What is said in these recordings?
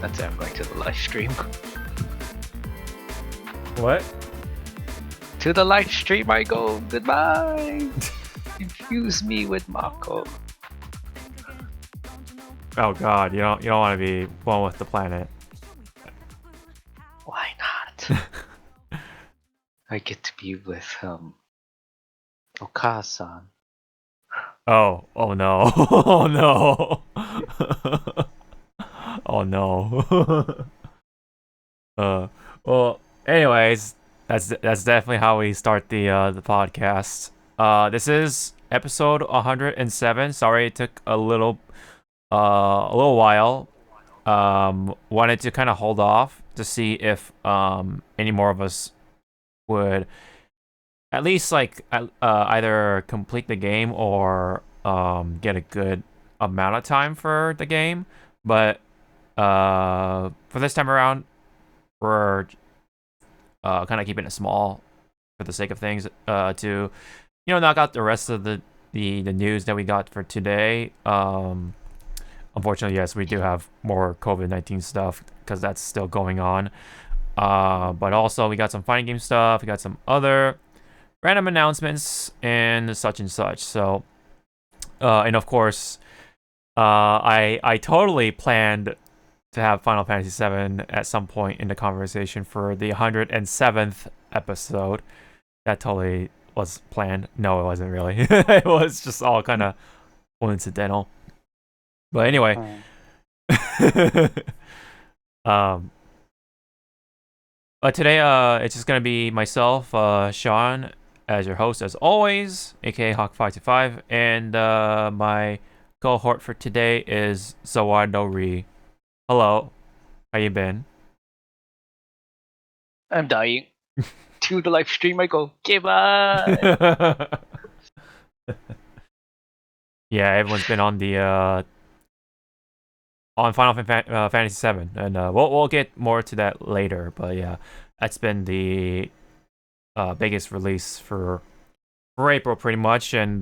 That's it, I'm going to the live stream. What? To the live stream I go. Goodbye. Infuse me with Mako. Oh God, you don't want to be one with the planet. Why not? I get to be with Okasan. Oh no. Oh no. Oh no. Well, anyways, that's definitely how we start the podcast. This is episode 107. Sorry it took a little while. Wanted to kind of hold off to see if any more of us would at least either complete the game or get a good amount of time for the game. But for this time around, we're kind of keeping it small for the sake of things to knock out the rest of the news that we got for today. Unfortunately, yes, we do have more COVID-19 stuff because that's still going on. But also we got some fighting game stuff. We got some other random announcements and such. So, and of course, I totally planned to have Final Fantasy VII at some point in the conversation for the 107th episode. That totally was planned. No, it wasn't really. It was just all kind of coincidental. But anyway, but today it's just gonna be myself, Sean, as your host as always, aka Hawk525, and my cohort for today is ZawarudoWrrry. Hello, how you been? I'm dying. To the live stream I go. Goodbye. Yeah, everyone's been on the on Final Fantasy VII, and we'll get more to that later. But yeah, that's been the biggest release for April, pretty much. And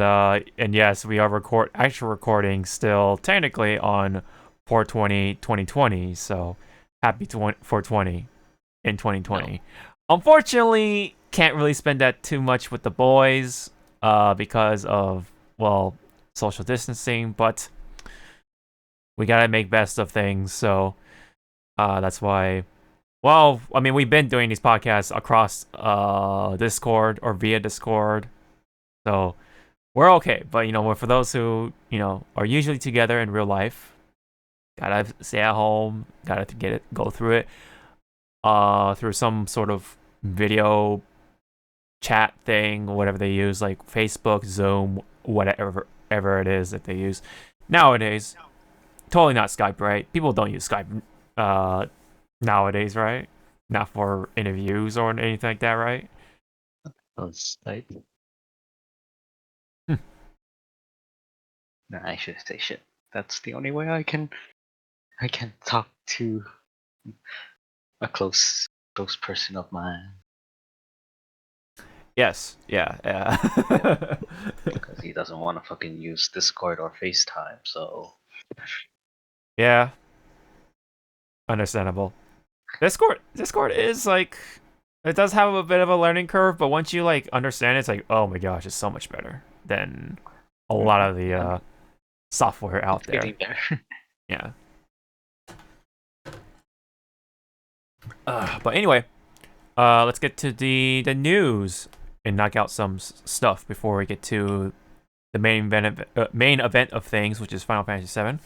yes, we are actual recording still technically on 4/20/2020. So happy 4/20 in 2020. Unfortunately, can't really spend that too much with the boys because of social distancing, but we gotta make best of things. So that's why. Well, I mean, we've been doing these podcasts across Discord or via Discord, so we're okay. But for those who are usually together in real life, gotta stay at home, gotta go through it through some sort of video chat thing, whatever they use, like Facebook, Zoom, whatever it is that they use nowadays. Totally not Skype, right? People don't use Skype nowadays, right? Not for interviews or anything like that, right? Skype. Nah, I should say shit. That's the only way I can talk to a close person of mine. Yes, yeah. Because he doesn't want to fucking use Discord or FaceTime, so. Yeah. Understandable. Discord is it does have a bit of a learning curve, but once you understand it, it's like, oh my gosh, it's so much better than a lot of the software out there. Yeah. But anyway, let's get to the news and knock out some stuff before we get to the main event of things, which is Final Fantasy VII.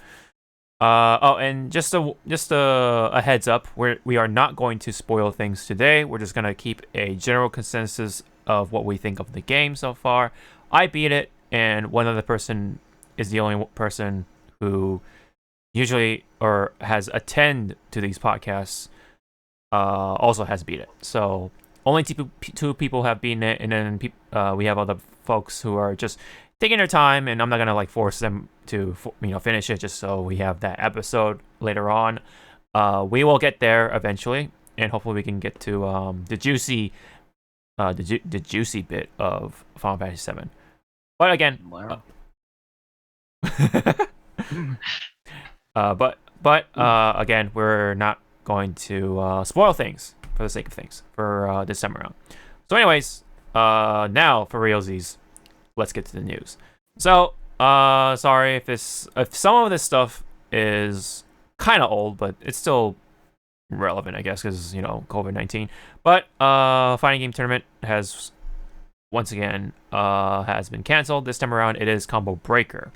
And just a heads up, we are not going to spoil things today. We're just gonna keep a general consensus of what we think of the game so far. I beat it, and one other person is the only person who usually or has attended to these podcasts also has beat it. So only two people have beaten it, and then we have other folks who are just taking their time, and I'm not gonna force them to finish it just so we have that episode later on. We will get there eventually, and hopefully we can get to the juicy bit of Final Fantasy VII. But again, Wow. but But again, we're not going to spoil things for the sake of things for this time around. So, anyways, now for realsies, let's get to the news. So, sorry if some of this stuff is kind of old, but it's still relevant, I guess, because COVID-19. But fighting game tournament has once again has been canceled. This time around, it is Combo Breaker.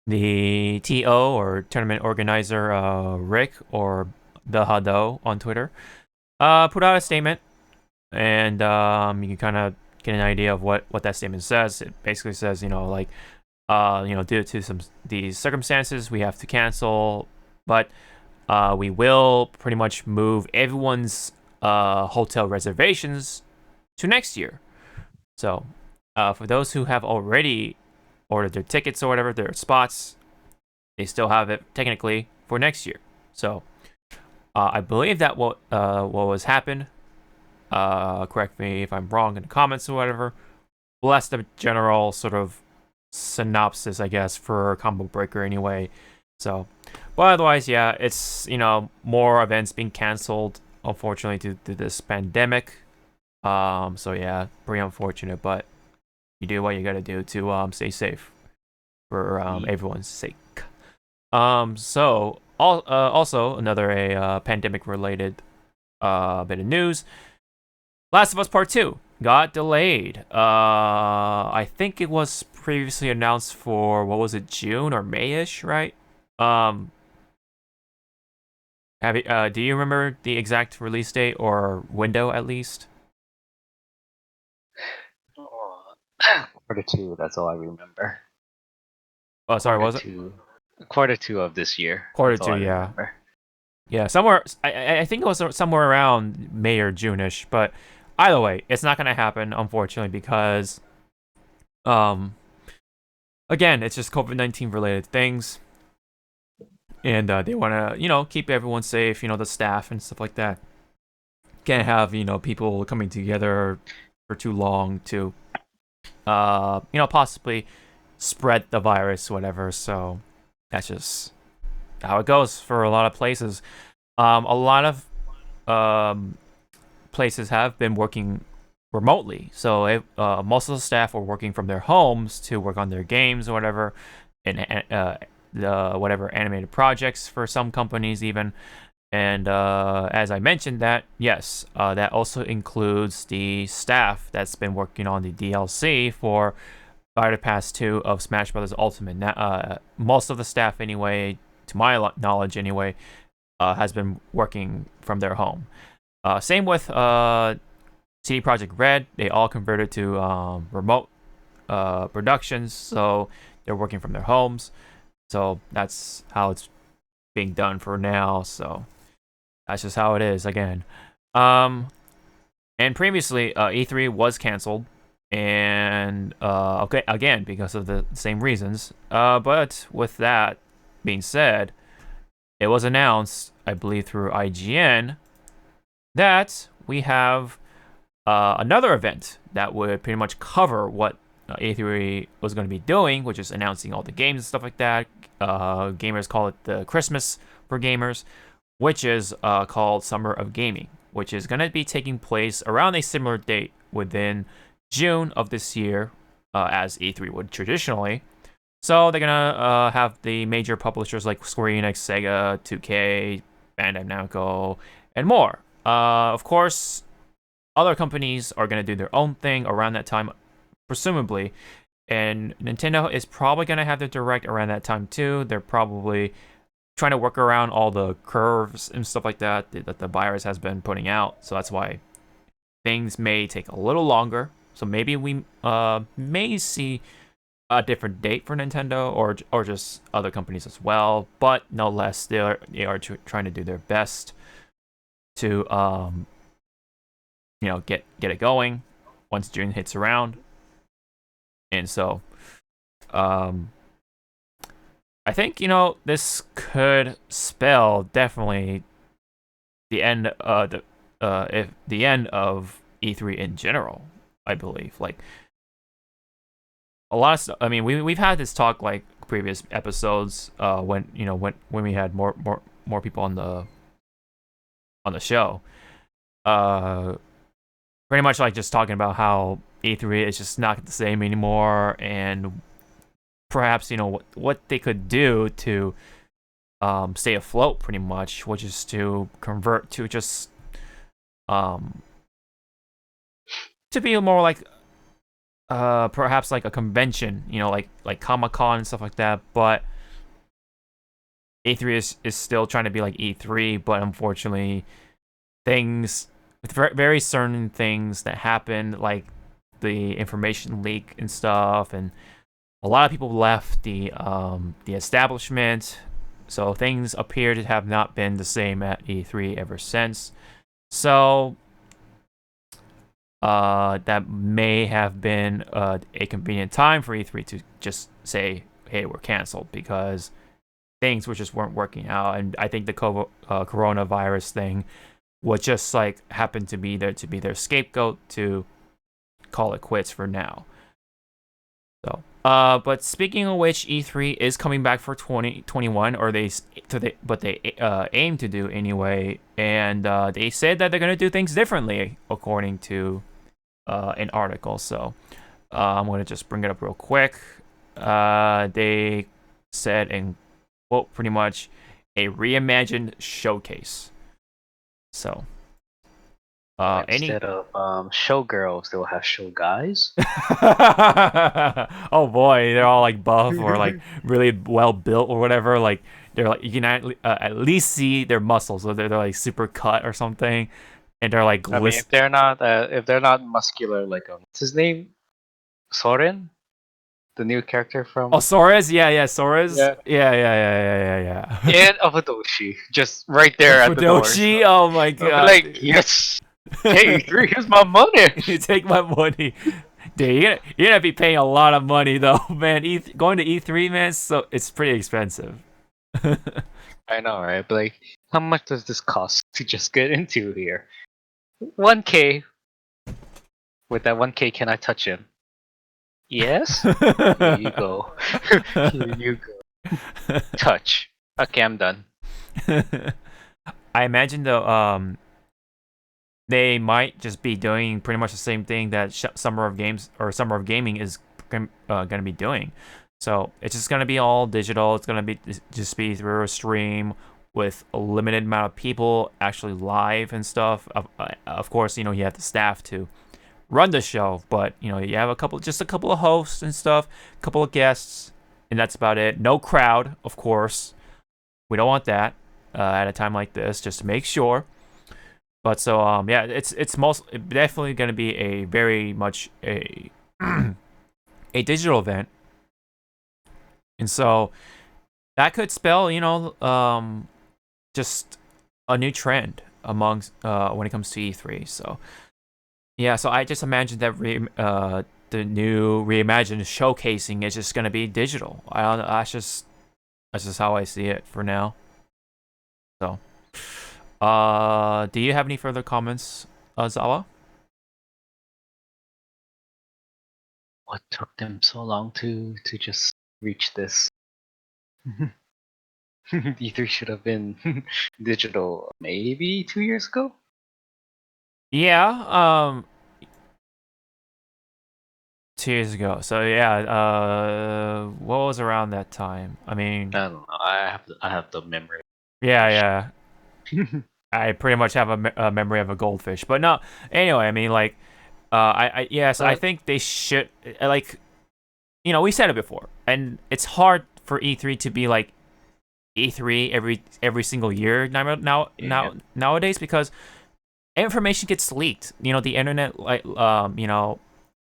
The TO or tournament organizer Rick or the Hado on Twitter put out a statement, and you can kind of get an idea of what that statement says. It basically says, due to these circumstances, we have to cancel, but we will pretty much move everyone's hotel reservations to next year. So, for those who have already ordered their tickets or whatever, their spots, they still have it technically for next year. So, I believe that what was happened. Correct me if I'm wrong in the comments or whatever. Well, that's the general sort of synopsis, I guess, for Combo Breaker anyway. So, but otherwise, yeah, it's more events being canceled, unfortunately, due to this pandemic. So yeah, pretty unfortunate, but you do what you gotta do to stay safe for everyone's sake. So also another pandemic related bit of news. Last of Us Part 2 got delayed. I think it was previously announced for, what was it, June or May-ish, right? Do you remember the exact release date or window at least? Quarter two, that's all I remember. Oh, sorry, was it? Quarter two of this year. Quarter that's all two, I yeah. remember. Yeah, somewhere, I think it was somewhere around May or June-ish, but either way, it's not going to happen, unfortunately, because, again, it's just COVID-19 related things, and they want to, keep everyone safe, the staff and stuff like that. Can't have, people coming together for too long to, possibly spread the virus, whatever, so that's just how it goes for a lot of places. A lot of places have been working remotely, so most of the staff were working from their homes to work on their games or whatever, and the whatever animated projects for some companies even. And as I mentioned, that yes, that also includes the staff that's been working on the DLC for Fighter Pass 2 of Smash Bros. Ultimate. Now, most of the staff, anyway, to my knowledge, anyway, has been working from their home. Same with CD Projekt Red. They all converted to remote productions, so they're working from their homes. So that's how it's being done for now. So that's just how it is again. And previously, E3 was canceled, and okay, again because of the same reasons. But with that being said, it was announced, I believe through IGN, that we have another event that would pretty much cover what E3 was going to be doing, which is announcing all the games and stuff like that. Gamers call it the Christmas for gamers, which is called Summer of Gaming, which is going to be taking place around a similar date within June of this year, as E3 would traditionally. So they're going to have the major publishers like Square Enix, Sega, 2K, Bandai Namco, and more. Of course, other companies are going to do their own thing around that time, presumably. And Nintendo is probably going to have their Direct around that time too. They're probably trying to work around all the curves and stuff like that the virus has been putting out. So that's why things may take a little longer. So maybe we may see a different date for Nintendo or just other companies as well. But no less, they are trying to do their best to get it going once June hits around. And so I think this could spell definitely the end of the end of E3 in general. I believe, like, a lot of stuff. I mean, we've had this talk like previous episodes when we had more people on the show. Pretty much like just talking about how E3 is just not the same anymore, and perhaps what they could do to stay afloat, pretty much, which is to convert to just to be more like perhaps like a convention, like Comic-Con and stuff like that. But E3 is still trying to be like E3, but unfortunately, things with very certain things that happen, like the information leak and stuff, and a lot of people left the establishment, so things appear to have not been the same at E3 ever since. So that may have been a convenient time for E3 to just say, hey, we're canceled, because things just weren't working out. And I think the coronavirus thing would just like happen to be there to be their scapegoat to call it quits for now. So, but speaking of which, E3 is coming back for 2021, or they aim to do anyway, and they said that they're gonna do things differently according to an article. So I'm gonna just bring it up real quick. They said, in quote, pretty much a showcase. So instead of showgirls, they'll have show guys. Oh boy, they're all like buff or like really well built or whatever. Like they're like, you can at least see their muscles, so they're like super cut or something, and they're like I mean, if they're not muscular, like what's his name, Soren, the new character from Soares, yeah, Soares, yeah. And Avadoshi, just right there at the door. Fudoshi, oh my god! Like, yes, hey, here's my money. You take my money. Dude, you're gonna be paying a lot of money though, man. Going to E3, man, so it's pretty expensive. I know, right? But like, how much does this cost to just get into here? 1K. With that 1K, can I touch him? Yes. Here you go. Here you go. Touch. Okay, I'm done. I imagine though, they might just be doing pretty much the same thing that Summer of Gaming is going to be doing. So it's just going to be all digital. It's going to just be through a stream with a limited amount of people actually live and stuff. Of course, you have the staff to run the show, but you have a couple of hosts and stuff, a couple of guests, and that's about it. No crowd, of course. We don't want that at a time like this, just to make sure. But so yeah, it's definitely going to be a very much a a digital event, and so that could spell just a new trend amongst when it comes to E3. So yeah, so I just imagine that the new reimagined showcasing is just going to be digital. That's just how I see it for now. So do you have any further comments, Zawa? What took them so long to just reach this? E3 should have been digital maybe 2 years ago. Yeah, 2 years ago. So yeah, what was around that time? I mean, I don't know. I have the memory. Yeah. I pretty much have a memory of a goldfish, but no. Anyway, I mean, like, I think they should like, we said it before, and it's hard for E3 to be like E3 every single year nowadays, because information gets leaked. The internet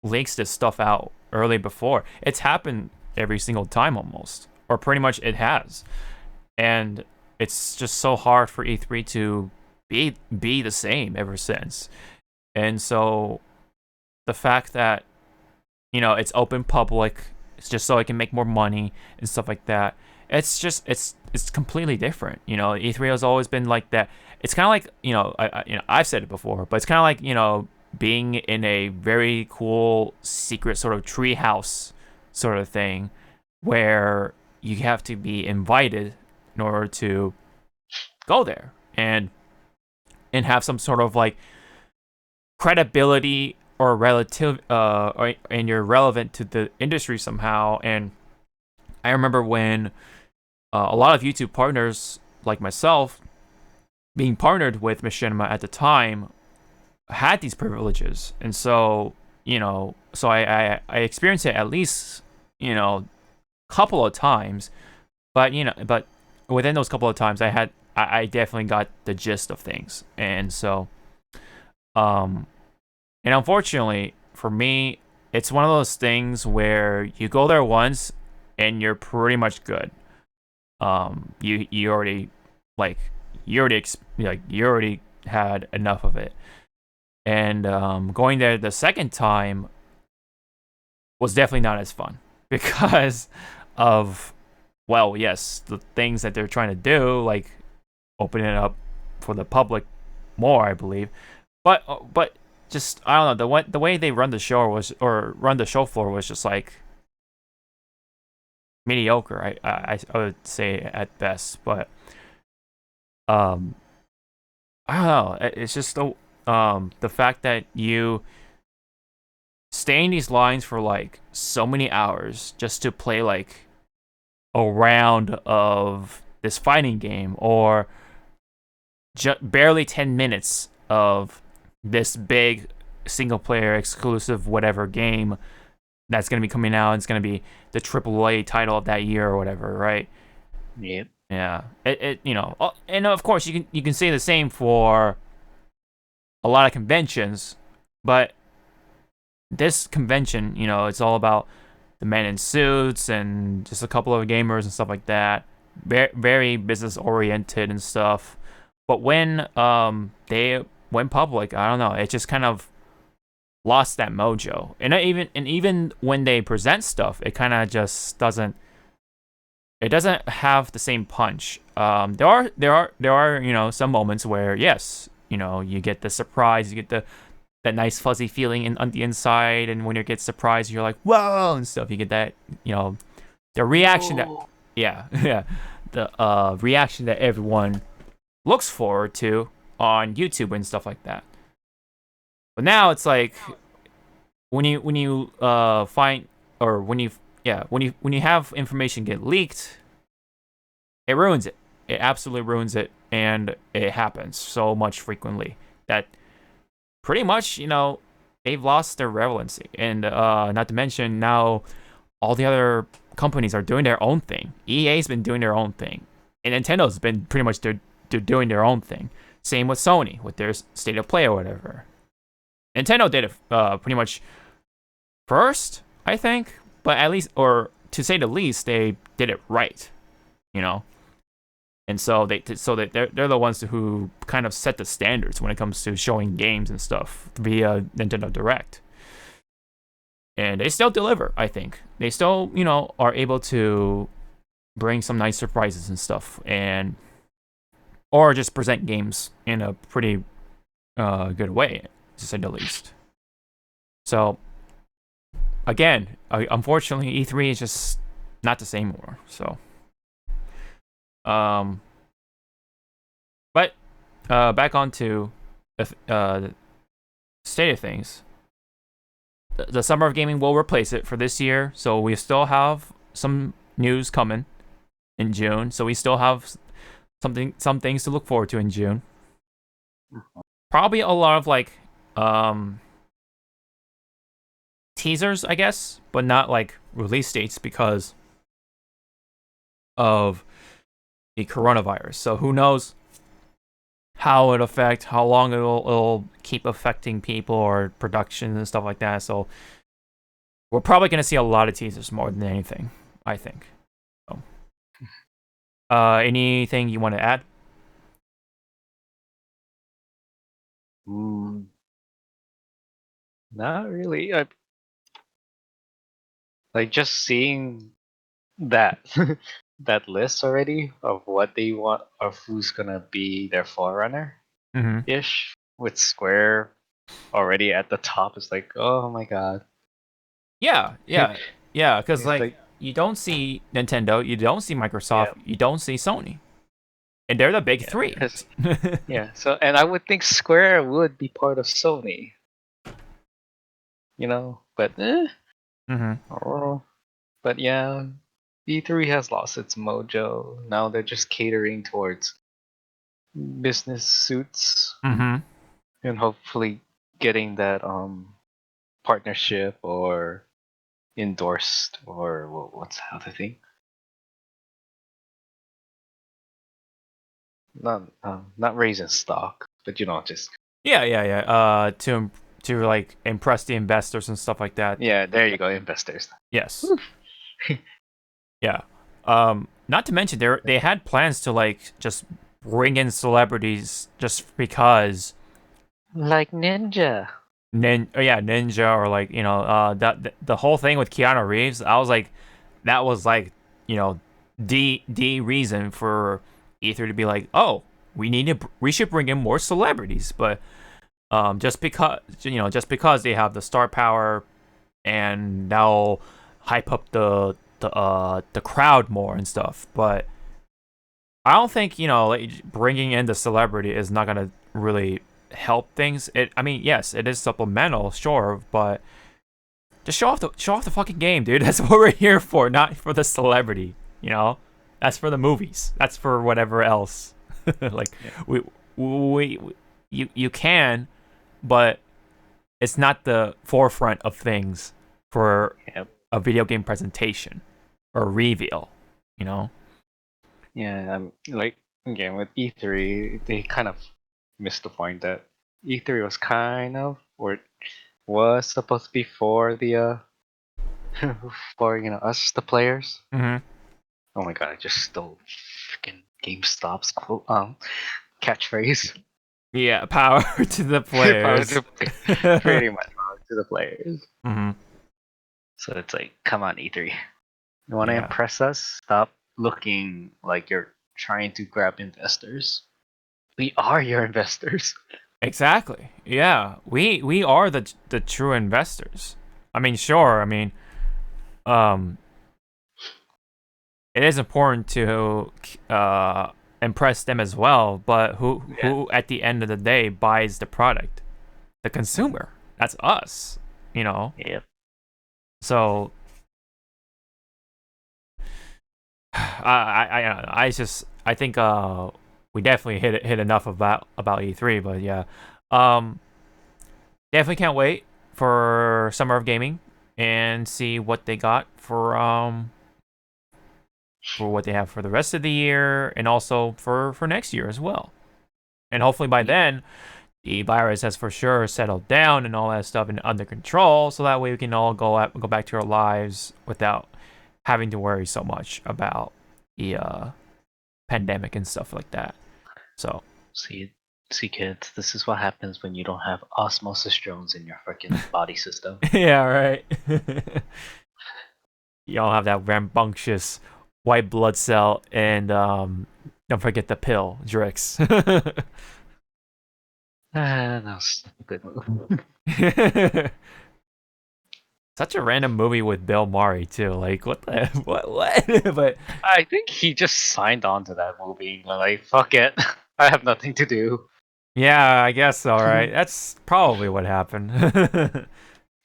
leaks this stuff out early before. It's happened every single time almost, or pretty much it has, and it's just so hard for E3 to be the same ever since. And so the fact that it's open public, it's just so I can make more money and stuff like that. It's completely different. E3 has always been like that. It's kind of like I've said it before, but it's kind of like being in a very cool secret sort of treehouse sort of thing, where you have to be invited in order to go there and have some sort of like credibility or relative and you're relevant to the industry somehow. And I remember when a lot of YouTube partners like myself being partnered with Machinima at the time had these privileges. And so, so I experienced it at least, couple of times, but but within those couple of times I definitely got the gist of things. And so and unfortunately for me, it's one of those things where you go there once and you're pretty much good. You already you already had enough of it. And going there the second time was definitely not as fun because of, well, yes, the things that they're trying to do, like opening it up for the public more, I believe. But just, I don't know, the way they run the show run the show floor was just like mediocre. I would say at best. But I don't know. It's just the fact that you stay in these lines for like so many hours just to play like a round of this fighting game, or barely 10 minutes of this big single player exclusive whatever game that's going to be coming out. It's going to be the AAA title of that year or whatever, right? Yep. Yeah. And of course you can say the same for a lot of conventions, but this convention, it's all about the men in suits and just a couple of gamers and stuff like that. Very business oriented and stuff. But when they went public, I don't know, it just kind of lost that mojo. And even when they present stuff, it kind of just doesn't. It doesn't have the same punch. There are some moments where, yes, you get the surprise, you get that nice fuzzy feeling on the inside, and when you get surprised, you're like, whoa, and stuff. You get that, the reaction that, yeah, the reaction that everyone looks forward to on YouTube and stuff like that. But now it's like when you find, or when you have information get leaked, it ruins it. It absolutely ruins it, and it happens so much frequently that pretty much, they've lost their relevancy. And not to mention now all the other companies are doing their own thing. EA's been doing their own thing, and Nintendo's been pretty much they're doing their own thing. Same with Sony with their State of Play or whatever. Nintendo did it pretty much first, I think, but at least, or to say the least, they did it right, And so they're the ones who kind of set the standards when it comes to showing games and stuff via Nintendo Direct. And they still deliver, I think. They still, are able to bring some nice surprises and stuff, or just present games in a pretty good way, to say the least. So, again, unfortunately, E3 is just not the same anymore. So, but back onto the state of things. The Summer of Gaming will replace it for this year, so we still have some news coming in June. So we still have some things to look forward to in June. Probably a lot of like teasers, I guess, but not like release dates because of the coronavirus. So who knows how it affect, how long it'll keep affecting people or production and stuff like that. So we're probably going to see a lot of teasers more than anything, I think. So, anything you want to add? Not really. Like just seeing that that list already of what they want, of who's gonna be their forerunner ish, with Square already at the top, is like, oh my god. Yeah. Because like you don't see Nintendo, you don't see Microsoft, you don't see Sony, and they're the big three. Because yeah, so and I would think Square would be part of Sony, but oh, but yeah, E3 has lost its mojo. Now they're just catering towards business suits and hopefully getting that partnership or endorsed or what's the other thing? Not raising stock, but just yeah. To like impress the investors and stuff like that. yeah. There you go, investors. Yes. Yeah. Not to mention they had plans to like just bring in celebrities just because Like Ninja. Ninja or like the whole thing with Keanu Reeves. I was like, that was like the reason for E3 to be like, oh, we should bring in more celebrities, but just because they have the star power and now hype up the crowd more and stuff, but I don't think like, bringing in the celebrity is not gonna really help things. I mean, yes, it is supplemental, sure, but just show off the fucking game, dude. That's what we're here for, not for the celebrity. That's for the movies. That's for whatever else. Like we you can, but it's not the forefront of things for a video game presentation or reveal. Yeah, like again with E3, they kind of missed the point that E3 was kind of or was supposed to be for the for us the players. Oh my god, I just stole freaking GameStop's catchphrase. Yeah, power to the players. Pretty much power to the players. So it's like, come on, E3. You want to impress us? Stop looking like you're trying to grab investors. We are your investors. Exactly. Yeah, we are the true investors. I mean, sure. I mean, it is important to impress them as well. But who at the end of the day buys the product? The consumer. That's us. Yep. So I think we definitely hit enough about E3, but yeah, definitely can't wait for Summer of Gaming and see what they got for what they have for the rest of the year and also for next year as well. And hopefully by then the virus has for sure settled down and all that stuff and under control, so that way we can all go back to our lives without having to worry so much about the pandemic and stuff like that. So see kids, this is what happens when you don't have osmosis drones in your freaking body system. Yeah, right. You don't have that rambunctious white blood cell and don't forget the pill, Drix. That was a good move. Such a random movie with Bill Murray too. Like what? But I think he just signed on to that movie. Like, fuck it, I have nothing to do. yeah, I guess all right. That's probably what happened.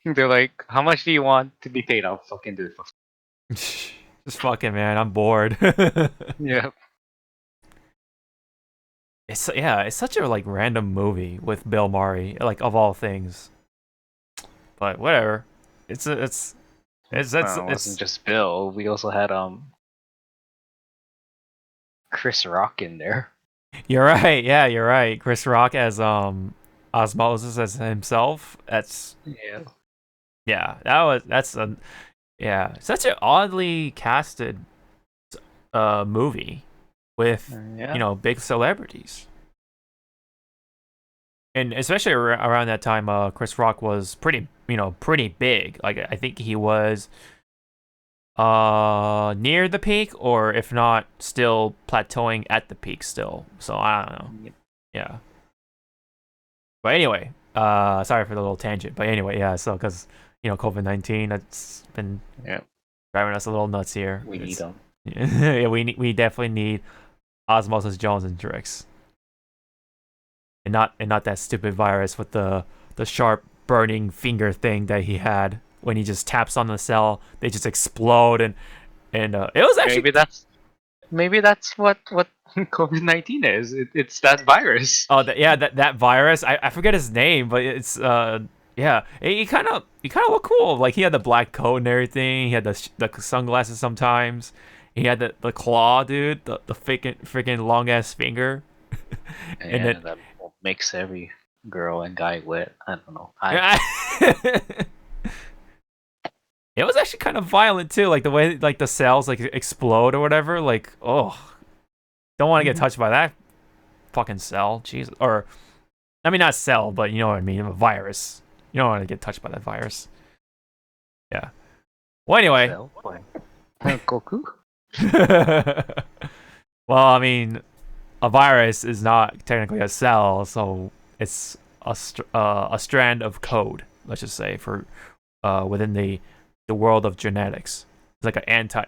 They're like, how much do you want to be paid? I'll fucking do it for. Just fucking man, I'm bored. Yeah. It's such a like random movie with Bill Murray, like of all things. But whatever. It wasn't just Bill. We also had Chris Rock in there. You're right. Yeah, you're right. Chris Rock as Osmosis as himself. Yeah. Such an oddly casted movie with big celebrities. And especially around that time, Chris Rock was pretty big. Like I think he was near the peak, or if not, still plateauing at the peak still. So I don't know. Yep. Yeah. But anyway, sorry for the little tangent. But anyway, yeah. So because COVID-19, that's been driving us a little nuts here. We need them. Yeah, we definitely need Osmosis Jones and Drix. And not that stupid virus with the sharp burning finger thing that he had when he just taps on the cell, they just explode and it was actually maybe that's what COVID-19 is. It's that virus. oh that virus. I forget his name, but it's yeah, he kind of looked cool. Like he had the black coat and everything. He had the sunglasses sometimes. He had the claw, dude. The freaking long ass finger. And then that makes every girl and guy wet. I don't know. It was actually kind of violent too, like the way like the cells like explode or whatever. Like, oh, don't want to get touched by that fucking cell, Jesus. Or, I mean, not cell, but you know what I mean, a virus. You don't want to get touched by that virus. Yeah. Well, anyway. Goku. Well, I mean, a virus is not technically a cell, so it's a strand of code. Let's just say for within the world of genetics. It's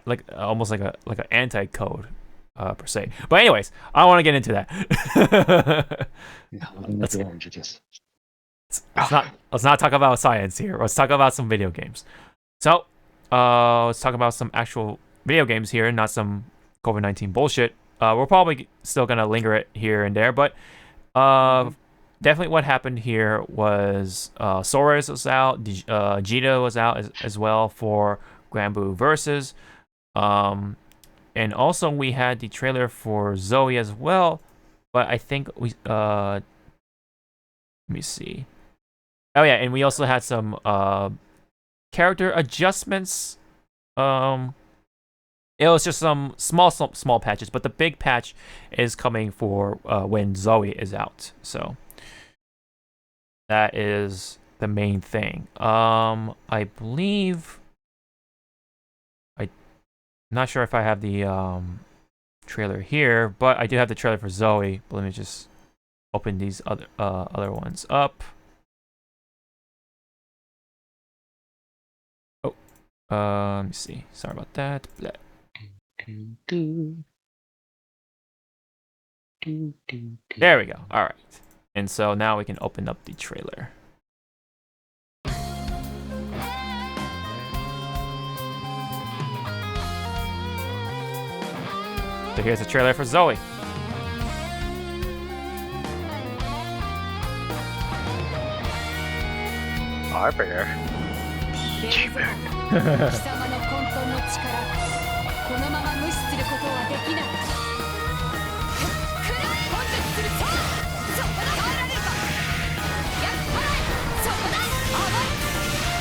like almost like an anti-code per se. But anyways, I don't want to get into that. Let's not talk about science here. Let's talk about some video games. So, let's talk about some actual video games here, not some COVID-19 bullshit. We're probably still gonna linger it here and there, but definitely what happened here was Sora's was out, Jita was out as well for Granblue Versus, and also we had the trailer for Zoe as well, but I think we let me see. Oh yeah, and we also had some character adjustments. It was just some small patches, but the big patch is coming for when Zoe is out. So that is the main thing. I believe I'm not sure if I have the trailer here, but I do have the trailer for Zoe. But let me just open these other ones up. Oh, let me see. Sorry about that. Blah. There we go. All right. And so now we can open up the trailer. So here's the trailer for Zoe. Arbiter. このまま無視することはできない。本日するさあ、そこだ。耐えられるか。逆払い。そこだ。甘い。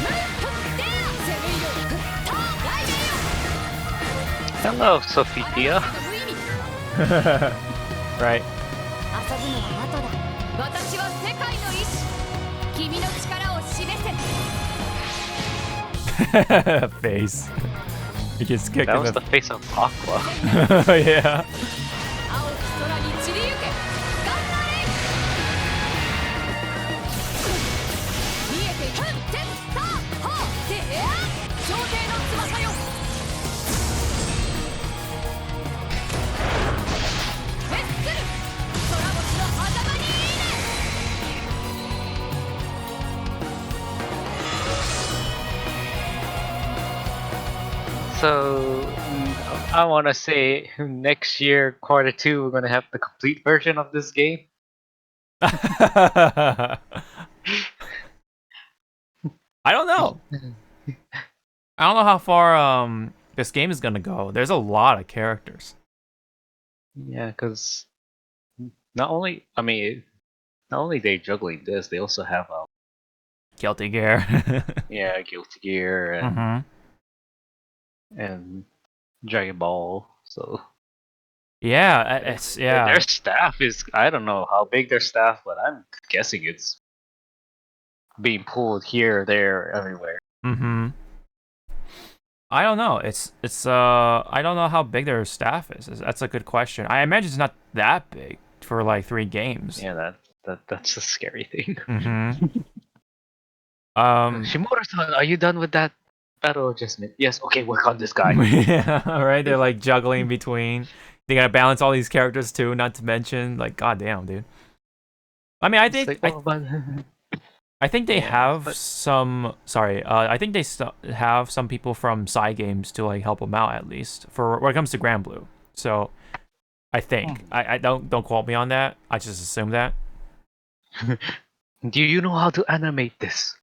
ムーデア。セブンよ。ターライデンよ。 Hello, Sophia. Right. 遊ぶのは後だ。私は世界の意志。君の力を示せ。 Face. He gets kicked That in was the face of Aqua. Yeah. 青き空に散りゆけ。頑張れ。見えている。テッターハーテエア。朝廷の翼よ。メッスル。空星の狭間にいいね。 So I want to say next year, quarter 2, we're gonna have the complete version of this game. I don't know. I don't know how far this game is gonna go. There's a lot of characters. Yeah, because not only they juggling this, they also have Guilty Gear. yeah, Guilty Gear and and Dragon Ball. So Yeah, it's their staff is, I don't know how big their staff, but I'm guessing it's being pulled here, there, everywhere. I don't know. It's I don't know how big their staff is. That's a good question. I imagine it's not that big for like 3 games. Yeah, that's the scary thing. Shimoda-san, Shimoda-san, are you done with that battle adjustment. Yes, okay, work on this guy. Yeah, right. They're like juggling between. They gotta balance all these characters too. Not to mention, like, goddamn, dude. I mean, It's like, oh, but I think they yeah, have but some. Sorry, I think they have some people from Psy Games to like help them out at least for when it comes to Granblue. So I think I don't quote me on that. I just assume that. do you know how to animate this?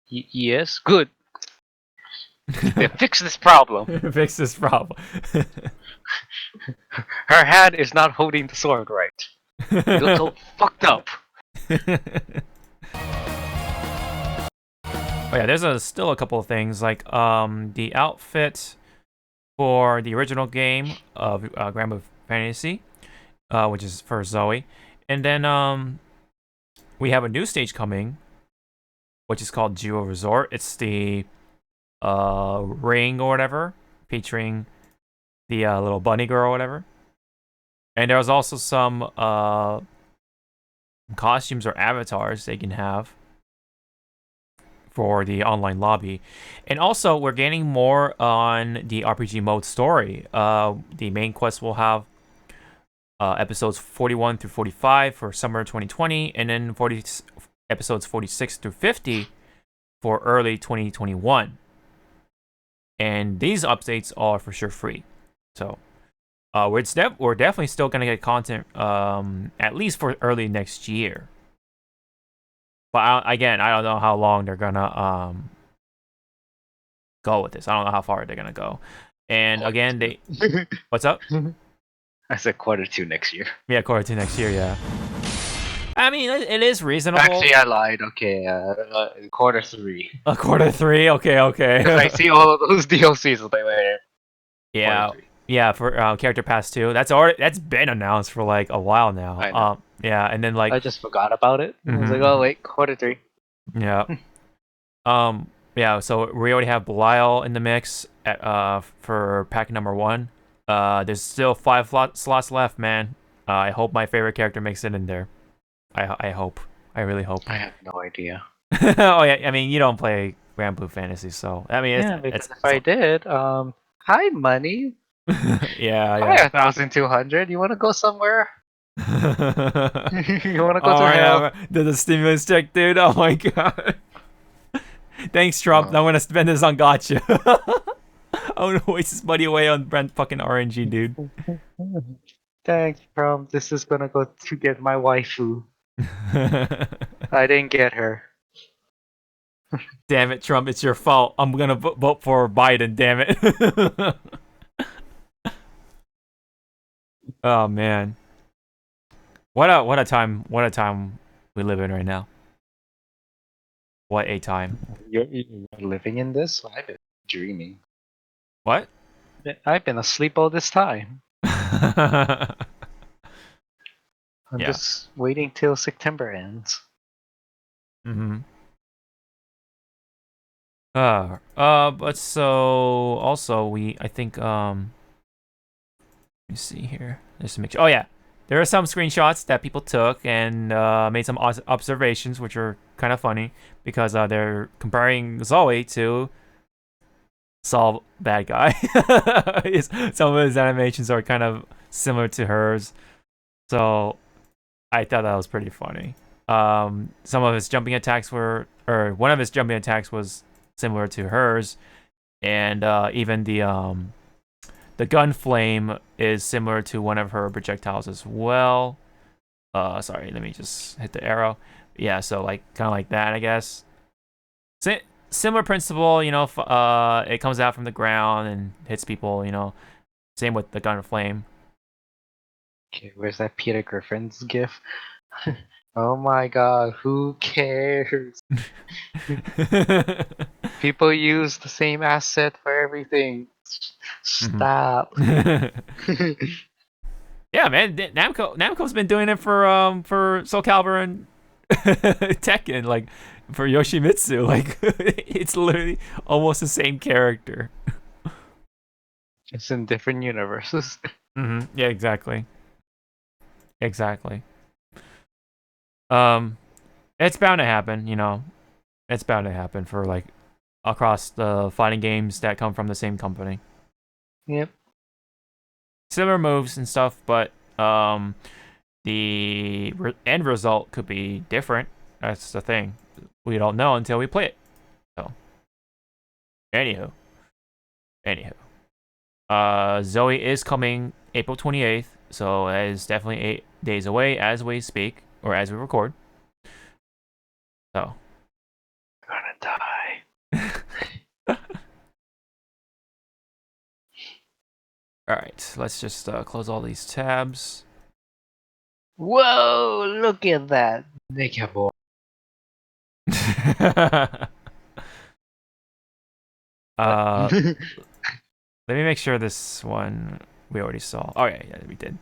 Yes, good. Yeah, fix this problem. Fix this problem. Her hand is not holding the sword right. It looks so fucked up. Oh yeah, there's still a couple of things like the outfit for the original game of Granblue Fantasy, which is for Zoe, and then we have a new stage coming, which is called Jewel Resort. It's the ring or whatever, featuring the little bunny girl or whatever, and there's also some costumes or avatars they can have for the online lobby. And also, we're getting more on the RPG mode story. The main quest will have episodes 41 through 45 for summer 2020, and then episodes 46 through 50 for early 2021. And these updates are for sure free. So we're definitely still going to get content at least for early next year. But I don't know how long they're gonna go with this. I don't know how far they're gonna go. And again, what's up? I said Q2 next year. Yeah, Q2 next year. Yeah. I mean, it is reasonable. Actually, I lied. Okay, Q3. Q3. Okay. I see all of those DLCs later. Yeah. Q3. Yeah, for Character Pass 2. That's been announced for like a while now. I know. Yeah, and then like I just forgot about it. I was like, oh wait, Q3. Yeah. Yeah, so we already have Belial in the mix for pack number 1. There's still 5 slots left, man. I hope my favorite character makes it in there. I hope. I really hope. I have no idea. Oh yeah, I mean, you don't play Granblue Fantasy, so I mean, Because if I did, hi money. Yeah. Hi 1,200. You want to go somewhere? You want to go to hell? The stimulus check, dude. Oh my god. Thanks, Trump. I'm gonna spend this on gotcha. I'm gonna waste this money away on brand fucking RNG, dude. Thanks, Trump. This is gonna go to get my waifu. I didn't get her. Damn it, Trump! It's your fault. I'm gonna vote for Biden. Damn it. Oh man. What a time we live in right now. What a time. You're living in this? I've been dreaming. What? I've been asleep all this time. I'm Yeah. just waiting till September ends. But so also I think let me see here. Just to make sure. Oh yeah. There are some screenshots that people took and made some observations, which are kind of funny because they're comparing Zoe to Sol Bad Guy. Some of his animations are kind of similar to hers, so I thought that was pretty funny. Some of his jumping attacks one of his jumping attacks was similar to hers, and even the gun flame is similar to one of her projectiles as well. Sorry, let me just hit the arrow. Yeah, so like kind of like that, I guess. Similar principle, you know. It comes out from the ground and hits people, you know. Same with the gun flame. Okay, where's that Peter Griffin's gif? Oh my god, who cares? People use the same asset for everything. Stop. Yeah, man. Namco's been doing it for Soul Calibur and Tekken, like for Yoshimitsu. Like it's literally almost the same character. It's in different universes. Yeah, exactly. It's bound to happen, you know. It's bound to happen for like across the fighting games that come from the same company. Yep. Similar moves and stuff, but the end result could be different. That's the thing. We don't know until we play it. So, anywho, Zoe is coming April 28th, so it is definitely 8 days away as we speak or as we record. So, Gonna die. all right, let's just close all these tabs. Whoa! Look at that, Nick boy. Let me make sure this one we already saw. Oh yeah, we did.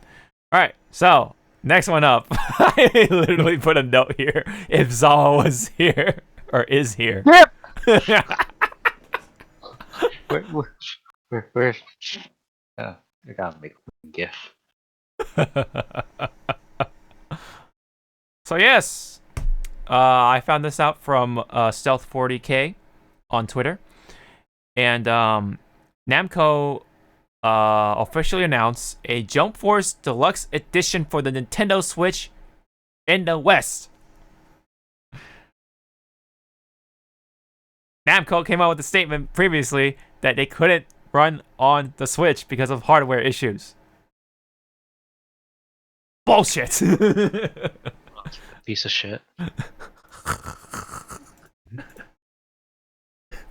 All right, so next one up. I literally put a note here. If Zawa was here or is here. Yep. Where? I gotta make a gif. So yes, I found this out from Stealth40k on Twitter, and Namco officially announced a Jump Force Deluxe Edition for the Nintendo Switch in the West. Namco came out with a statement previously that they couldn't run on the Switch because of hardware issues. Bullshit. Piece of shit.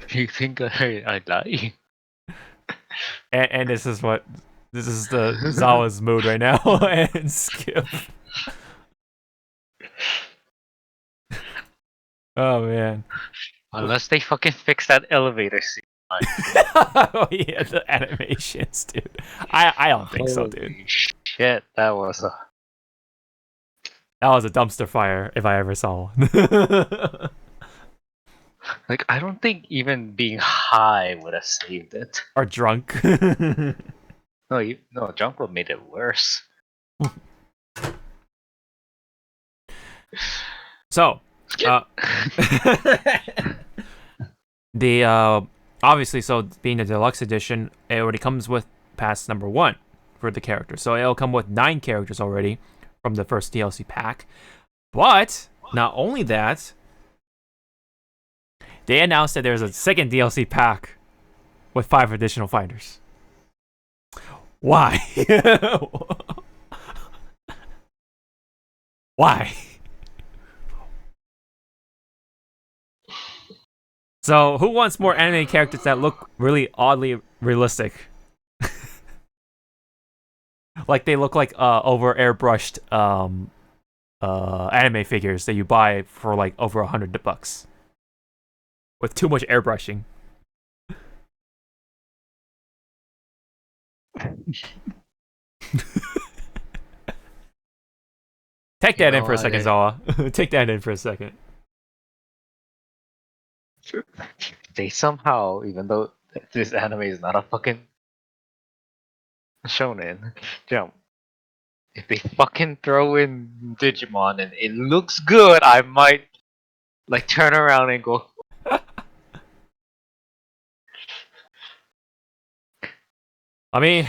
You think I lie? And this is the Zawa's mood right now. And skip. Oh man. Unless they fucking fix that elevator scene. Oh yeah, the animations, dude. I don't think so, dude. Holy shit, that was a dumpster fire if I ever saw one. like. I don't think even being high would have saved it. Or drunk. No, drunk would have made it worse. So, the obviously, so being the deluxe edition, it already comes with pass number 1 for the character. So it'll come with 9 characters already from the first DLC pack. But not only that, they announced that there's a second DLC pack with 5 additional fighters. Why? Why? So, who wants more anime characters that look really oddly realistic? Like they look like over airbrushed anime figures that you buy for like over $100 with too much airbrushing. Take that in for a second, Zawa. Take that in for a second. They somehow, even though this anime is not a fucking shonen jump, if they fucking throw in Digimon and it looks good, I might like turn around and go. I mean,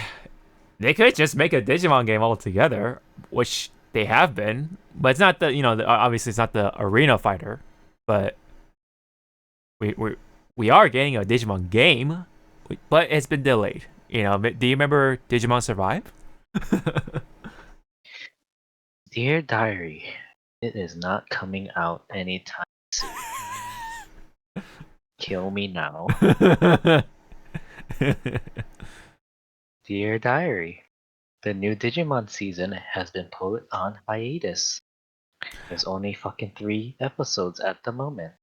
they could just make a Digimon game altogether, which they have been, but it's not the obviously it's not the arena fighter, but we are getting a Digimon game, but it's been delayed. Do you remember Digimon Survive? Dear Diary, it is not coming out anytime soon. Kill me now. Dear Diary, the new Digimon season has been put on hiatus. There's only fucking 3 episodes at the moment.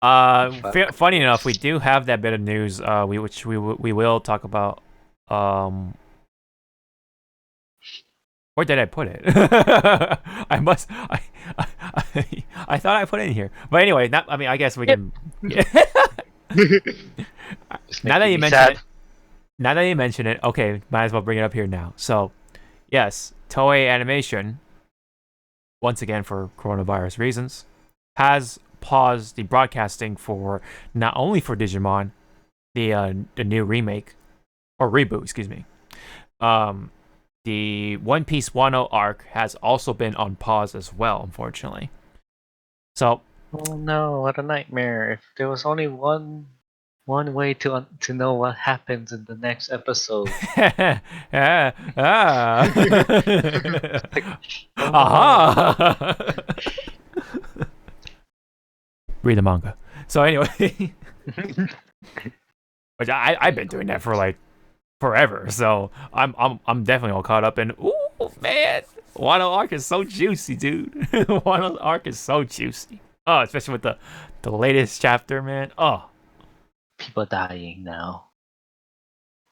Funny enough, we do have that bit of news. Which we will talk about. Where did I put it? I thought I put it in here, but anyway, I guess we can. Now that you mention it. Now that you mention it, okay, might as well bring it up here now. So, yes, Toei Animation, once again for coronavirus reasons, has paused the broadcasting for not only for Digimon, the new remake or reboot, excuse me. The One Piece 1.0 arc has also been on pause as well, unfortunately. So, Oh no, what a nightmare! If there was only one way to know what happens in the next episode. Aha! Read the manga. So anyway, which I've been doing that for like forever. So I'm definitely all caught up. And ooh man, Wano arc is so juicy, dude. Wano arc is so juicy. Oh, especially with the latest chapter, man. Oh, People dying now.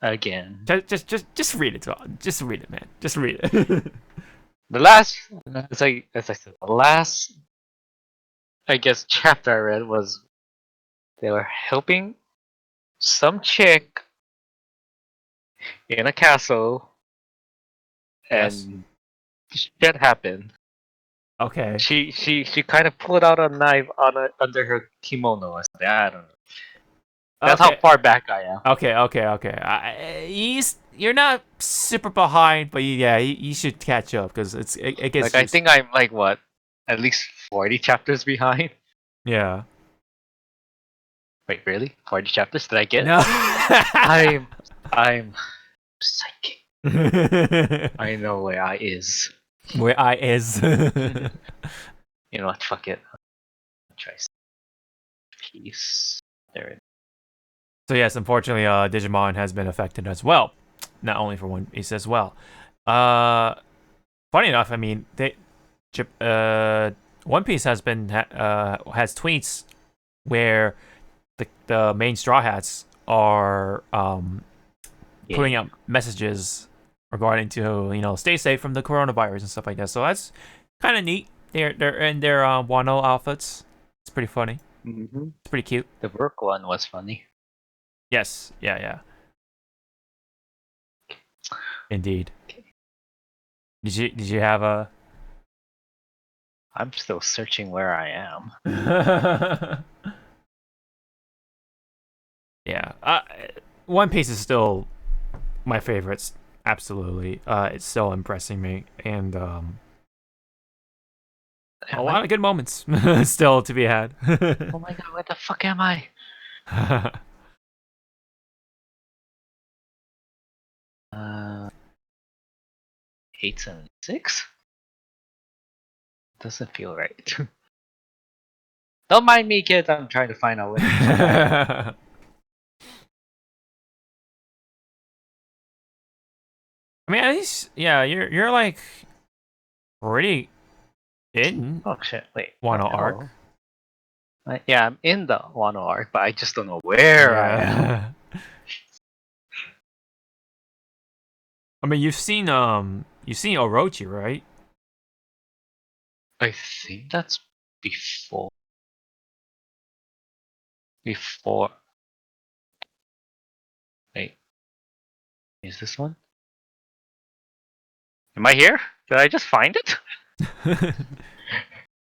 Again. just read it. Just read it, man. Just read it. The last, as I said, the last, I guess, chapter I read was they were helping some chick in a castle, and shit happened. Okay. She kind of pulled out a knife under her kimono or something. I don't know. That's how far back I am. Okay. You're not super behind, but yeah, you should catch up because it gets. Like I think I'm like what, at least 40 chapters behind. Yeah. Wait, really? 40 chapters? Did I get? No. I'm psychic. I know where I is. Where I is. You know what? Fuck it. Try peace. There it is. So yes, unfortunately, Digimon has been affected as well. Not only for One Piece as well. Funny enough, I mean, One Piece has been has tweets where the main Straw Hats are putting out messages regarding to stay safe from the coronavirus and stuff like that. So that's kind of neat. They're in their Wano outfits. It's pretty funny. Mm-hmm. It's pretty cute. The work one was funny. Yes. Yeah. Indeed. Did you have a? I'm still searching where I am. Yeah. One Piece is still my favorites. Absolutely. It's still impressing me, and a lot of good moments still to be had. Oh my god, where the fuck am I? 876? Doesn't feel right. Don't mind me, kids. I'm trying to find out where. I mean, at least, yeah, you're like already in Oh shit! Wait. Wano arc. Yeah, I'm in the Wano arc, but I just don't know where I am. I mean, you've seen Orochi, right? I think that's before. Before. Wait. Is this one? Am I here? Did I just find it? Did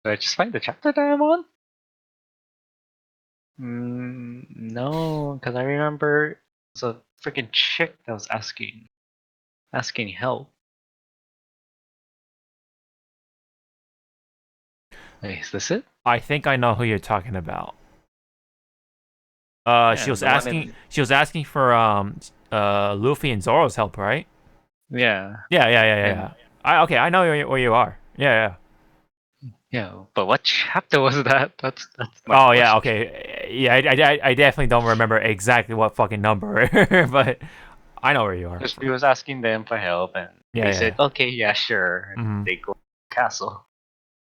I just find the chapter that I'm on? No, because I remember it was a freaking chick that was asking help. Wait, is this it? I think I know who you're talking about. She was asking for Luffy and Zoro's help, right? Yeah. Yeah. I know where you are. Yeah. Yeah, but what chapter was that? That's my question. Yeah, okay. Yeah, I definitely don't remember exactly what fucking number, but I know where you are. He was asking them for help, and they said, okay, yeah, sure. And they go to the castle.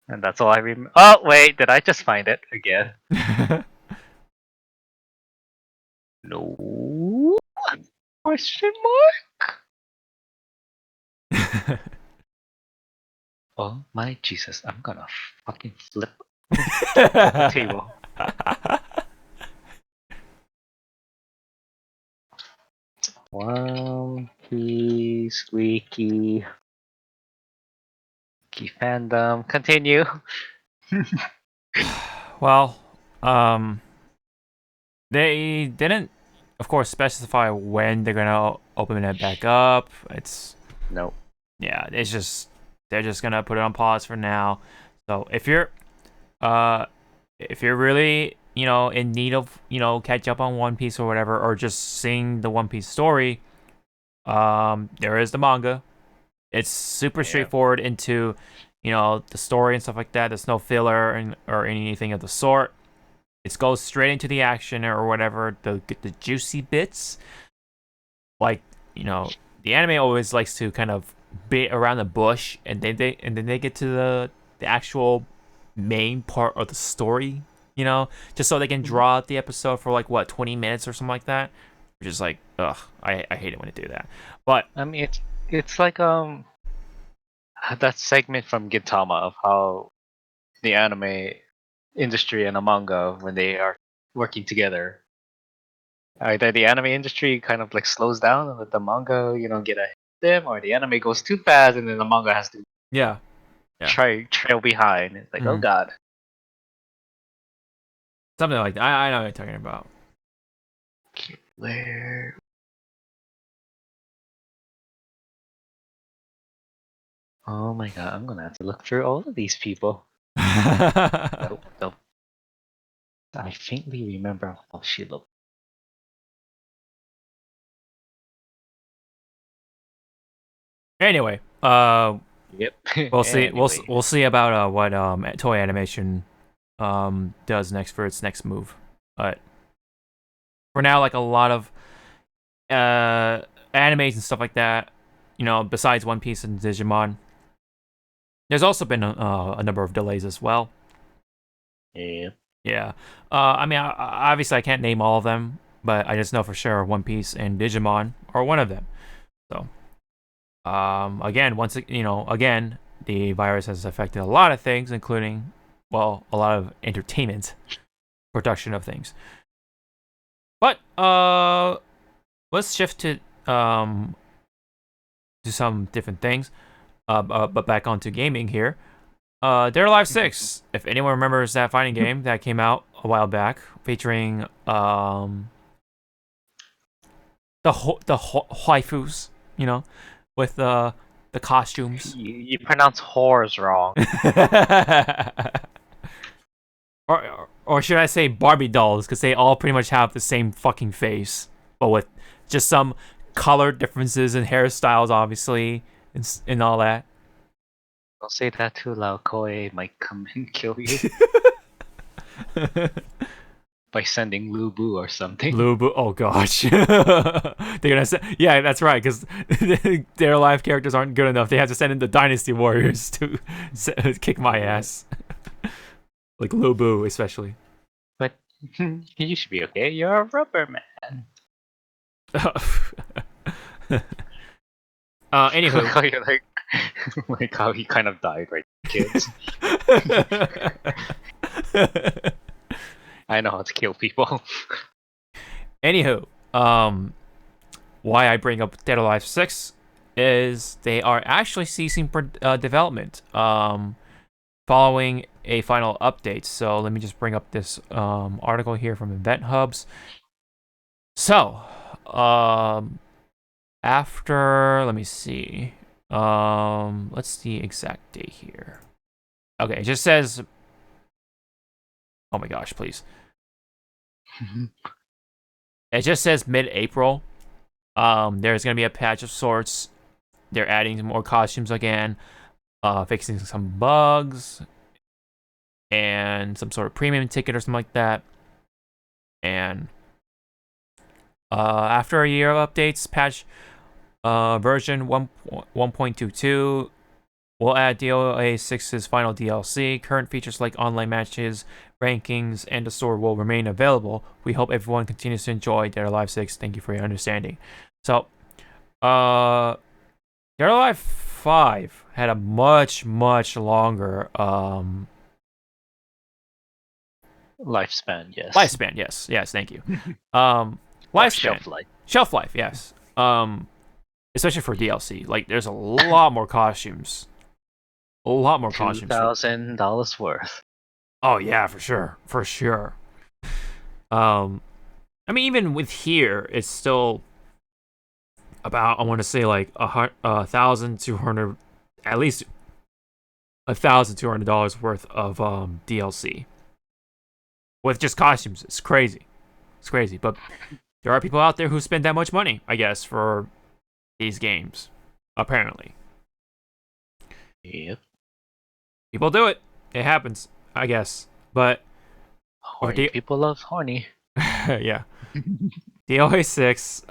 And that's all I remember. Oh, wait, did I just find it again? No. Question mark? Oh my Jesus, I'm gonna fucking flip the table. One Piece Wiki fandom. Continue. Well, they didn't, of course, specify when they're gonna open it back up. It's No. yeah, it's just they're just gonna put it on pause for now. So if you're really in need of catch up on One Piece or whatever, or just seeing the One Piece story, there is the manga. It's super straightforward into the story and stuff like that. There's no filler or anything of the sort. It goes straight into the action or whatever, the juicy bits. Like, the anime always likes to kind of beat around the bush, and then they get to the actual main part of the story, just so they can draw out the episode for like 20 minutes or something like that. Which is like, ugh, I hate it when they do that. But I mean, it's like that segment from Gintama of how the anime industry and a manga, when they are working together, either the anime industry kind of like slows down and let the manga get ahead of them, or the anime goes too fast and then the manga has to yeah, trail behind. It's like, oh Mhm. god. Something like that. I know what you're talking about. Where? Oh my god, I'm gonna have to look through all of these people. Nope. I faintly remember how she looked. Anyway, Yep. we'll see. Anyway. We'll see about what Toei Animation does next for its next move. But for now, like a lot of animes and stuff like that, besides One Piece and Digimon, there's also been a number of delays as well. Yeah. Yeah. I mean, obviously I can't name all of them, but I just know for sure One Piece and Digimon are one of them. So, again, the virus has affected a lot of things, including, well, a lot of entertainment production of things. But let's shift to some different things. But back onto gaming here. Dead or Alive 6. If anyone remembers that fighting game that came out a while back, featuring the waifus, with the costumes. You pronounce whores wrong. or should I say Barbie dolls, because they all pretty much have the same fucking face, but with just some color differences and hairstyles, obviously, and all that. Don't say that too loud. Koei might come and kill you by sending Lubu or something. Lubu, oh gosh. They're gonna say, yeah, that's right, because their live characters aren't good enough. They have to send in the Dynasty Warriors to kick my ass. Like Lubu, especially. But you should be okay. You're a rubber man. Anywho. How you're like how he kind of died, right, kids? I know how to kill people. Anywho, why I bring up Dead or Alive 6 is they are actually ceasing development following a final update. So let me just bring up this article here from Event Hubs. So, after, let me see. Let's see exact date here. Okay, it just says, oh my gosh, please. It just says mid-April. There's gonna be a patch of sorts. They're adding more costumes again, fixing some bugs, and some sort of premium ticket or something like that. And after a year of updates, patch version 1.22 will add DOA 6's final DLC. Current features like online matches, rankings, and the store will remain available. We hope everyone continues to enjoy Dead or Alive 6. Thank you for your understanding. So, Dead or Alive 5 had a much longer Lifespan, yes. Lifespan, yes, thank you. Lifespan. Shelf life, yes. Especially for DLC. Like, there's a lot more costumes. $2,000 worth. Oh yeah, for sure, for sure. I mean, even with here, it's still about, I want to say like $1,200, at least $1,200 worth of DLC with just costumes. It's crazy. It's crazy, but there are people out there who spend that much money, I guess, for these games. Apparently, Yep. people do it. It happens, I guess. But Horny people love horny. yeah, DOA 6,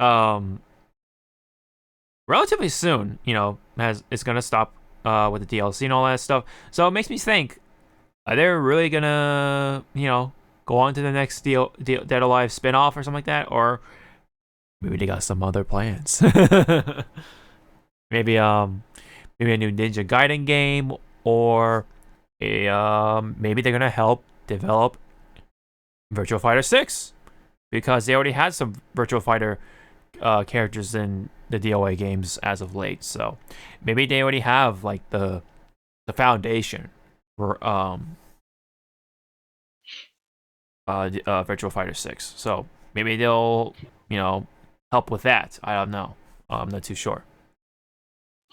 relatively soon, is gonna stop with the DLC and all that stuff. So it makes me think: are they really gonna, go on to the next Dead or Alive spinoff or something like that, or maybe they got some other plans? maybe maybe a new Ninja Gaiden game, or maybe they're gonna help develop Virtua Fighter 6 because they already had some Virtua Fighter characters in the DOA games as of late. So maybe they already have like the foundation for Virtua Fighter 6. So maybe they'll help with that. I don't know. I'm not too sure.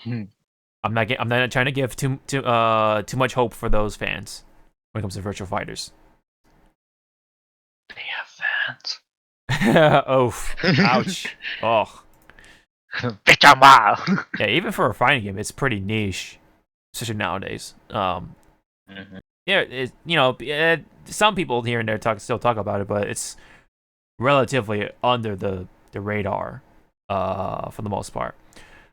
I'm not trying to give too much hope for those fans when it comes to Virtua Fighters. They have fans. Oh, ouch. Oh. Digimon. Yeah, even for a fighting game, it's pretty niche, especially nowadays. Yeah, some people here and there still talk about it, but it's relatively under the radar, for the most part.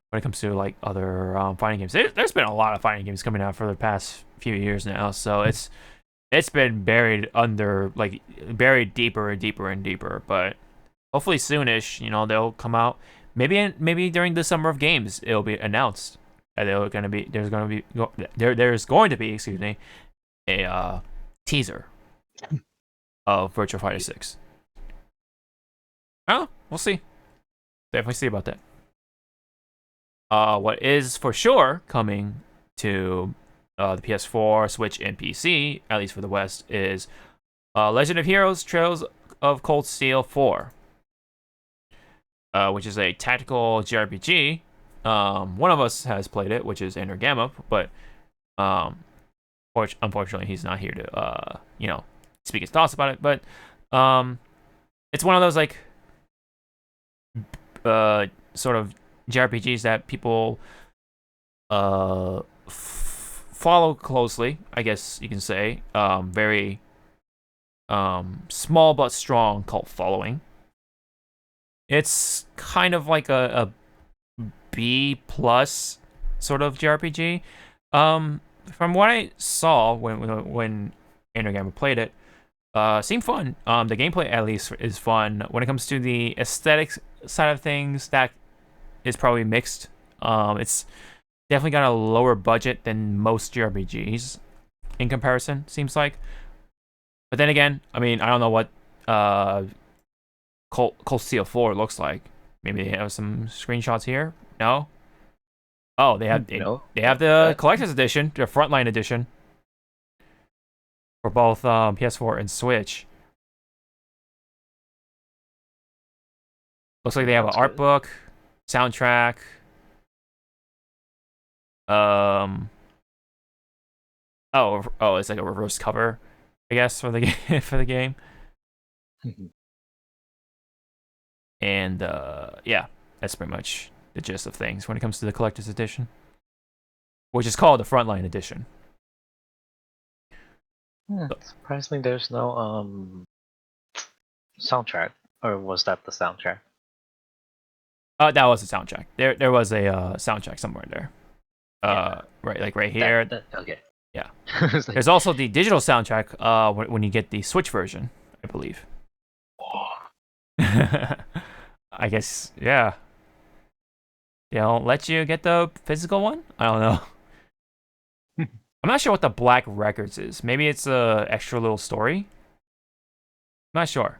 When it comes to like other fighting games, there's been a lot of fighting games coming out for the past few years now, so it's been buried deeper and deeper and deeper. But hopefully soonish, they'll come out. Maybe during the summer of games, it'll be announced that there's going to be, excuse me, a teaser of Virtua Fighter 6. Oh, we'll see. Definitely see about that. What is for sure coming to the PS4, Switch, and PC, at least for the West, is Legend of Heroes: Trails of Cold Steel 4, which is a tactical JRPG. One of us has played it, which is Ender Gamma, but unfortunately, he's not here to speak his thoughts about it. But it's one of those like sort of JRPGs that people follow closely, I guess you can say. Very small but strong cult following. It's kind of like a B plus sort of JRPG. From what I saw when Energamma played it, seemed fun. The gameplay at least is fun. When it comes to the aesthetics side of things, that is probably mixed. It's definitely got a lower budget than most JRPGs in comparison, seems like. But then again, I mean, I don't know what Cold Steel 4 looks like. Maybe they have some screenshots here. No. Oh, they have the collector's edition, the frontline edition, for both PS4 and Switch. Looks like they have an art book, soundtrack. It's like a reverse cover, I guess, for the game for the game. And yeah, that's pretty much the gist of things when it comes to the collector's edition, which is called the Frontline Edition. Surprisingly, there's no soundtrack, or was that the soundtrack? That was the soundtrack. There was a soundtrack somewhere in there. Right here. Okay. Yeah. There's also the digital soundtrack when you get the Switch version, I believe. I guess, yeah. They don't let you get the physical one? I don't know. I'm not sure what the Black Records is. Maybe it's a extra little story? I'm not sure.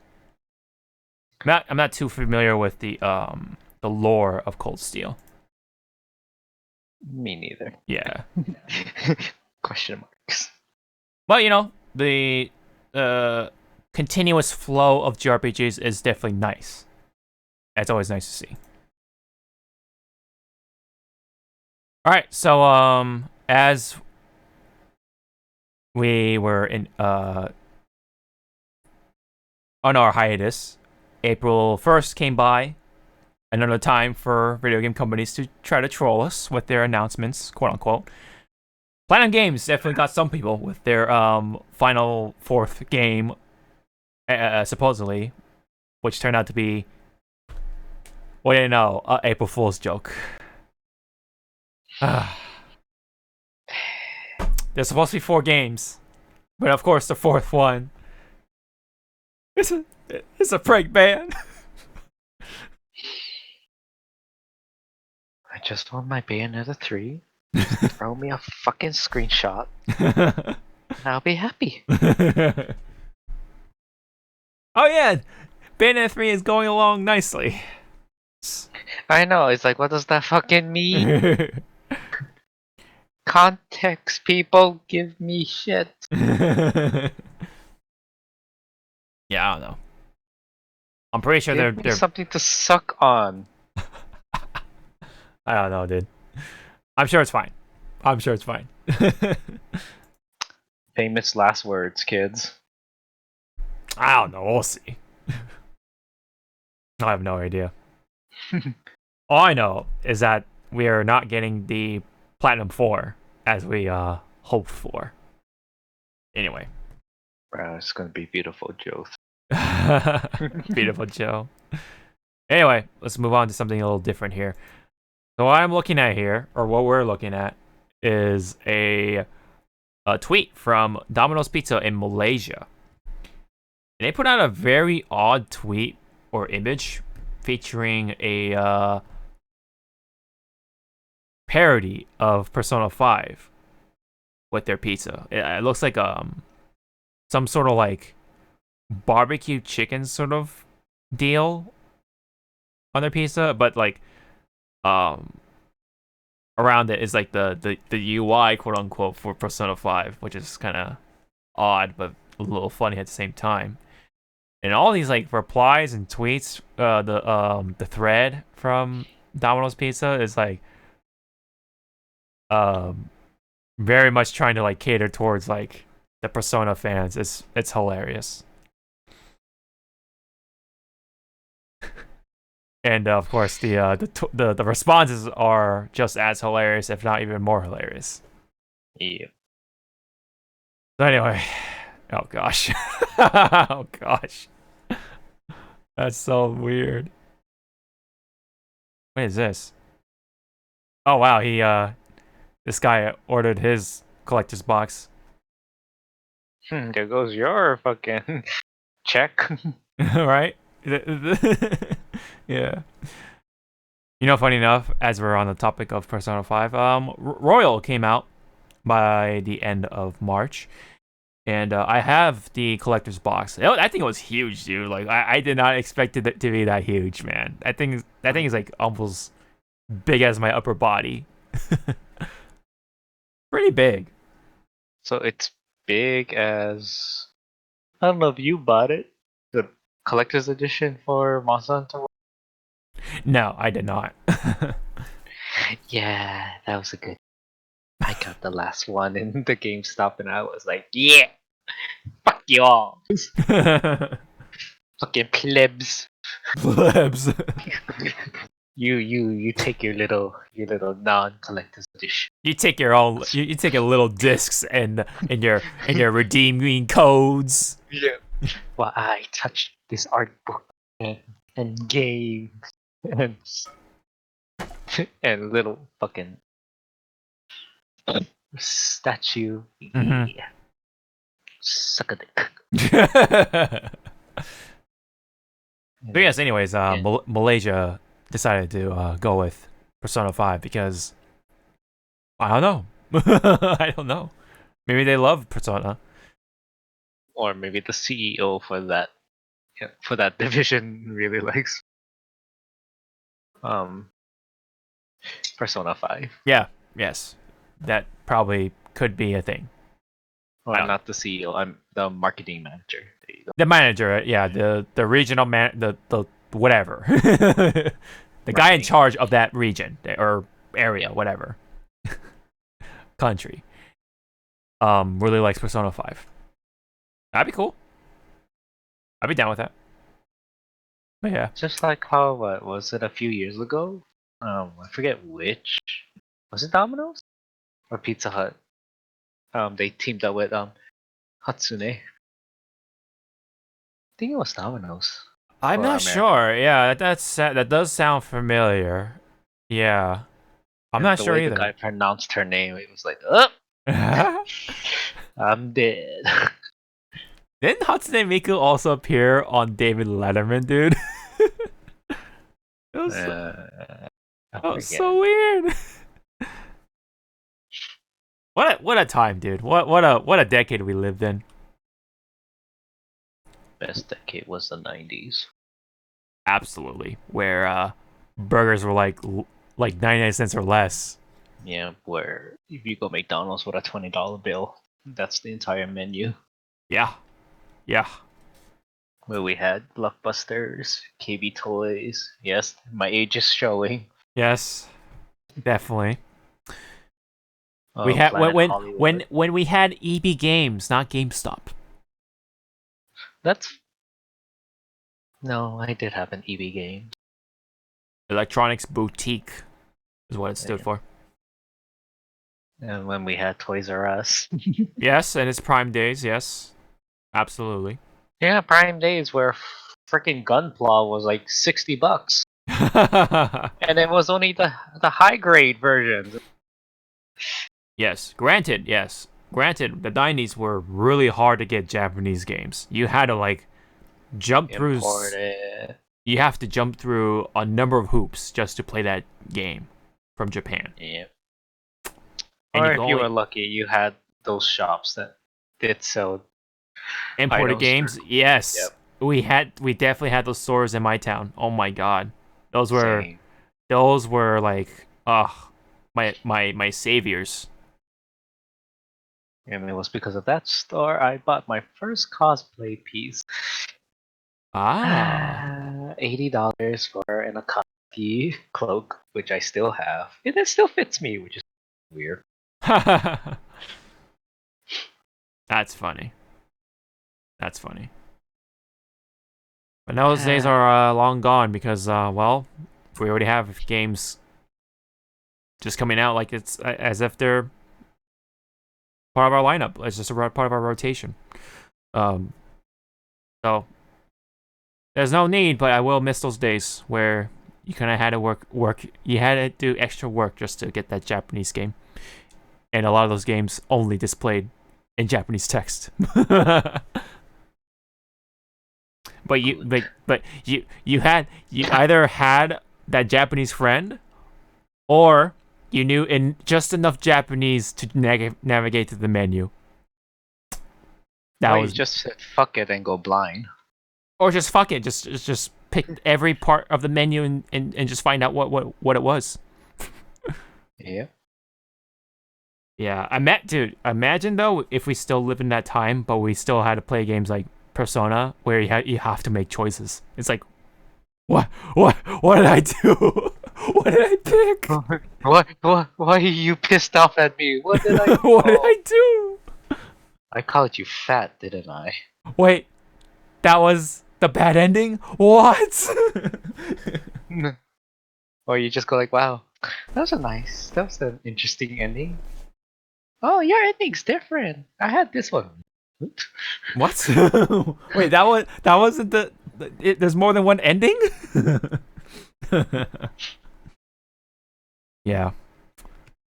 I'm not too familiar with the lore of Cold Steel. Me neither. Yeah. Question marks. But, the continuous flow of JRPGs is definitely nice. It's always nice to see. All right, so as we were on our hiatus, April 1st came by. Another time for video game companies to try to troll us with their announcements, quote unquote. Platinum Games definitely got some people with their final fourth game, supposedly, which turned out to be, well, you know, April Fool's joke. There's supposed to be 4 games, but of course the fourth one is a prank ban. I just want my Bayonetta 3. Throw me a fucking screenshot. And I'll be happy. Oh yeah, Bayonetta 3 is going along nicely. I know, it's like, what does that fucking mean? Context, people, give me shit. Yeah, I don't know. I'm pretty sure Give me they're something to suck on. I don't know, dude. I'm sure it's fine. Famous last words, kids. I don't know. We'll see. I have no idea. All I know is that we are not getting the Platinum 4 as we hoped for. Anyway. Bro, it's gonna be beautiful, Joe. Beautiful Joe. Anyway, let's move on to something a little different here. So what I'm looking at here, or what we're looking at, is a tweet from Domino's Pizza in Malaysia. And they put out a very odd tweet or image featuring a parody of Persona 5 with their pizza. It looks like some sort of like barbecue chicken sort of deal on their pizza, but like around it is like the UI, quote unquote, for Persona 5, which is kind of odd but a little funny at the same time. And all these like replies and tweets, the thread from Domino's Pizza is like very much trying to like cater towards like the Persona fans. It's hilarious. And of course, the responses are just as hilarious, if not even more hilarious. Yeah. So anyway, oh gosh, oh gosh, that's so weird. What is this? Oh wow, this guy ordered his collector's box. There goes your fucking check. Right? Yeah. You know, funny enough, as we're on the topic of Persona 5, Royal came out by the end of March, and I have the collector's box. I think it was huge, dude. Like I did not expect it to be that huge, man. That thing is like almost big as my upper body. Pretty big. So it's big as... I don't know if you bought it. The collector's edition for Monster Hunter World? No, I did not. Yeah, that was a good... I got the last one in the GameStop and I was like, yeah! Fuck you all! Fucking plebs! Plebs. You take your little non-collector's edition. You take your own. You take your little discs and your redeeming codes. Yeah. Well, I touched this art book and games and and little fucking statue. Mhm. Yeah. Suck a dick. So yes, anyways, Malaysia decided to go with Persona 5 because I don't know. I don't know. Maybe they love Persona. Or maybe the CEO for that division really likes Persona 5. Yeah, yes. That probably could be a thing. Well, I'm not the CEO. I'm the marketing manager. There you go. The manager, yeah, the regional the whatever, the guy in Marketing. charge of that region or area, whatever, country. Really likes Persona 5. That'd be cool. I'd be down with that. But yeah, Just like how what was it a few years ago? I forget which. Was it Domino's or Pizza Hut? They teamed up with Hatsune. I think it was Domino's. I'm for not America. sure. Yeah, that does sound familiar. Yeah, I'm And not the sure way either. the guy pronounced her name, it was like, oh, I'm dead. Didn't Hatsune Miku also appear on David Letterman, dude? It was, I that was forget. so weird. What a time, dude. What a decade we lived in. Best decade was the 90s. Absolutely. Where burgers were like 99 cents or less. Yeah, where if you go McDonald's with a $20 bill, that's the entire menu. Yeah. Yeah. Where we had Blockbusters, KB Toys. Yes, my age is showing. Yes. Definitely. We Oh, had Planet Hollywood. when we had EB Games, not GameStop. That's no, I did have an EB game. Electronics Boutique is what it stood Yeah. for. And when we had Toys R Us. Yes, and it's Prime Days, yes. Absolutely. Yeah, Prime Days where freaking Gunpla was like $60. And it was only the high grade versions. Yes, granted, yes. Granted, the 90s were really hard to get Japanese games. You had to like jump through Imported. you have to jump through a number of hoops just to play that game from Japan. Yeah. And Or you if could you only were lucky, you had those shops that did sell imported items games. for- Yes. Yep. We definitely had those stores in my town. Oh my god. Those were Same. like my saviors. And it was because of that store I bought my first cosplay piece. Ah. $80 for an Akagi cloak, which I still have. It still fits me, which is weird. That's funny. That's funny. But those days are long gone because, well, we already have games just coming out like it's as if they're part of our lineup. It's just a part of our rotation. So there's no need, but I will miss those days where you kind of had to work. You had to do extra work just to get that Japanese game, and a lot of those games only displayed in Japanese text. But you either had that Japanese friend, or you knew in just enough Japanese to navigate to the menu. You just said fuck it and go blind. Or just fuck it, just pick every part of the menu and just find out what it was. Yeah. Yeah, dude, imagine though if we still live in that time, but we still had to play games like Persona where you have to make choices. It's like, what did I do? What did I pick? Why are you pissed off at me? What did I do? What did I do? I called you fat, didn't I? Wait, that was the bad ending? What? Or you just go like, wow, that was an interesting ending. Oh, your ending's different. I had this one. What? Wait, that wasn't there's more than one ending? Yeah.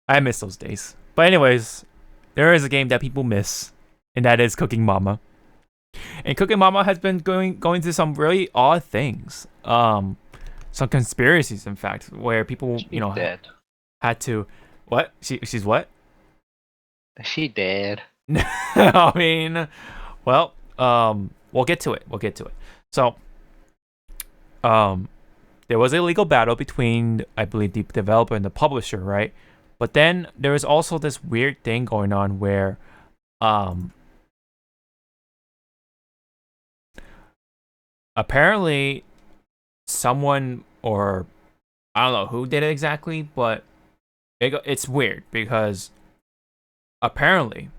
I miss those days. But anyways, there is a game that people miss, and that is Cooking Mama. And Cooking Mama has been going through some really odd things. Some conspiracies, in fact, where people, dead. had to what? She's what? She dead. I mean, well, we'll get to it. So, there was a legal battle between, I believe, the developer and the publisher, right? But then there was also this weird thing going on where, apparently someone, or I don't know who did it exactly, but it's weird because apparently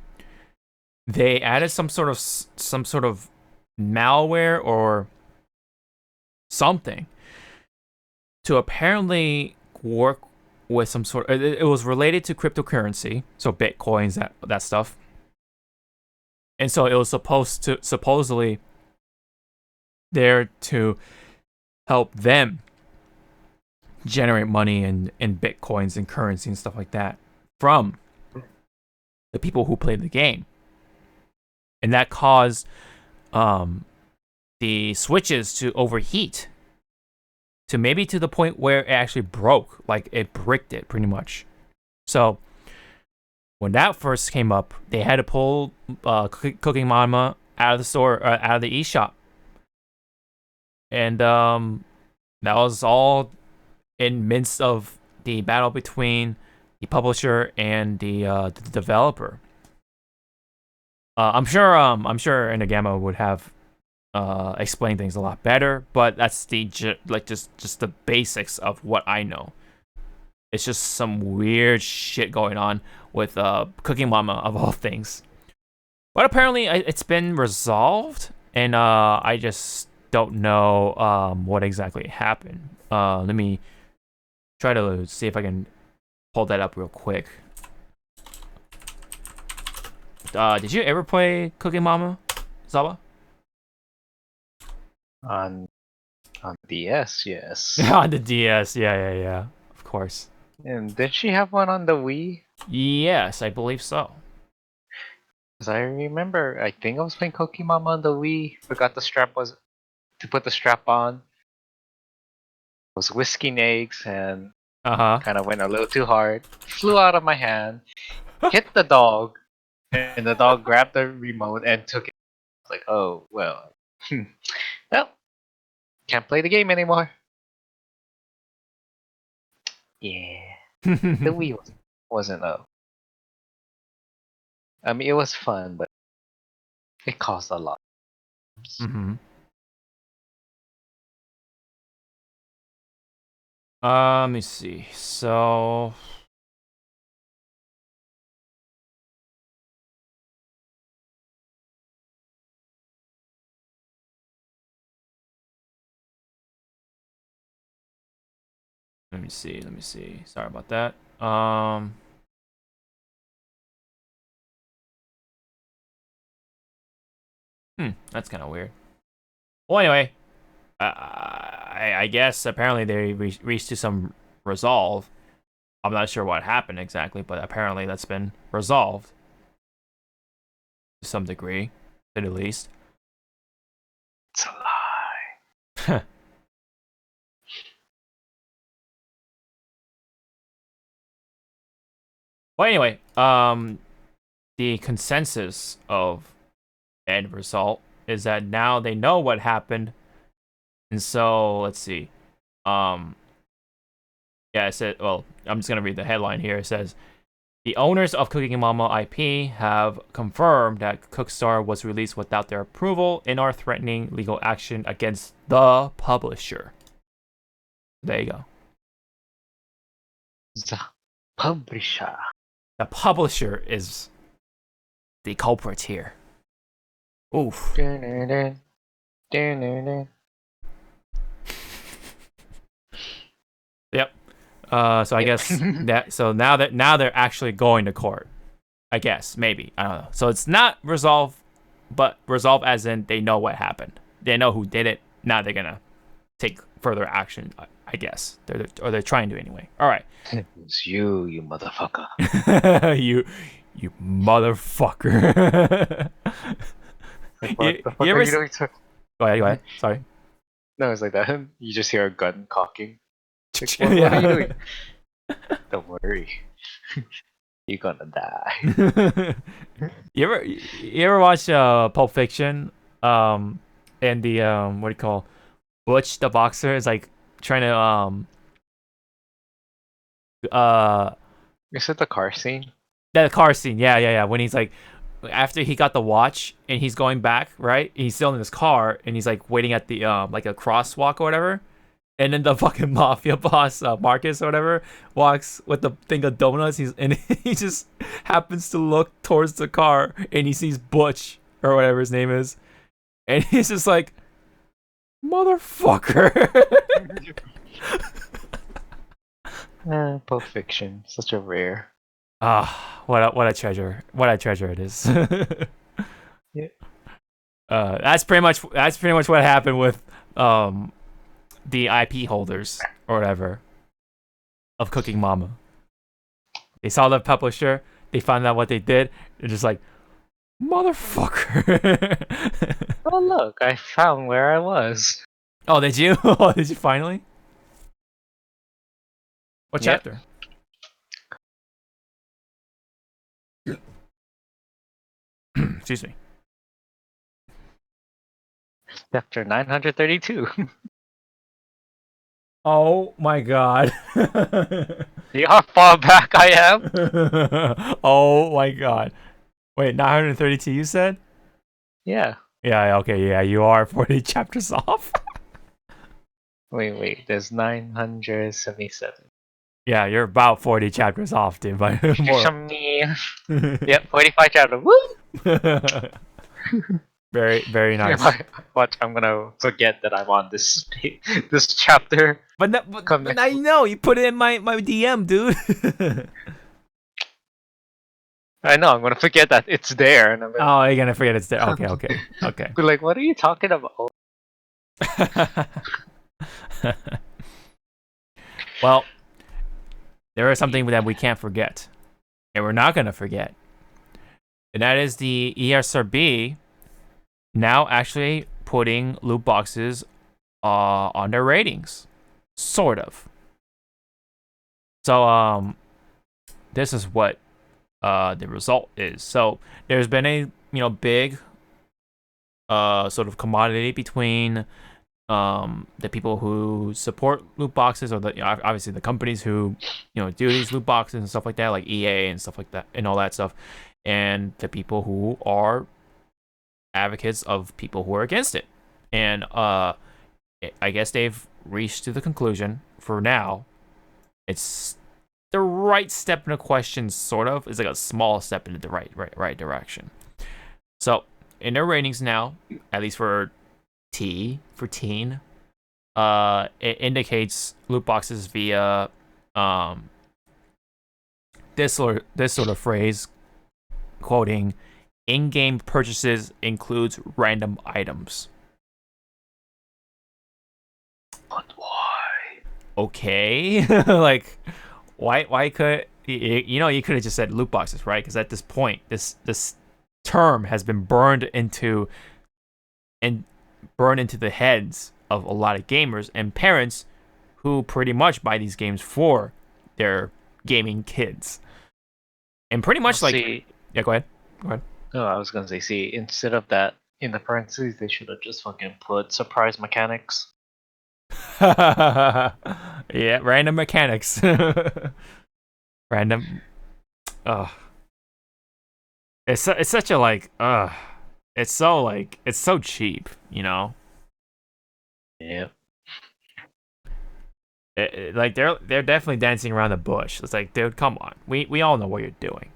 they added some sort of malware or something to apparently work with some sort. It was related to cryptocurrency, so bitcoins, that stuff, and so it was supposedly there to help them generate money and bitcoins and currency and stuff like that from the people who played the game, and that caused the switches to overheat to maybe to the point where it actually broke, like it bricked it pretty much. So when that first came up, they had to pull Cooking Mama out of the store, out of the eShop, and that was all in midst of the battle between the publisher and the developer. I'm sure Inagama would have explained things a lot better, but that's just the basics of what I know. It's just some weird shit going on with Cooking Mama of all things. But apparently it's been resolved, and I just don't know what exactly happened. Let me try to see if I can pull that up real quick. Did you ever play Cooking Mama, Zawa? On DS, yes. On the DS, yeah. Of course. And did she have one on the Wii? Yes, I believe so. Because I remember, I think I was playing Cookie Mama on the Wii. Forgot to put the strap on. Was whisking eggs and kind of went a little too hard. Flew out of my hand, hit the dog, and the dog grabbed the remote and took it. I was like, oh well, well, can't play the game anymore. Yeah, the Wii wasn't a. I mean, it was fun, but it cost a lot. Mm-hmm. Let me see. So let me see. Sorry about that. That's kind of weird. Well, anyway, I guess apparently they reached to some resolve. I'm not sure what happened exactly, but apparently that's been resolved to some degree, at least. It's a lie. Well, anyway, the consensus of end result is that now they know what happened, and so let's see. Yeah, it said. Well, I'm just gonna read the headline here. It says, "The owners of Cooking Mama IP have confirmed that Cookstar was released without their approval and are threatening legal action against the publisher." There you go. The publisher. The publisher is the culprit here. Oof. Dun-dun-dun. Dun-dun-dun. Yep. So I guess that. So now they're actually going to court. I guess maybe I don't know. So it's not resolved, but resolved as in they know what happened. They know who did it. Now they're gonna take further action. I guess they're trying to anyway. All right. It's you motherfucker. you motherfucker. Like, what the fuck you are ever you doing? Go ahead. Sorry. No, it's like that. You just hear a gun cocking. Like, what Yeah. are you doing? Don't worry. You're gonna die. you ever watch Pulp Fiction? And the what do you call Butch the boxer is like trying to Is it the car scene? that car scene, yeah. When he's like after he got the watch and he's going back, right? He's still in his car and he's like waiting at the like a crosswalk or whatever. And then the fucking mafia boss, Marcus or whatever, walks with the thing of donuts. He just happens to look towards the car and he sees Butch or whatever his name is, and he's just like, "Motherfucker!" Pulp Fiction, such a rare. What a treasure! What a treasure it is. Yeah. That's pretty much what happened with the IP holders or whatever of Cooking Mama. They saw the publisher, they found out what they did, they're just like, motherfucker. Oh look, I found where I was. Oh, did you? Oh, did you finally? What Yep. chapter? Excuse me. Chapter 932. Oh my god. See how far back I am? Oh my god. Wait, 932 you said? Yeah. Yeah, okay, yeah, you are 40 chapters off. Wait, there's 977. Yeah, you're about 40 chapters off, dude. By more. Yep, 45 chapters. Woo! Very, very nice. Watch, I'm gonna forget that I'm on this chapter. But now you know. You put it in my DM, dude. I know, I'm gonna forget that it's there. And I'm gonna You're gonna forget it's there. Okay. be like, what are you talking about? Well, there is something that we can't forget, and we're not gonna forget, and that is the ESRB now actually putting loot boxes on their ratings, sort of. So this is what the result is. So there's been a big sort of commodity between the people who support loot boxes, or the obviously the companies who do these loot boxes and stuff like that, like EA and stuff like that and all that stuff, and the people who are advocates of people who are against it. And I guess they've reached to the conclusion, for now, it's the right step in the question, sort of. It's like a small step into the right direction. So in their ratings now, at least for teen, it indicates loot boxes via this sort of phrase, quoting, "In-game purchases includes random items." But why? Okay. Like, why could you could have just said loot boxes, right? Because at this point, this term has been burned into the heads of a lot of gamers and parents who pretty much buy these games for their gaming kids. And pretty much See, yeah, go ahead. no, I was gonna say, see, instead of that in the parentheses, they should have just fucking put surprise mechanics. Yeah, random mechanics. Random. It's such a it's so cheap, Yeah. like they're definitely dancing around the bush. It's like, dude, come on. We all know what you're doing.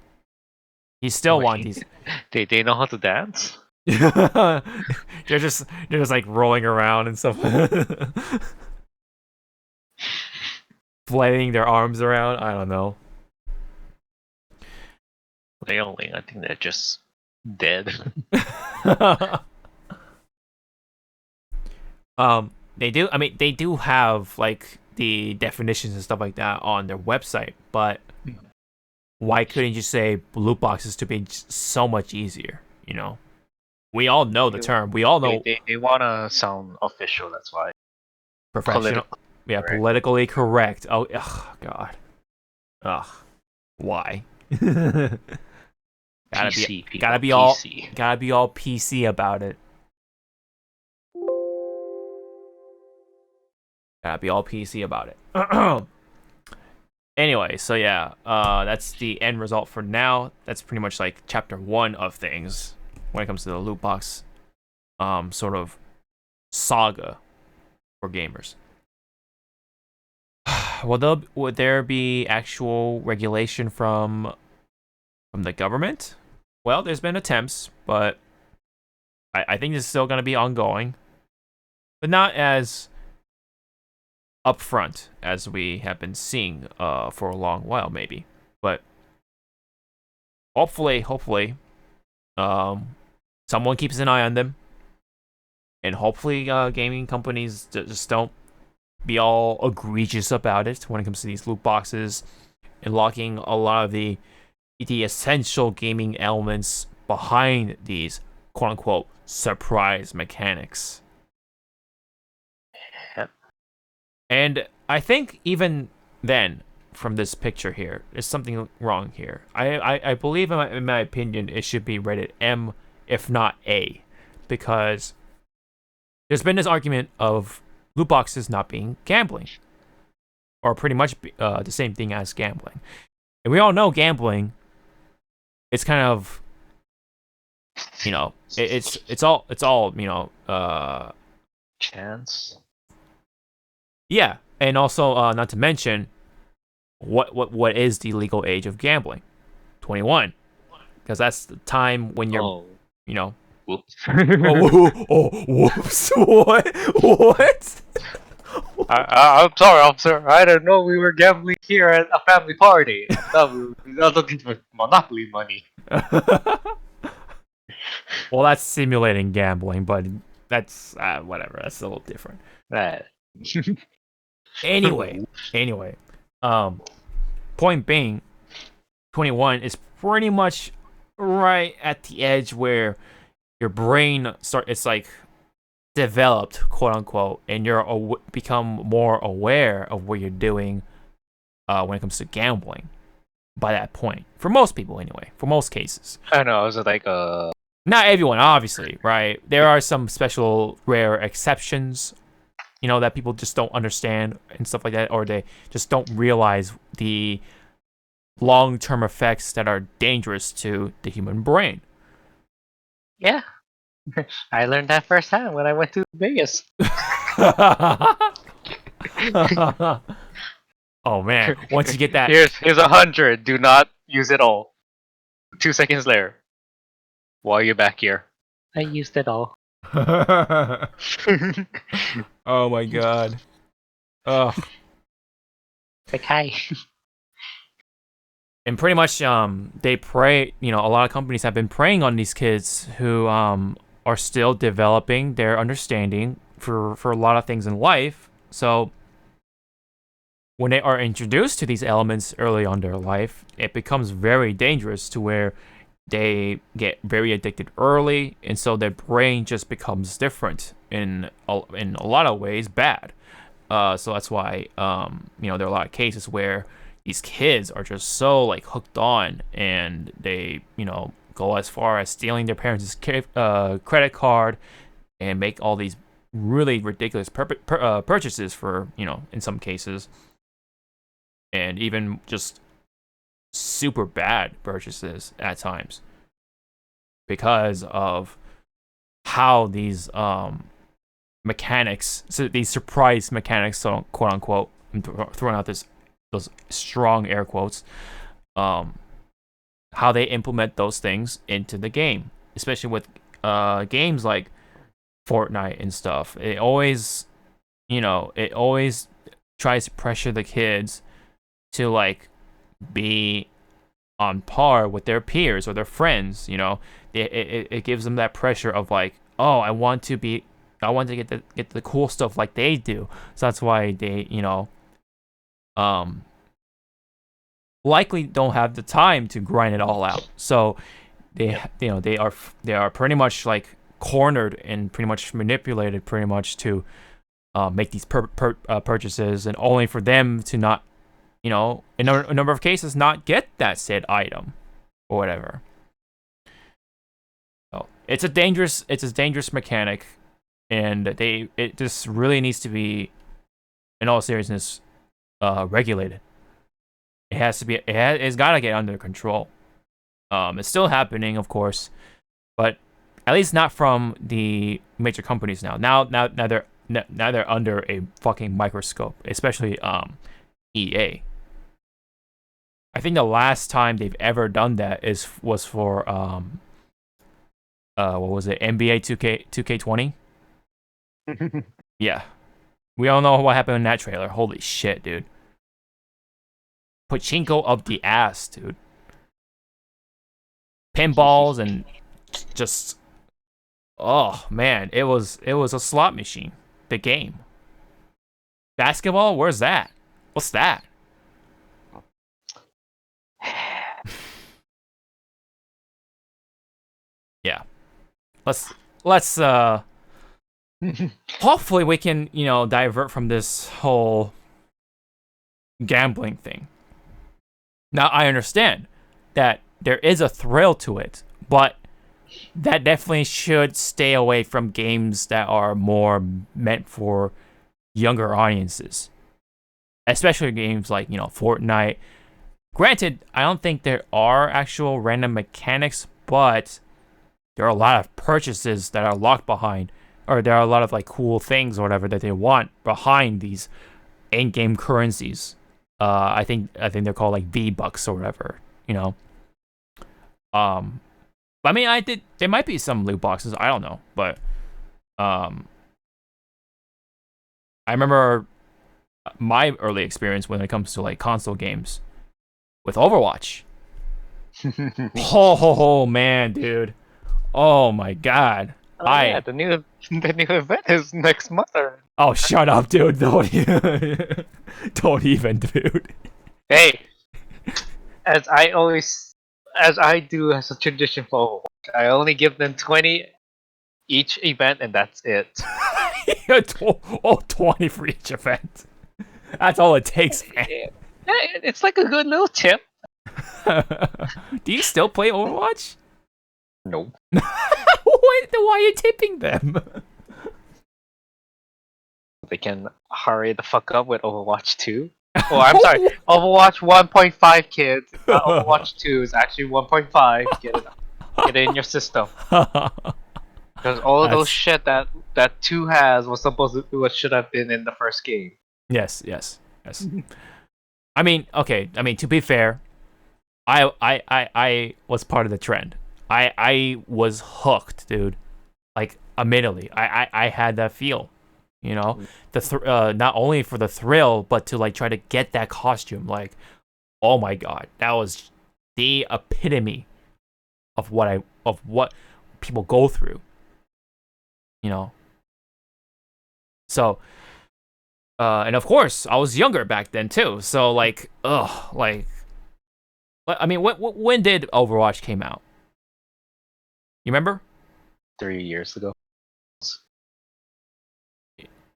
You still want these. They know how to dance? they're just like rolling around and stuff. Flailing their arms around. I don't know. I think they're just dead. They do have like the definitions and stuff like that on their website, but why couldn't you say loot boxes to be so much easier? We all know the term. We all know They wanna sound official, that's why. professional. Yeah, correct. politically correct. Oh, ugh, God. Ugh. Why? gotta PC, be people, gotta be all PC. gotta be all PC about it. Gotta be all PC about it. Anyway, so yeah, that's the end result for now. That's pretty much like chapter 1 of things when it comes to the loot box sort of saga for gamers. Would there be actual regulation from the government? Well, there's been attempts, but I think this is still going to be ongoing, but not as upfront as we have been seeing for a long while, maybe. But hopefully, someone keeps an eye on them, and hopefully, gaming companies just don't be all egregious about it when it comes to these loot boxes and locking a lot of the essential gaming elements behind these quote unquote surprise mechanics. Yep. And I think even then, from this picture here, there's something wrong here. I believe, in my opinion, it should be rated M, if not A, because there's been this argument of loot boxes not being gambling, or pretty much the same thing as gambling. And we all know gambling. It's kind of, it's all chance. Yeah, and also not to mention what is the legal age of gambling? 21, because that's the time when you're Whoops. Whoops! What? I'm sorry, officer. I didn't know we were gambling here at a family party. I thought we were looking for Monopoly money. Well, that's simulating gambling, but that's whatever. That's a little different. Right. Anyway, point being, 21 is pretty much right at the edge where your brain it's like developed, quote unquote, and you're become more aware of what you're doing when it comes to gambling by that point. For most people, anyway. For most cases. I know. It was like not everyone, obviously, right? There are some special rare exceptions, that people just don't understand and stuff like that, or they just don't realize the long-term effects that are dangerous to the human brain. Yeah. I learned that firsthand when I went to Vegas. Oh man, once you get that... Here's 100. Do not use it all. 2 seconds later. While you're back here. I used it all. Oh my god. Ugh. Like, hi. And pretty much, they prey, a lot of companies have been preying on these kids who are still developing their understanding for a lot of things in life. So when they are introduced to these elements early on in their life, it becomes very dangerous to where they get very addicted early, and so their brain just becomes different in a lot of ways bad. So that's why there are a lot of cases where these kids are just so like hooked on, and they go as far as stealing their parents' credit card and make all these really ridiculous purchases for in some cases, and even just super bad purchases at times because of how these mechanics, so these surprise mechanics, so quote unquote, I'm throwing out those strong air quotes, how they implement those things into the game, especially with games like Fortnite and stuff. It always tries to pressure the kids to like be on par with their peers or their friends. It gives them that pressure of like, oh, I want to get the cool stuff like they do. So that's why they likely don't have the time to grind it all out. So they are pretty much like cornered and pretty much manipulated pretty much to make these purchases, and only for them to not in a number of cases not get that said item or whatever. So it's a dangerous mechanic, and it just really needs to be, in all seriousness, regulated. It has to be. It's got to get under control. It's still happening, of course, but at least not from the major companies now. Now they're under a fucking microscope, especially EA. I think the last time they've ever done that was for what was it, NBA 2K20? Yeah, we all know what happened in that trailer. Holy shit, dude! Pachinko up the ass, dude. Pinballs and just, oh man, it was a slot machine. The game. Basketball, where's that? What's that? Yeah. Let's hopefully we can, divert from this whole gambling thing. Now I understand that there is a thrill to it, but that definitely should stay away from games that are more meant for younger audiences. Especially games like, Fortnite. Granted, I don't think there are actual random mechanics, but there are a lot of purchases that are locked behind, or there are a lot of like cool things or whatever that they want behind these in-game currencies. I think they're called like V-Bucks or whatever, I mean, there might be some loot boxes, I don't know, but I remember my early experience when it comes to like console games with Overwatch. Oh man, dude. Oh my god. Yeah, the new event is next month. Oh, shut up, dude. Don't even, dude. Hey, as I do as a tradition for Overwatch, I only give them 20 each event, and that's it. 20 for each event. That's all it takes, man. Yeah, it's like a good little tip. Do you still play Overwatch? Nope. Why are you tipping them? They can hurry the fuck up with Overwatch 2. Oh, I'm sorry. Overwatch 1.5, kids. Overwatch 2 is actually 1.5. Get it in your system. Because all of those shit that 2 has was supposed to be what should have been in the first game. Yes. I mean, okay. I mean, to be fair, I was part of the trend. I was hooked, dude. Like immediately, I had that feel, not only for the thrill, but to like try to get that costume. Like, oh my god, that was the epitome of what people go through. So, and of course, I was younger back then too. So like, I mean, when did Overwatch came out? You remember? 3 years ago.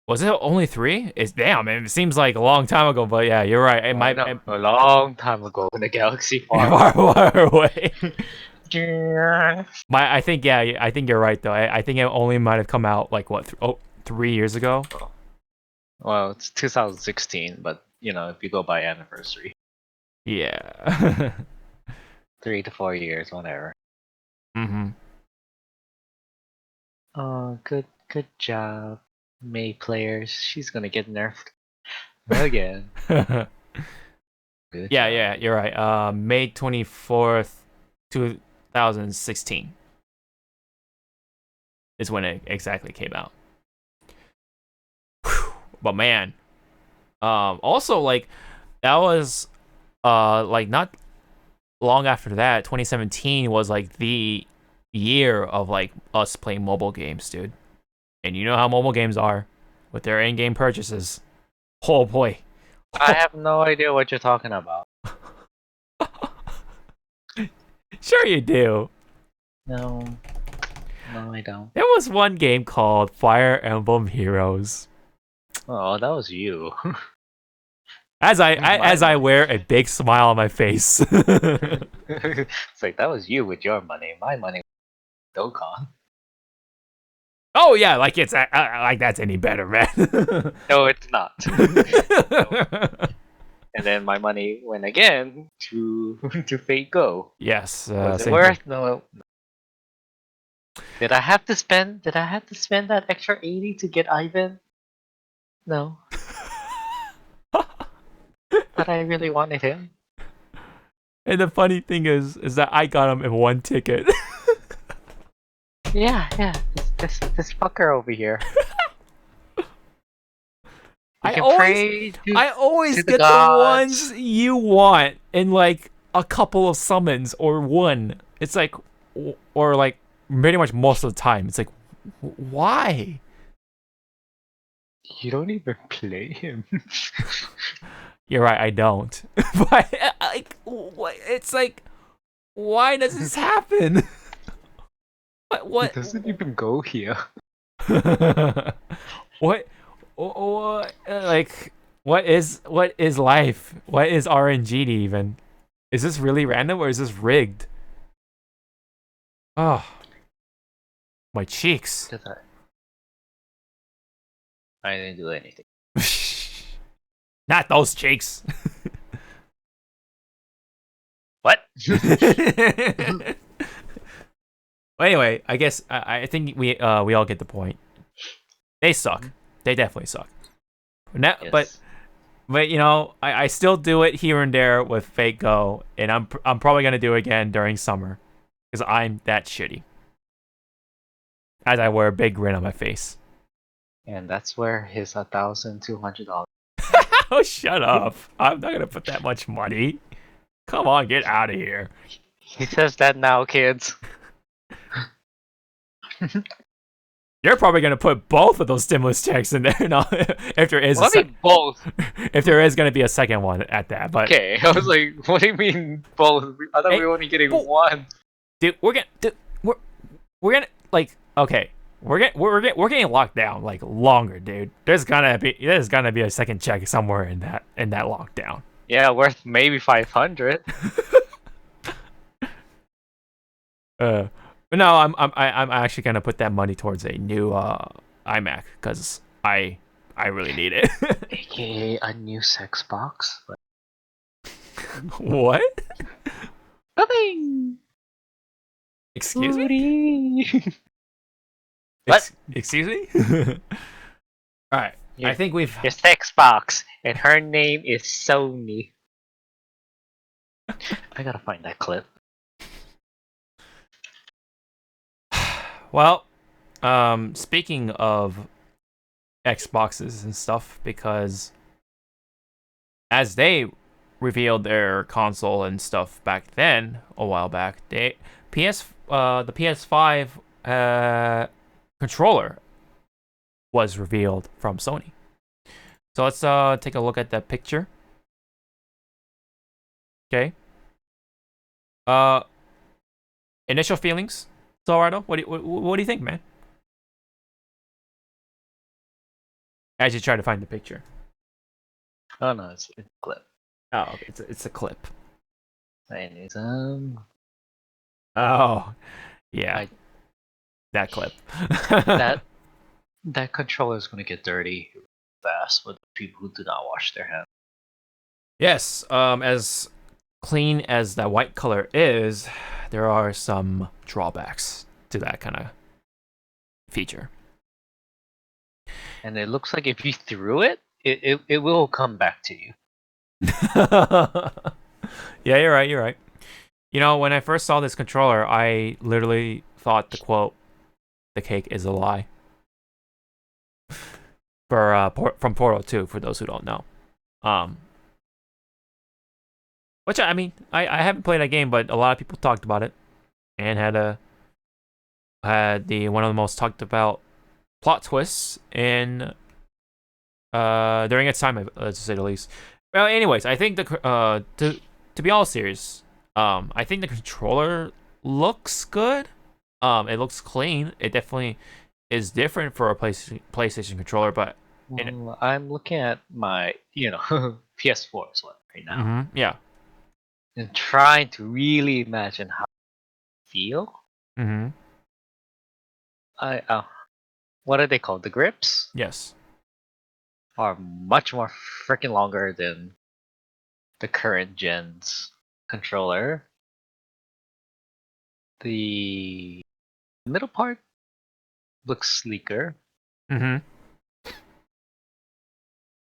Was it only 3? Damn, man, it seems like a long time ago, but yeah, you're right. It might a long time ago in the galaxy far away. I think you're right though. I think it only might have come out like 3 years ago. Well, it's 2016, but if you go by anniversary. Yeah. 3 to 4 years, whatever. Mhm. Oh, good job, May players. She's gonna get nerfed again. Yeah, you're right. May 24th, 2016 is when it exactly came out. Whew. But man, also like that was like not long after that, 2017 was like the year of like us playing mobile games, dude. And you know how mobile games are with their in-game purchases. Oh boy. I have no idea what you're talking about. Sure you do. No, I don't. There was one game called Fire Emblem Heroes. Oh, that was you. As I wear a big smile on my face. It's like that was you with your money. My money was Dokkan. Oh yeah, like it's like that's any better, man. No, it's not. and then my money went again to to Fate Go. Yes. Was it Same worth? thing. No. Did I have to spend? Did I have to spend that extra 80 to get Ivan? No, but I really wanted him. And the funny thing is that I got him in one ticket. Yeah, yeah. This fucker over here. You I can always pray to the get the gods. ones you want in like a couple of summons or one. It's like, or like pretty much most of the time. It's like, why? You don't even play him. You're right, I don't. But like, it's like, why does this happen? What? He doesn't even go here. What? Like, what is life? What is RNG even? Is this really random or is this rigged? Oh, my cheeks. Did I didn't do anything. Not those cheeks. What? Well, anyway, I guess I think we all get the point. They suck. They definitely suck. Now, Yes. but you know, I still do it here and there with Fate Go, and I'm probably gonna do it again during summer because I'm that shitty. As I wear a big grin on my face. And that's where his $1,200. Oh, shut up! I'm not gonna put that much money. Come on, get out of here. He says that now, kids. You're probably gonna put both of those stimulus checks in there, no? If there is, What do you mean both? if there is gonna be a second one at that, but Okay, I was like, what do you mean both? I thought we were only getting one. dude, we're gonna like okay, we're getting locked down like longer, dude. There's gonna be a second check somewhere in that lockdown. Yeah, worth maybe 500. But no, I'm actually gonna put that money towards a new iMac because I really need it. AKA a new sex box. What? Nothing. Excuse me? Booty. What? Excuse me? All right. I think we've. Your sex box, and her name is Sony. I gotta find that clip. Well, speaking of Xboxes and stuff, because as they revealed their console and stuff back then, a while back, the PS5 controller was revealed from Sony. So let's take a look at that picture. Okay. Initial feelings, Zawarudo? What do you think, man? As you try to find the picture. Oh no, it's a clip. Oh, okay. It's a clip. And it's Oh, yeah. That clip. that controller is gonna get dirty fast with people who do not wash their hands. Yes. As clean as that white color is, there are some drawbacks to that kind of feature. And it looks like if you threw it, it will come back to you. Yeah, you're right. You're right. You know, when I first saw this controller, I literally thought the quote, "The cake is a lie." From Portal 2, for those who don't know. Which I mean, I haven't played that game, but a lot of people talked about it, and had the one of the most talked about plot twists in during its time, to say the least. Well, anyways, I think to be all serious, I think the controller looks good. It looks clean. It definitely is different for a PlayStation controller, but Well, I'm looking at my, PS4's one right now, yeah. and trying to really imagine how I feel. Mm-hmm. What are they called? The grips Yes. are much more freaking longer than the current gen's controller. The middle part looks sleeker. Mm-hmm.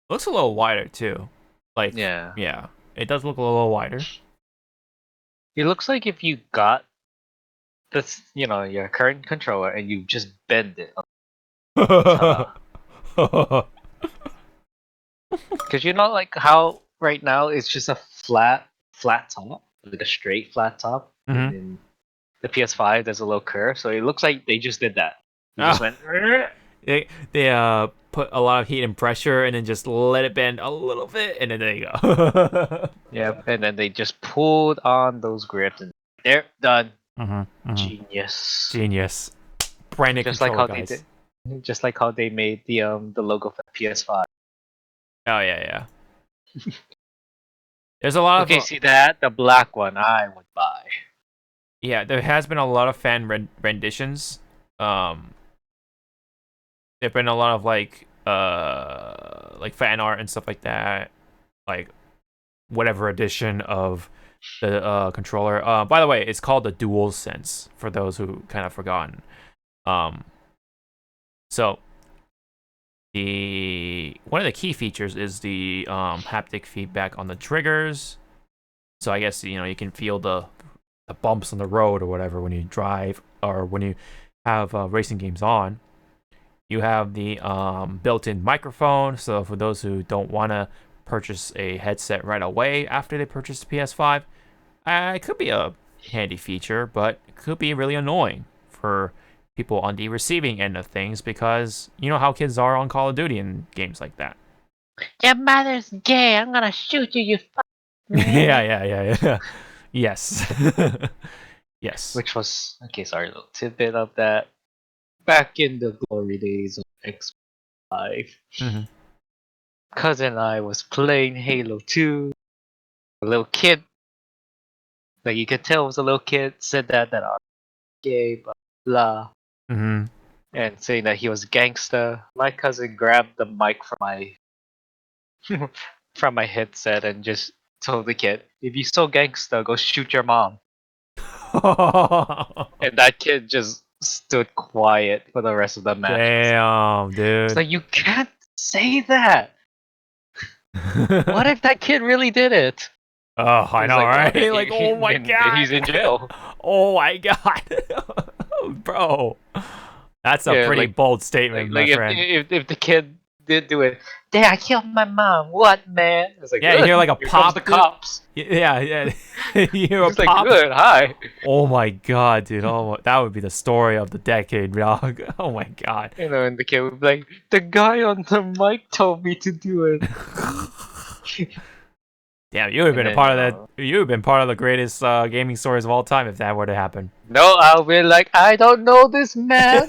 Looks a little wider too. Like Yeah. It does look a little wider. It looks like if you got this, your current controller and you just bend it. Because like how right now it's just a flat top, like a straight flat top. Mhm. And in the PS5, there's a little curve, so it looks like they just did that. They just went. They put a lot of heat and pressure and then just let it bend a little bit, and then there you go. Yep, and then they just pulled on those grips, and they're done. Genius. Branded Just controller, like how guys. they did. Just like how they made the logo for the PS5. Oh yeah. There's a lot Okay, of see that? The black one I would buy. yeah. There has been a lot of fan renditions. There've been a lot of like fan art and stuff like that. Like whatever edition of the controller. By the way, it's called the DualSense for those who kind of forgotten. So one of the key features is the haptic feedback on the triggers. So I guess you can feel the bumps on the road or whatever when you drive or when you have racing games on. You have the built-in microphone. So for those who don't want to purchase a headset right away after they purchase the PS5, it could be a handy feature, but it could be really annoying for people on the receiving end of things because you know how kids are on Call of Duty and games like that. Your mother's gay. I'm gonna shoot you. You. Yeah. Yes. Yes. Which was okay. Sorry, a little tidbit of that. Back in the glory days of X5, cousin and I was playing Halo 2. A little kid, like you could tell, it was a little kid. Said that I'm gay, blah blah. And saying that he was gangster. My cousin grabbed the mic from my from my headset and just told the kid, "If you're so gangster, go shoot your mom." And that kid just stood quiet for the rest of the match. Damn, dude. It's like you can't say that. What if that kid really did it? Oh, I know, right? Like, oh my god, he's in jail. Oh my god, bro. That's a pretty bold statement, my friend. If the kid did do it, Dad, I killed my mom. What, man? It's like, yeah, you hear like a here pop. Comes the cops. Yeah. You hear a it's pop. Like, good, hi. Oh my god, dude. Oh, that would be the story of the decade, dog. Oh my god. And the kid would be like, the guy on the mic told me to do it. Damn, you would have been a part of that. You would have been part of the greatest gaming stories of all time if that were to happen. No, I'll be like, I don't know this man,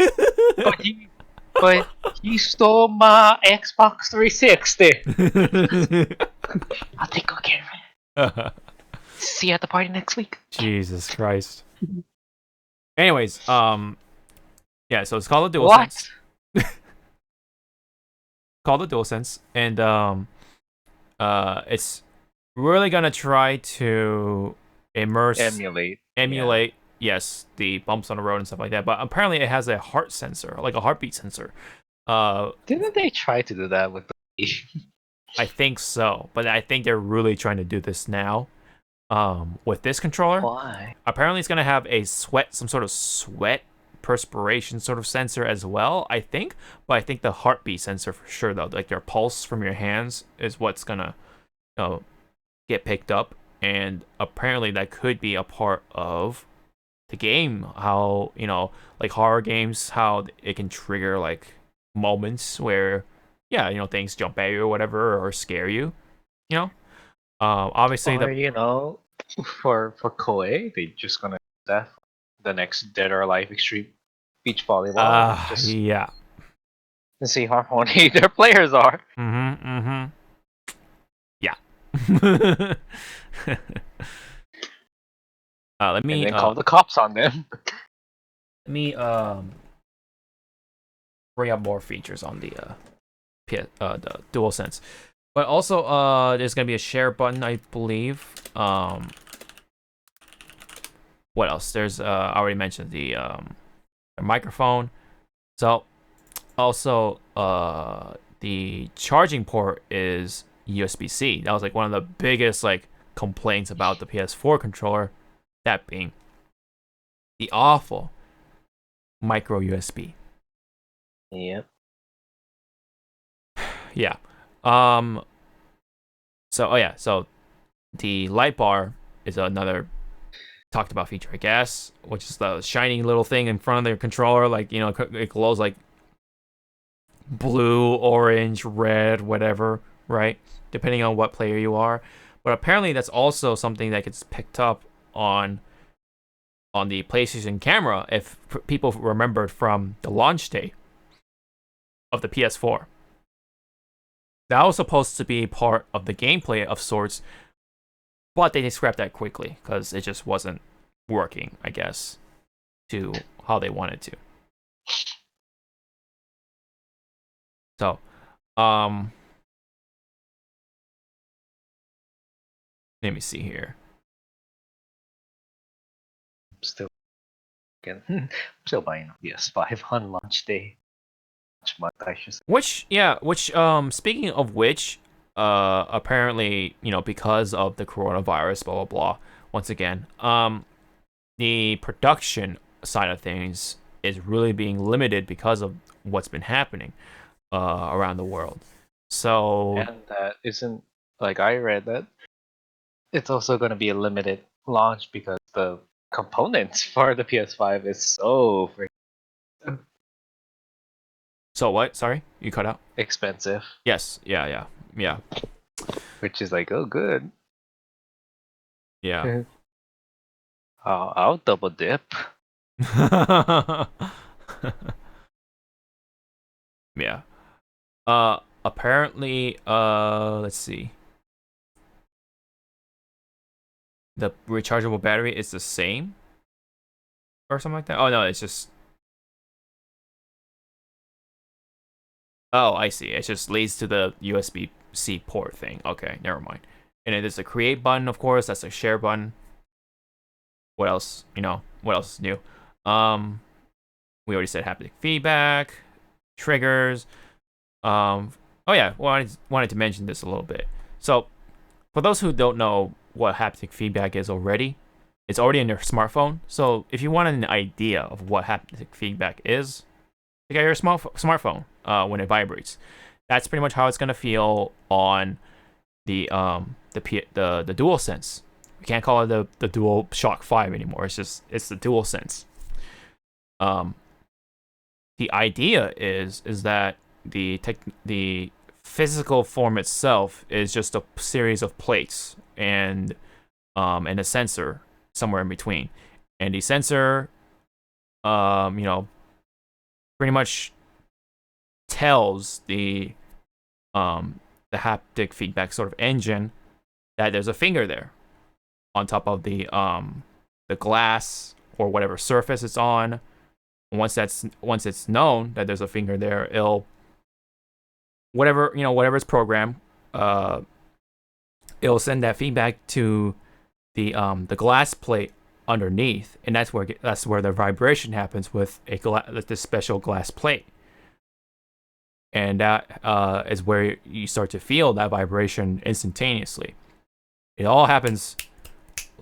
but he stole my Xbox 360. I'll take good care of it. See you at the party next week. Jesus Christ. Anyways, yeah, so it's called the DualSense. Called the DualSense, and it's really gonna try to emulate, yes, the bumps on the road and stuff like that. But apparently, it has a heart sensor, like a heartbeat sensor. Didn't they try to do that with the? I think so, but I think they're really trying to do this now. With this controller, why? Apparently, it's gonna have some sort of sweat perspiration sort of sensor as well. I think, but I think the heartbeat sensor for sure though, like your pulse from your hands, is what's gonna, get picked up, and apparently that could be a part of the game. How like horror games, how it can trigger like moments where things jump at you or whatever, or scare you. Obviously for Koei, they just gonna do that the next Dead or Alive Extreme Beach Volleyball. Yeah. And see how horny their players are. Yeah. Let me and then call the cops on them. Let me bring up more features on the DualSense. But also, there's gonna be a share button, I believe. What else? There's I already mentioned the microphone. So also the charging port is USB-C. That was like one of the biggest like complaints about the PS4 controller, that being the awful micro USB. Yep. Yeah. So the light bar is another talked about feature, I guess, which is the shiny little thing in front of their controller, like, you know, it glows like blue, orange, red, whatever, right? Depending on what player you are. But apparently that's also something that gets picked up on the PlayStation camera if people remembered from the launch day of the PS4. That was supposed to be part of the gameplay of sorts, but they scrapped that quickly because it just wasn't working, I guess, to how they wanted to. So, let me see here. I'm still buying a PS5 on launch day. Launch month, I should say. Which speaking of which, apparently, you know, because of the coronavirus, blah blah blah, once again, the production side of things is really being limited because of what's been happening around the world. So, And that isn't, like, I read that it's also going to be a limited launch because the components for the PS5 is so so what? Sorry, you cut out. expensive, Yes, yeah. which is like, oh, good. Yeah. I'll double dip. Yeah. Apparently, let's see. The rechargeable battery is the same or something like that. Oh no, it's just. Oh, I see. It just leads to the USB-C port thing. Okay, never mind. And then there's a create button, of course. That's a share button. What else? You know, what else is new? We already said haptic feedback, triggers. Oh yeah, wanted to mention this a little bit. So, for those who don't know what haptic feedback is already, it's already in your smartphone. So if you want an idea of what haptic feedback is, check out your smartphone when it vibrates. That's pretty much how it's gonna feel on the DualSense. We can't call it the DualShock 5 anymore. It's the DualSense. The idea is that the physical form itself is just a series of plates and a sensor somewhere in between, and the sensor, you know, pretty much tells the haptic feedback sort of engine that there's a finger there on top of the glass or whatever surface it's on. Once it's known that there's a finger there, it'll whatever's programmed, it'll send that feedback to the glass plate underneath, and that's where the vibration happens with this special glass plate, and that is where you start to feel that vibration instantaneously. It all happens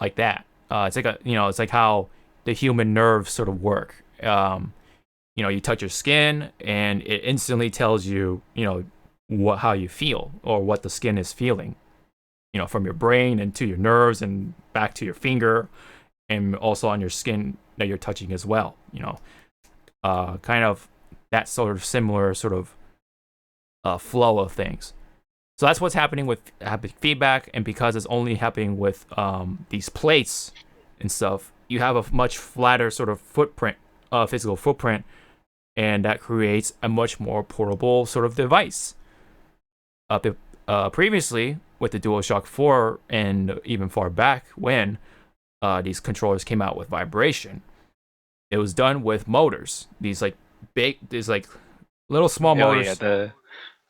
like that. It's like how the human nerves sort of work. You touch your skin, and it instantly tells you, how you feel or what the skin is feeling. From your brain and to your nerves and back to your finger, and also on your skin that you're touching as well. Kind of that sort of similar sort of flow of things. So that's what's happening with haptic feedback, and because it's only happening with these plates and stuff, you have a much flatter sort of footprint, physical footprint, and that creates a much more portable sort of device. Previously, with the DualShock 4 and even far back when these controllers came out with vibration, it was done with motors. These little small motors. Yeah,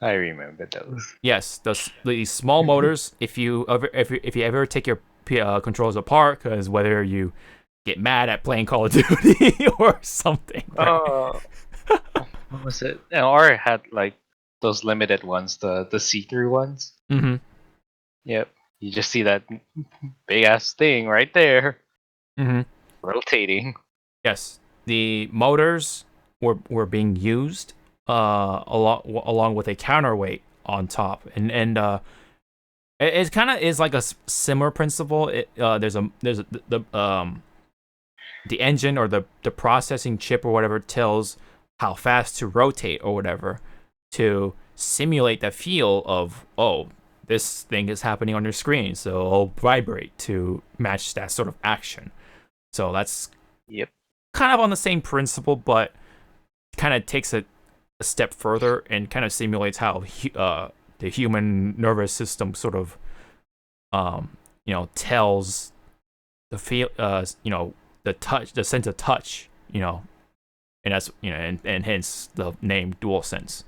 I remember those. Yes, these small motors. If you ever take your controllers apart, because whether you get mad at playing Call of Duty or something. Right? Oh, what was it? Or it had like those limited ones, the see-through ones. Mm-hmm. Yep. You just see that big ass thing right there Mm-hmm. rotating. Yes, the motors were being used along with a counterweight on top, and it kind of is like a similar principle. There's the engine or the processing chip or whatever tells how fast to rotate or whatever to simulate the feel of, oh, this thing is happening on your screen, so it'll vibrate to match that sort of action. So that's Yep. kind of on the same principle, but kind of takes it a step further and kind of simulates how the human nervous system sort of tells the feel the touch, the sense of touch, and that's and hence the name DualSense.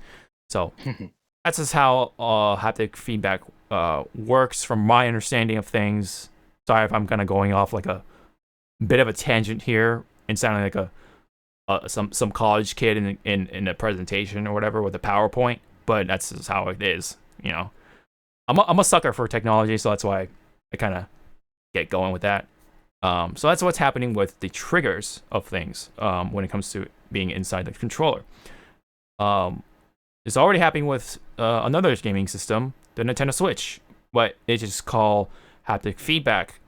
So that's just how haptic feedback works from my understanding of things. Sorry if I'm kind of going off like a bit of a tangent here and sounding like some college kid in a presentation or whatever with a PowerPoint, but that's just how it is. I'm a sucker for technology, so that's why I kind of get going with that. So that's what's happening with the triggers of things when it comes to being inside the controller. It's already happening with another gaming system, the Nintendo Switch, but they just call haptic feedback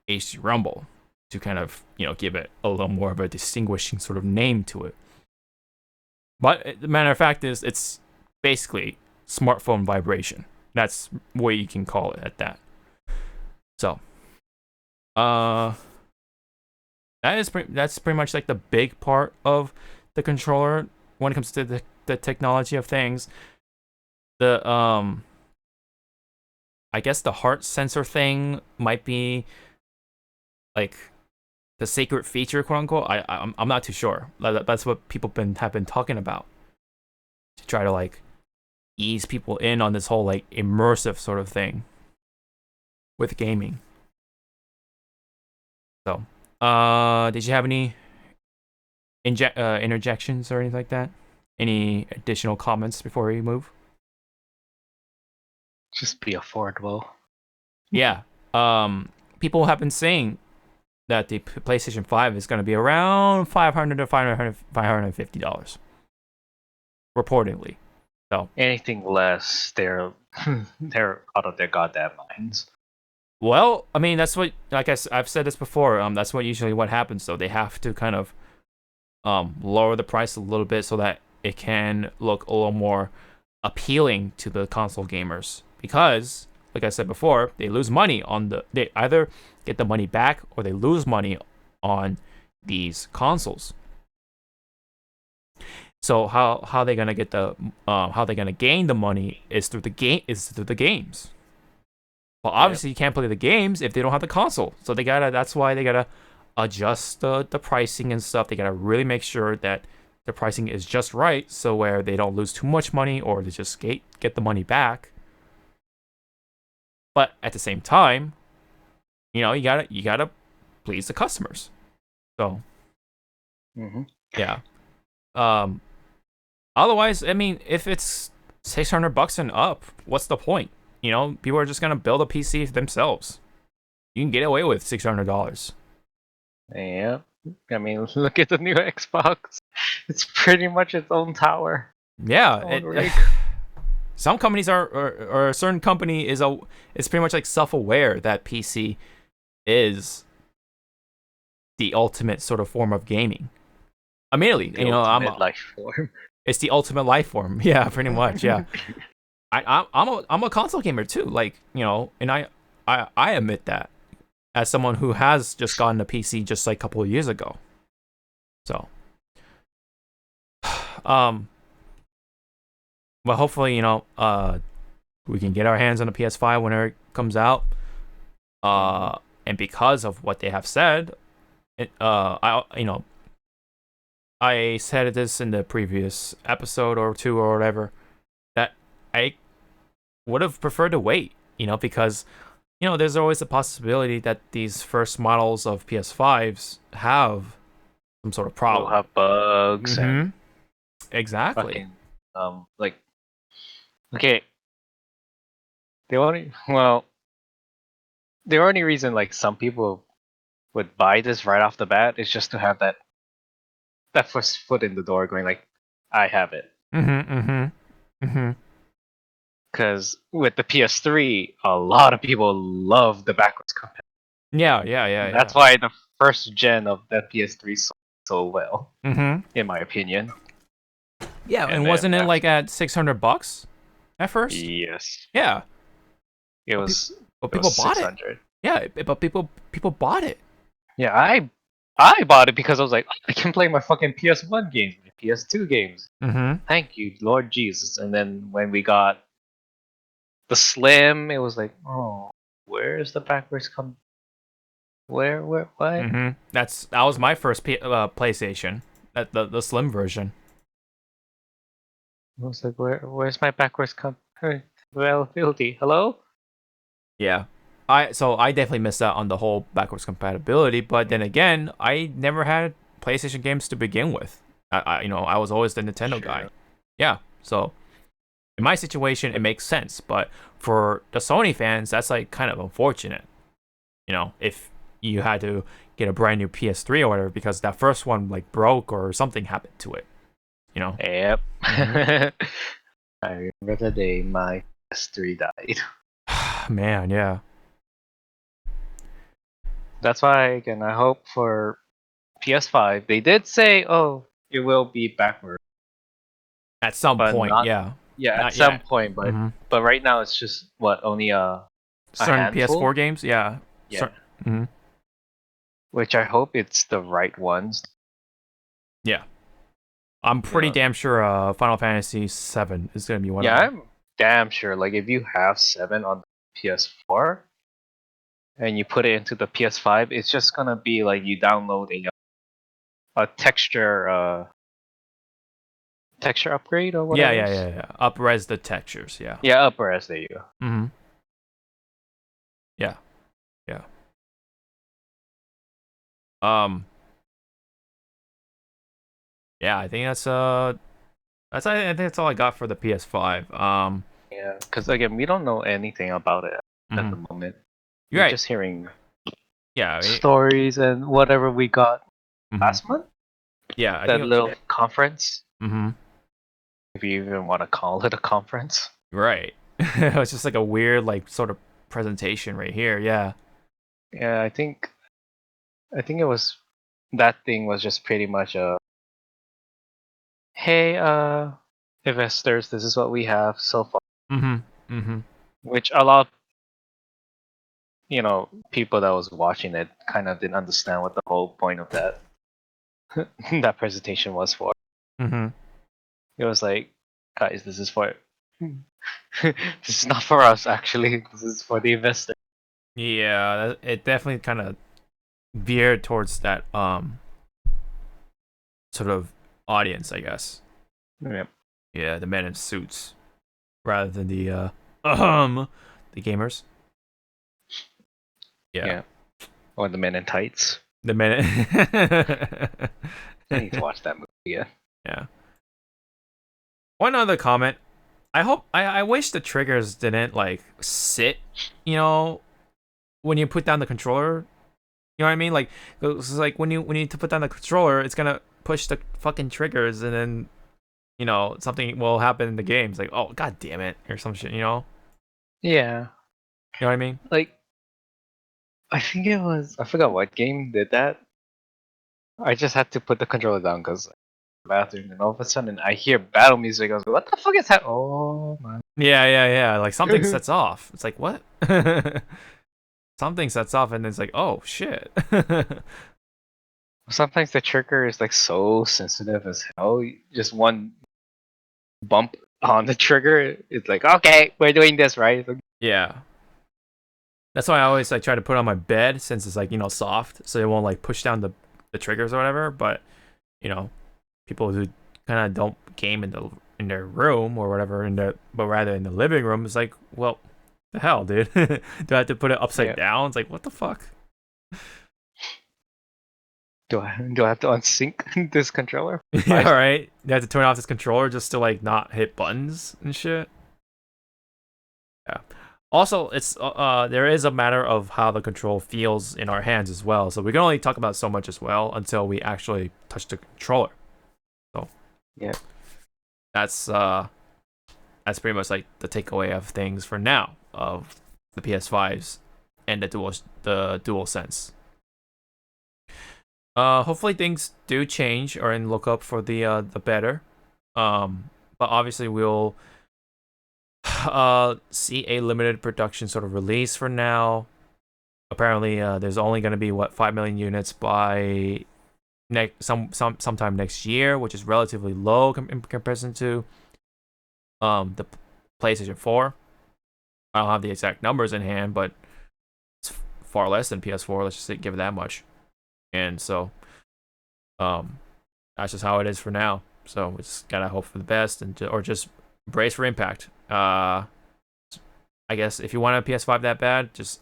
HD Rumble to kind of give it a little more of a distinguishing sort of name to it. But the matter of fact is, it's basically smartphone vibration. That's what you can call it at that. So, that's pretty much like the big part of the controller when it comes to the technology of things. The I guess the heart sensor thing might be like the sacred feature, quote unquote. I'm not too sure. That's what people have been talking about to try to like ease people in on this whole like immersive sort of thing with gaming. So, did you have any interjections or anything like that? Any additional comments before we move? Just be affordable. Yeah. People have been saying that the PlayStation 5 is going to be around $500 to $550 reportedly. So anything less, they're out of their goddamn minds. Well, I mean, that's what, like I've said this before. That's what usually what happens. So they have to kind of lower the price a little bit so that it can look a little more appealing to the console gamers. Because, like I said before, they lose money on they either get the money back or they lose money on these consoles. So how they gonna get how they gonna gain the money is through the games. Well, obviously you can't play the games if they don't have the console. So that's why they gotta adjust the pricing and stuff. They gotta really make sure that the pricing is just right, so where they don't lose too much money or they just get the money back. But at the same time, you gotta please the customers. So yeah. Otherwise, I mean, if it's $600 and up, what's the point? People are just gonna build a PC themselves. You can get away with $600. Yeah, I mean, look at the new Xbox. It's pretty much its own tower. Yeah, some companies or a certain company is pretty much like self-aware that PC is the ultimate sort of form of gaming. Immediately, Life form. It's the ultimate life form. Yeah, pretty much. Yeah. I'm a console gamer too. Like, and I admit that as someone who has just gotten a PC just like a couple of years ago. So, well, hopefully, we can get our hands on a PS5 whenever it comes out. And because of what they have said, I said this in the previous episode or two or whatever, that I would have preferred to wait, because there's always a possibility that these first models of PS5s have some sort of We'll problem. have bugs and Exactly. fucking like okay. The only reason like some people would buy this right off the bat is just to have that first foot in the door going like, I have it. Because with the PS3, a lot of people love the backwards compatibility. Yeah. That's why the first gen of that PS3 sold so well, Mm-hmm. in my opinion. Yeah, and then wasn't it after- like at $600 at first? Yes, Yeah, it was. but It people was bought it. 600. Yeah, but people bought it. Yeah, I bought it because I was like, I can play my fucking PS1 games, my PS2 games. Mm-hmm. Thank you, Lord Jesus. And then when we got the Slim, it was like, oh, where's the backwards come? Where, what? Mm-hmm. That was my first PlayStation, the Slim version. I was like, where's my backwards compatibility? Hello? Yeah. I definitely missed out on the whole backwards compatibility, but then again, I never had PlayStation games to begin with. I was always the Nintendo guy. Yeah. So in my situation, it makes sense, but for the Sony fans, that's like kind of unfortunate. If you had to get a brand new PS3 or whatever because that first one like broke or something happened to it. Yep. Mm-hmm. I remember the day my PS3 died. Man, yeah. That's why, again, I hope for PS5, they did say, oh, it will be backward. At some But point, not- yeah. Yeah, Not at some yet. point, but Mhm. but right now it's just only a Certain handful? PS4 games, yeah. Yeah. hmm Which I hope it's the right ones. Yeah. I'm pretty Yeah. damn sure Final Fantasy VII is gonna be one Yeah, of them. I'm damn sure. Like if you have 7 on the PS4 and you put it into the PS5, it's just gonna be like you downloading a texture upgrade or whatever. Yeah. Up-res the textures, yeah. Yeah, up-res, there you go. Mm-hmm. Yeah. Yeah, I think I think that's all I got for the PS5. Yeah, because again, we don't know anything about it at Mhm. the moment. You're We're right. just hearing Yeah. stories and whatever we got Mhm. last month. Yeah, I That think little conference, Mm-hmm. if you even want to call it a conference. Right. It was just like a weird like sort of presentation right here, yeah. Yeah, I think it was that thing was just pretty much a hey, investors, this is what we have so far. Mm-hmm. Mm-hmm. Which a lot of people that was watching it kind of didn't understand what the whole point of that that presentation was for. Mm-hmm. It was like, guys, this is for this is not for us actually. This is for the investor. Yeah, it definitely kind of veered towards that sort of audience, I guess. Yeah. Yeah, the men in suits rather than the gamers. Yeah. Or the men in tights. The men. I need to watch that movie. Yeah. Yeah. One other comment. I wish the triggers didn't like sit, when you put down the controller. You know what I mean? Like it's like when you need to put down the controller, it's gonna push the fucking triggers, and then something will happen in the game. It's like, oh god damn it, or some shit. You know Yeah. what I mean? Like, I think it was, I forgot what game did that. I just had to put the controller down because bathroom, and all of a sudden I hear battle music. I was like, what the fuck is that? Oh my. Yeah. Like something sets off. It's like what? Something sets off, and it's like, oh shit. Sometimes the trigger is like so sensitive as hell. Just one bump on the trigger, it's like, okay, we're doing this, right? Yeah. That's why I always like try to put it on my bed since it's like soft, so it won't like push down the triggers or whatever. But people who kind of don't game in the in their room or whatever, but rather in the living room. It's like, well, the hell, dude. Do I have to put it upside down? It's like, what the fuck? Do I have to unsync this controller? Yeah, right. You have to turn off this controller just to like not hit buttons and shit. Yeah. Also, it's there is a matter of how the control feels in our hands as well. So we can only talk about so much as well until we actually touch the controller. So yeah, that's pretty much like the takeaway of things for now of the PS5s and the DualSense. Hopefully things do change or look up for the better. But obviously we'll see a limited production sort of release for now. Apparently, there's only going to be 5 million units by sometime next year, which is relatively low in comparison to the PlayStation 4. I don't have the exact numbers in hand, but it's far less than PS4. Let's just give it that much. And so, that's just how it is for now. So we just gotta hope for the best or just brace for impact. I guess if you want a PS5 that bad, just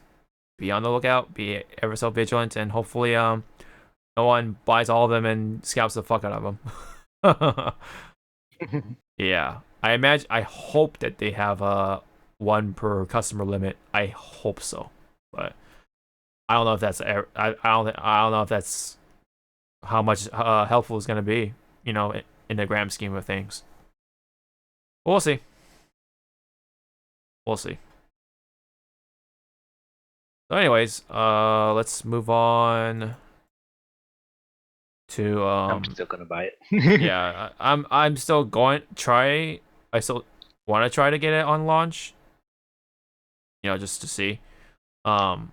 be on the lookout, be ever so vigilant, and hopefully no one buys all of them and scalps the fuck out of them. Yeah, I hope that they have one per customer limit. I hope so, but I don't know if that's I don't know if that's how much helpful it's gonna be, in the grand scheme of things. We'll see. We'll see. So anyways, let's move on to I'm still gonna buy it. yeah, I'm still going try. I still want to try to get it on launch. Just to see. I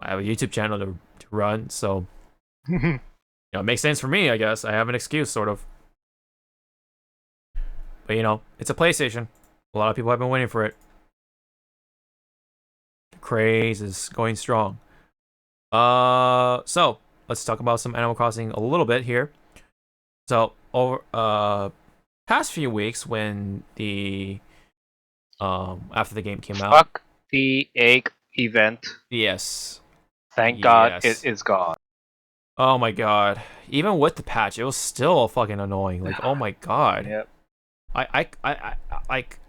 have a YouTube channel to run, so it makes sense for me, I guess. I have an excuse, sort of. But it's a PlayStation. A lot of people have been waiting for it. The craze is going strong. So let's talk about some Animal Crossing a little bit here. So over past few weeks, when the after the game came out, Fuck the egg event. yes, Thank God it is gone. Oh my god! Even with the patch, it was still fucking annoying. Like, oh my god. Yep. I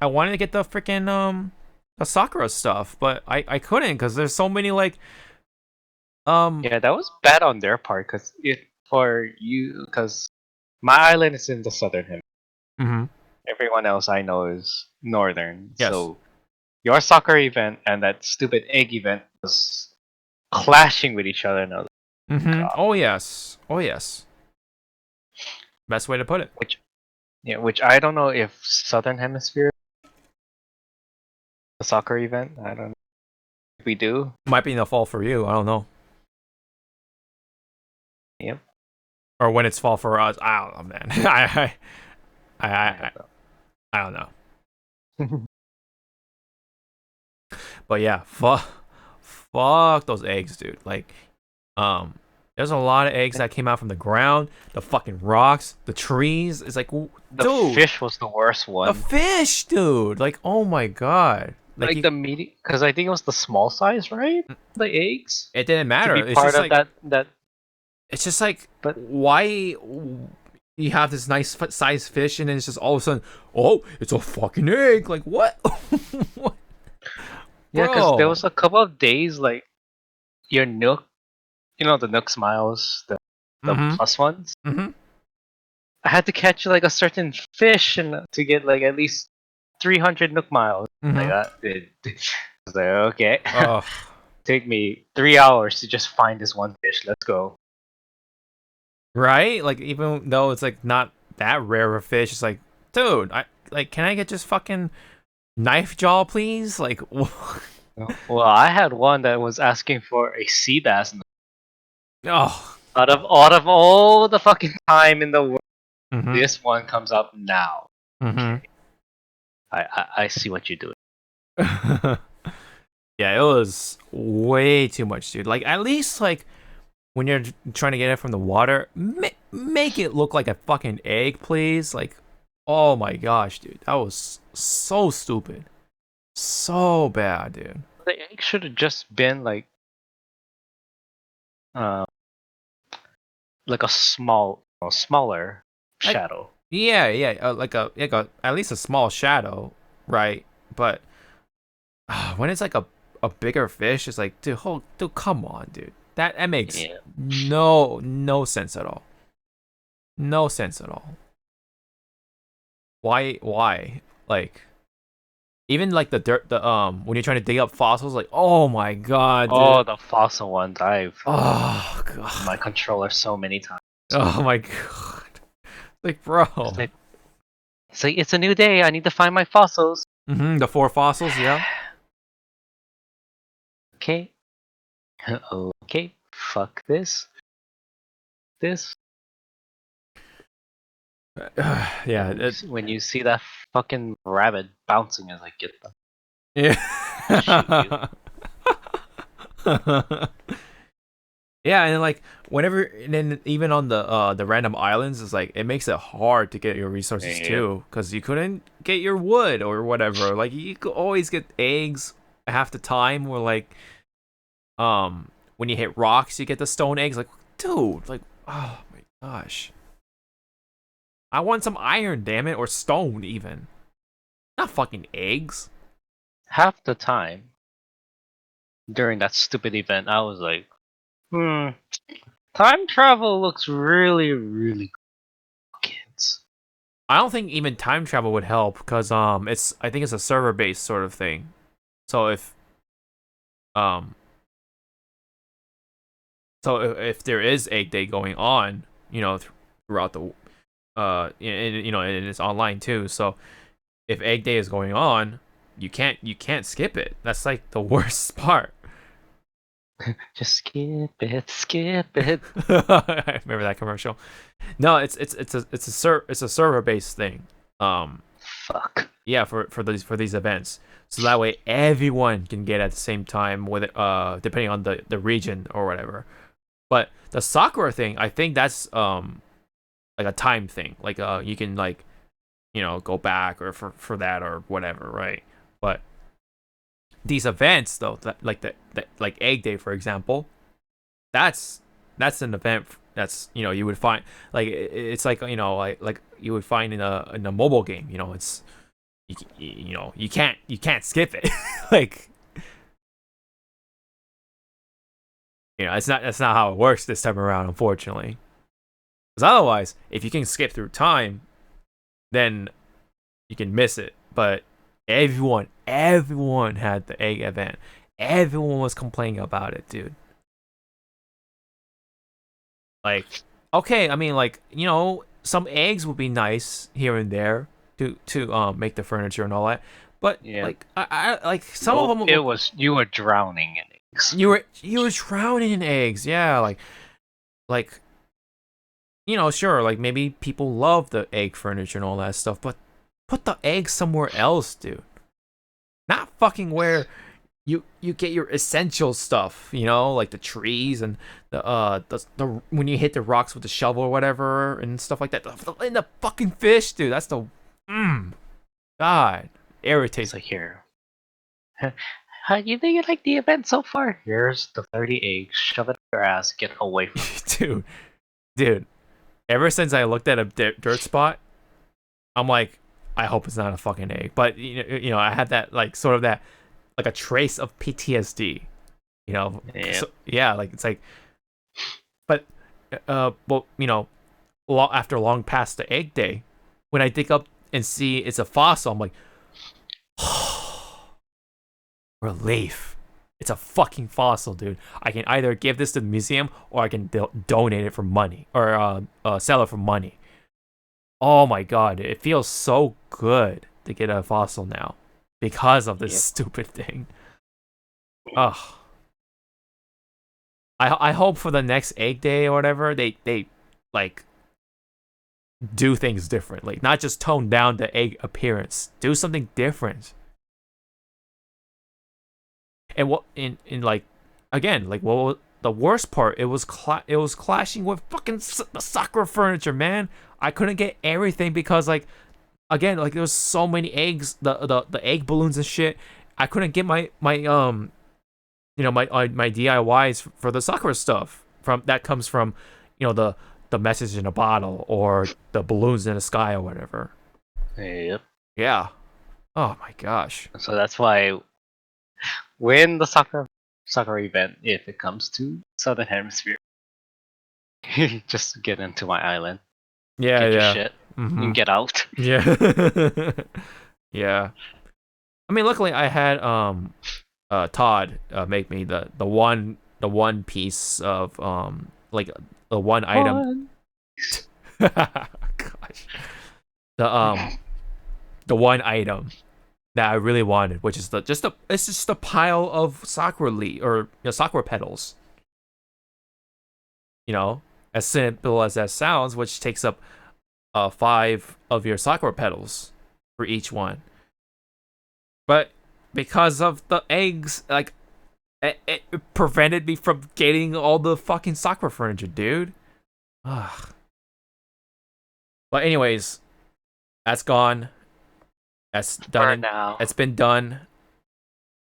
wanted to get the freaking the Sakura stuff, but I couldn't because there's so many like Yeah, that was bad on their part because my island is in the southern hemisphere. Mm-hmm. Everyone else I know is northern. Yes. So your soccer event and that stupid egg event was clashing with each other now. Mm-hmm. Oh yes. Best way to put it. Which I don't know if southern hemisphere the soccer event. I don't know if we do. Might be in the fall for you. I don't know. Yep. Or when it's fall for us. I don't know, man. I don't know. But yeah, fuck those eggs, dude. Like, there's a lot of eggs that came out from the ground, the fucking rocks, the trees. It's like, dude, the fish was the worst one. The fish, dude. Like, oh my god. Like the medium, because I think it was the small size, right? The eggs. It didn't matter. To be It's part just of like that. It's just like, but why you have this nice size fish and then it's just all of a sudden, oh, it's a fucking egg. Like, what? What? Yeah, because there was a couple of days like your Nook, the Nook Smiles, the plus ones. Mm-hmm. I had to catch like a certain fish to get like at least 300 Nook Miles. Mm-hmm. Like that. I was like, okay. Oh. Take me 3 hours to just find this one fish. Let's go. Right? Like, even though it's like not that rare of a fish, it's like, dude, can I get just fucking knife jaw, please? Like, well, I had one that was asking for a sea bass. Oh, out of all the fucking time in the world, mm-hmm. This one comes up now. Mm-hmm. I see what you're doing. Yeah, it was way too much, dude. Like, at least like when you're trying to get it from the water, make it look like a fucking egg, please. Like, Oh my gosh, dude. That was so stupid. So bad, dude. The egg should have just been uh, like a smaller Like, shadow. yeah, like a at least a small shadow, right? But when it's like a bigger fish, it's like, dude, come on, dude. That makes Yeah. no sense at all. No sense at all. Why? Like, even like the dirt, the when you're trying to dig up fossils, like, oh my god, dude. Oh, the fossil ones. I've Oh god. my controller so many times. Oh my god. Like, bro. It's a new day. I need to find my fossils. The 4 fossils, yeah. Okay. Okay. Fuck this. This. Yeah. When you see that fucking rabbit bouncing, it's like, get the Yeah. Yeah, and like whenever, and then even on the random islands, it's like it makes it hard to get your resources Yeah. too, because you couldn't get your wood or whatever. Like you could always get eggs half the time, or like when you hit rocks, you get the stone eggs. Like, dude, like, oh my gosh, I want some iron, damn it, or stone even, not fucking eggs. half the time during that stupid event, I was like, time travel looks really, really cool, kids. I don't think even time travel would help, because I think it's a server based sort of thing. So if if there is Egg Day going on, throughout the and it's online too. So if Egg Day is going on, you can't skip it. That's like the worst part. Just skip it. I remember that commercial. No, it's a server based thing. Fuck. Yeah, for these events, so that way everyone can get at the same time, with depending on the region or whatever. But the Sakura thing, I think that's like a time thing. Like you can like go back or for that or whatever, right? But these events though, that like Egg Day, for example, that's an event that's you would find, like it's like like you would find in a mobile game. It's you can't skip it. Like, that's not how it works this time around, unfortunately. Because otherwise, if you can skip through time, then you can miss it. But everyone had the egg event. Everyone was complaining about it, dude. Like, okay, I mean, like, some eggs would be nice here and there to make the furniture and all that. But Yeah. like, I like some of them. It was, you were drowning in eggs. You were drowning in eggs, yeah. Like, sure, like maybe people love the egg furniture and all that stuff, but put the egg somewhere else, dude. Not fucking where you get your essential stuff, like the trees and the when you hit the rocks with the shovel or whatever and stuff like that. And the fucking fish, dude. That's the God, irritates. It's like, here. How do you think you like the event so far? Here's the 30 eggs. Shove it up your ass. Get away from dude. Ever since I looked at a dirt spot, I'm like, I hope it's not a fucking egg. But I had that like sort of that like a trace of PTSD. Yeah. So, yeah, like it's like, but after long past the Egg Day, when I dig up and see it's a fossil, I'm like, relief. It's a fucking fossil, dude. I can either give this to the museum or I can donate it for money, or sell it for money. Oh my god, it feels so good to get a fossil now because of this stupid thing. Ugh. I hope for the next Egg Day or whatever, they like do things differently. Not just tone down the egg appearance. Do something different. And what in like, again, like, well, the worst part, it was clashing with fucking the Sakura furniture, man. I couldn't get everything because like again, like there was so many eggs, the egg balloons and shit. I couldn't get my my DIYs for the Sakura stuff from that comes from the message in a bottle or the balloons in the sky or whatever. Yep. Yeah. Oh my gosh. So that's why when the soccer event, if it comes to Southern Hemisphere, just get into my island, Yeah, get your yeah. shit, Mm-hmm. and get out. Yeah. Yeah. I mean, luckily I had Todd make me the one piece of like the one item. Gosh. The one item that I really wanted, which is it's just a pile of sakura sakura petals. As simple as that sounds, which takes up 5 of your sakura petals for each one. But because of the eggs, like it prevented me from getting all the fucking sakura furniture, dude. Ugh. But anyways, that's gone. That's done. Now. It's been done.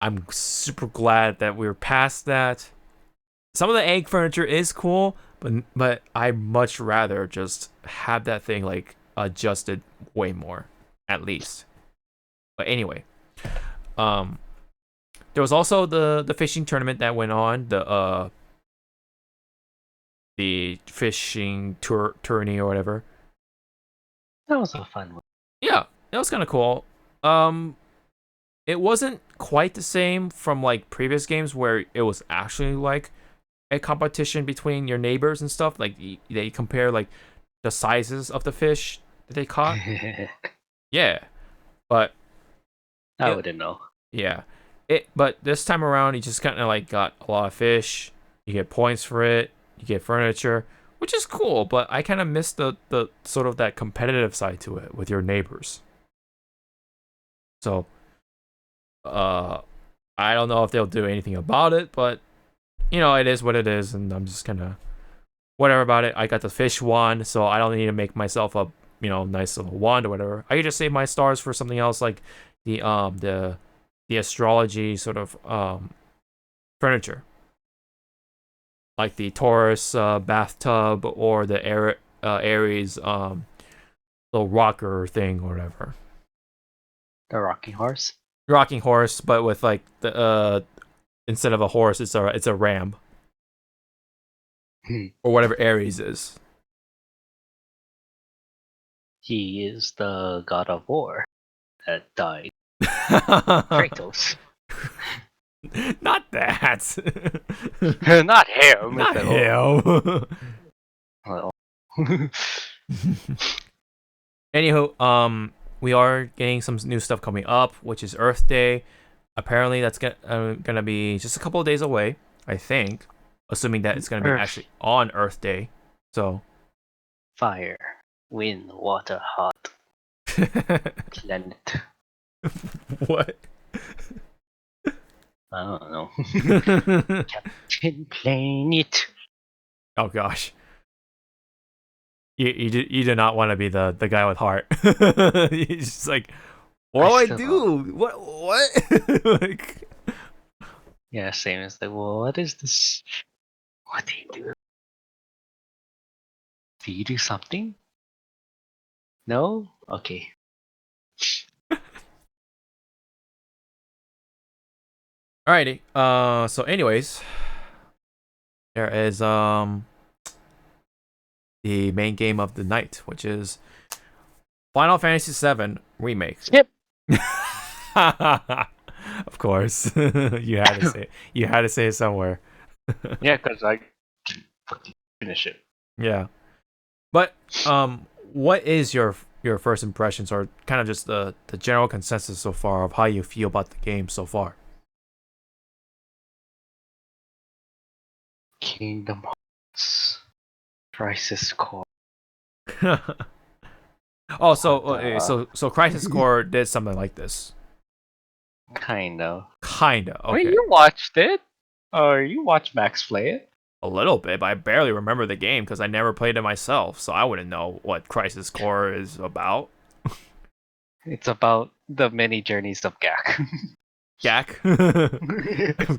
I'm super glad that we're past that. Some of the egg furniture is cool, but I much rather just have that thing like adjusted way more, at least. But anyway, there was also the fishing tournament that went on, the fishing tourney or whatever. That was a fun one. Yeah, that was kind of cool. It wasn't quite the same from like previous games where it was actually like a competition between your neighbors and stuff. Like they compare like the sizes of the fish that they caught. Yeah, but I wouldn't know. yeah, but this time around, you just kind of like got a lot of fish. You get points for it. You get furniture, which is cool. But I kind of missed the sort of that competitive side to it with your neighbors. So, I don't know if they'll do anything about it, but it is what it is, and I'm just kind of whatever about it. I got the fish wand, so I don't need to make myself a nice little wand or whatever. I could just save my stars for something else, like the astrology sort of furniture, like the Taurus bathtub or the Aries little rocker thing or whatever. The rocking horse. Rocking horse, but with like the instead of a horse, it's a ram. Or whatever Aries is. He is the god of war that died. Kratos. Not that. Not him. Not him. Well. Anywho, we are getting some new stuff coming up, which is Earth Day. Apparently, that's gonna be just a couple of days away, I think. Assuming that it's gonna be actually on Earth Day. So, fire, wind, water, hot, planet. What? I don't know. Captain Planet. Oh gosh. You do not want to be the guy with heart. He's just like, what do I do? What? Like, yeah, same as like, well, what is this? What do you do? Do you do something? No? Okay. Alrighty. So anyways, there is the main game of the night, which is Final Fantasy VII Remake. Yep. Of course. You had to say it somewhere. Yeah, because I fucking finish it. Yeah. But what is your first impressions, or kind of just the general consensus so far of how you feel about the game so far? Kingdom Hearts Crisis Core. Oh, so Crisis Core did something like this. Kinda. Okay. Wait, you watched it? Or you watched Max play it? A little bit, but I barely remember the game because I never played it myself, so I wouldn't know what Crisis Core is about. It's about the many journeys of Gak. Gak.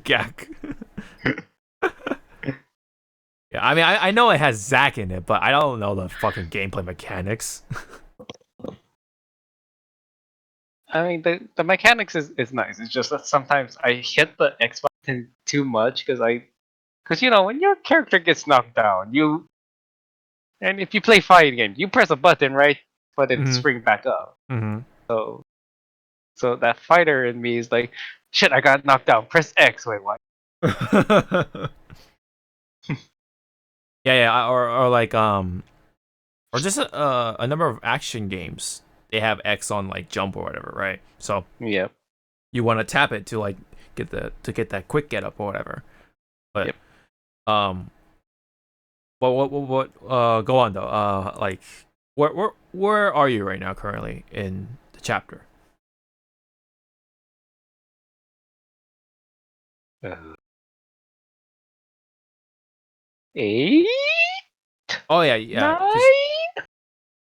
Gak. Yeah, I mean, I know it has Zack in it, but I don't know the fucking gameplay mechanics. I mean, the mechanics is nice. It's just that sometimes I hit the X button too much because you know when your character gets knocked down, and if you play fighting games, you press a button, right? But it springs back up. Mm-hmm. So that fighter in me is like, shit, I got knocked down. Press X. Wait, what? Yeah, or like or just a number of action games. They have X on like jump or whatever, right? So Yeah. you want to tap it to like get that quick get up or whatever. But Yep. what go on though. Like where are you right now currently in the chapter? Eight? Oh yeah, Nine?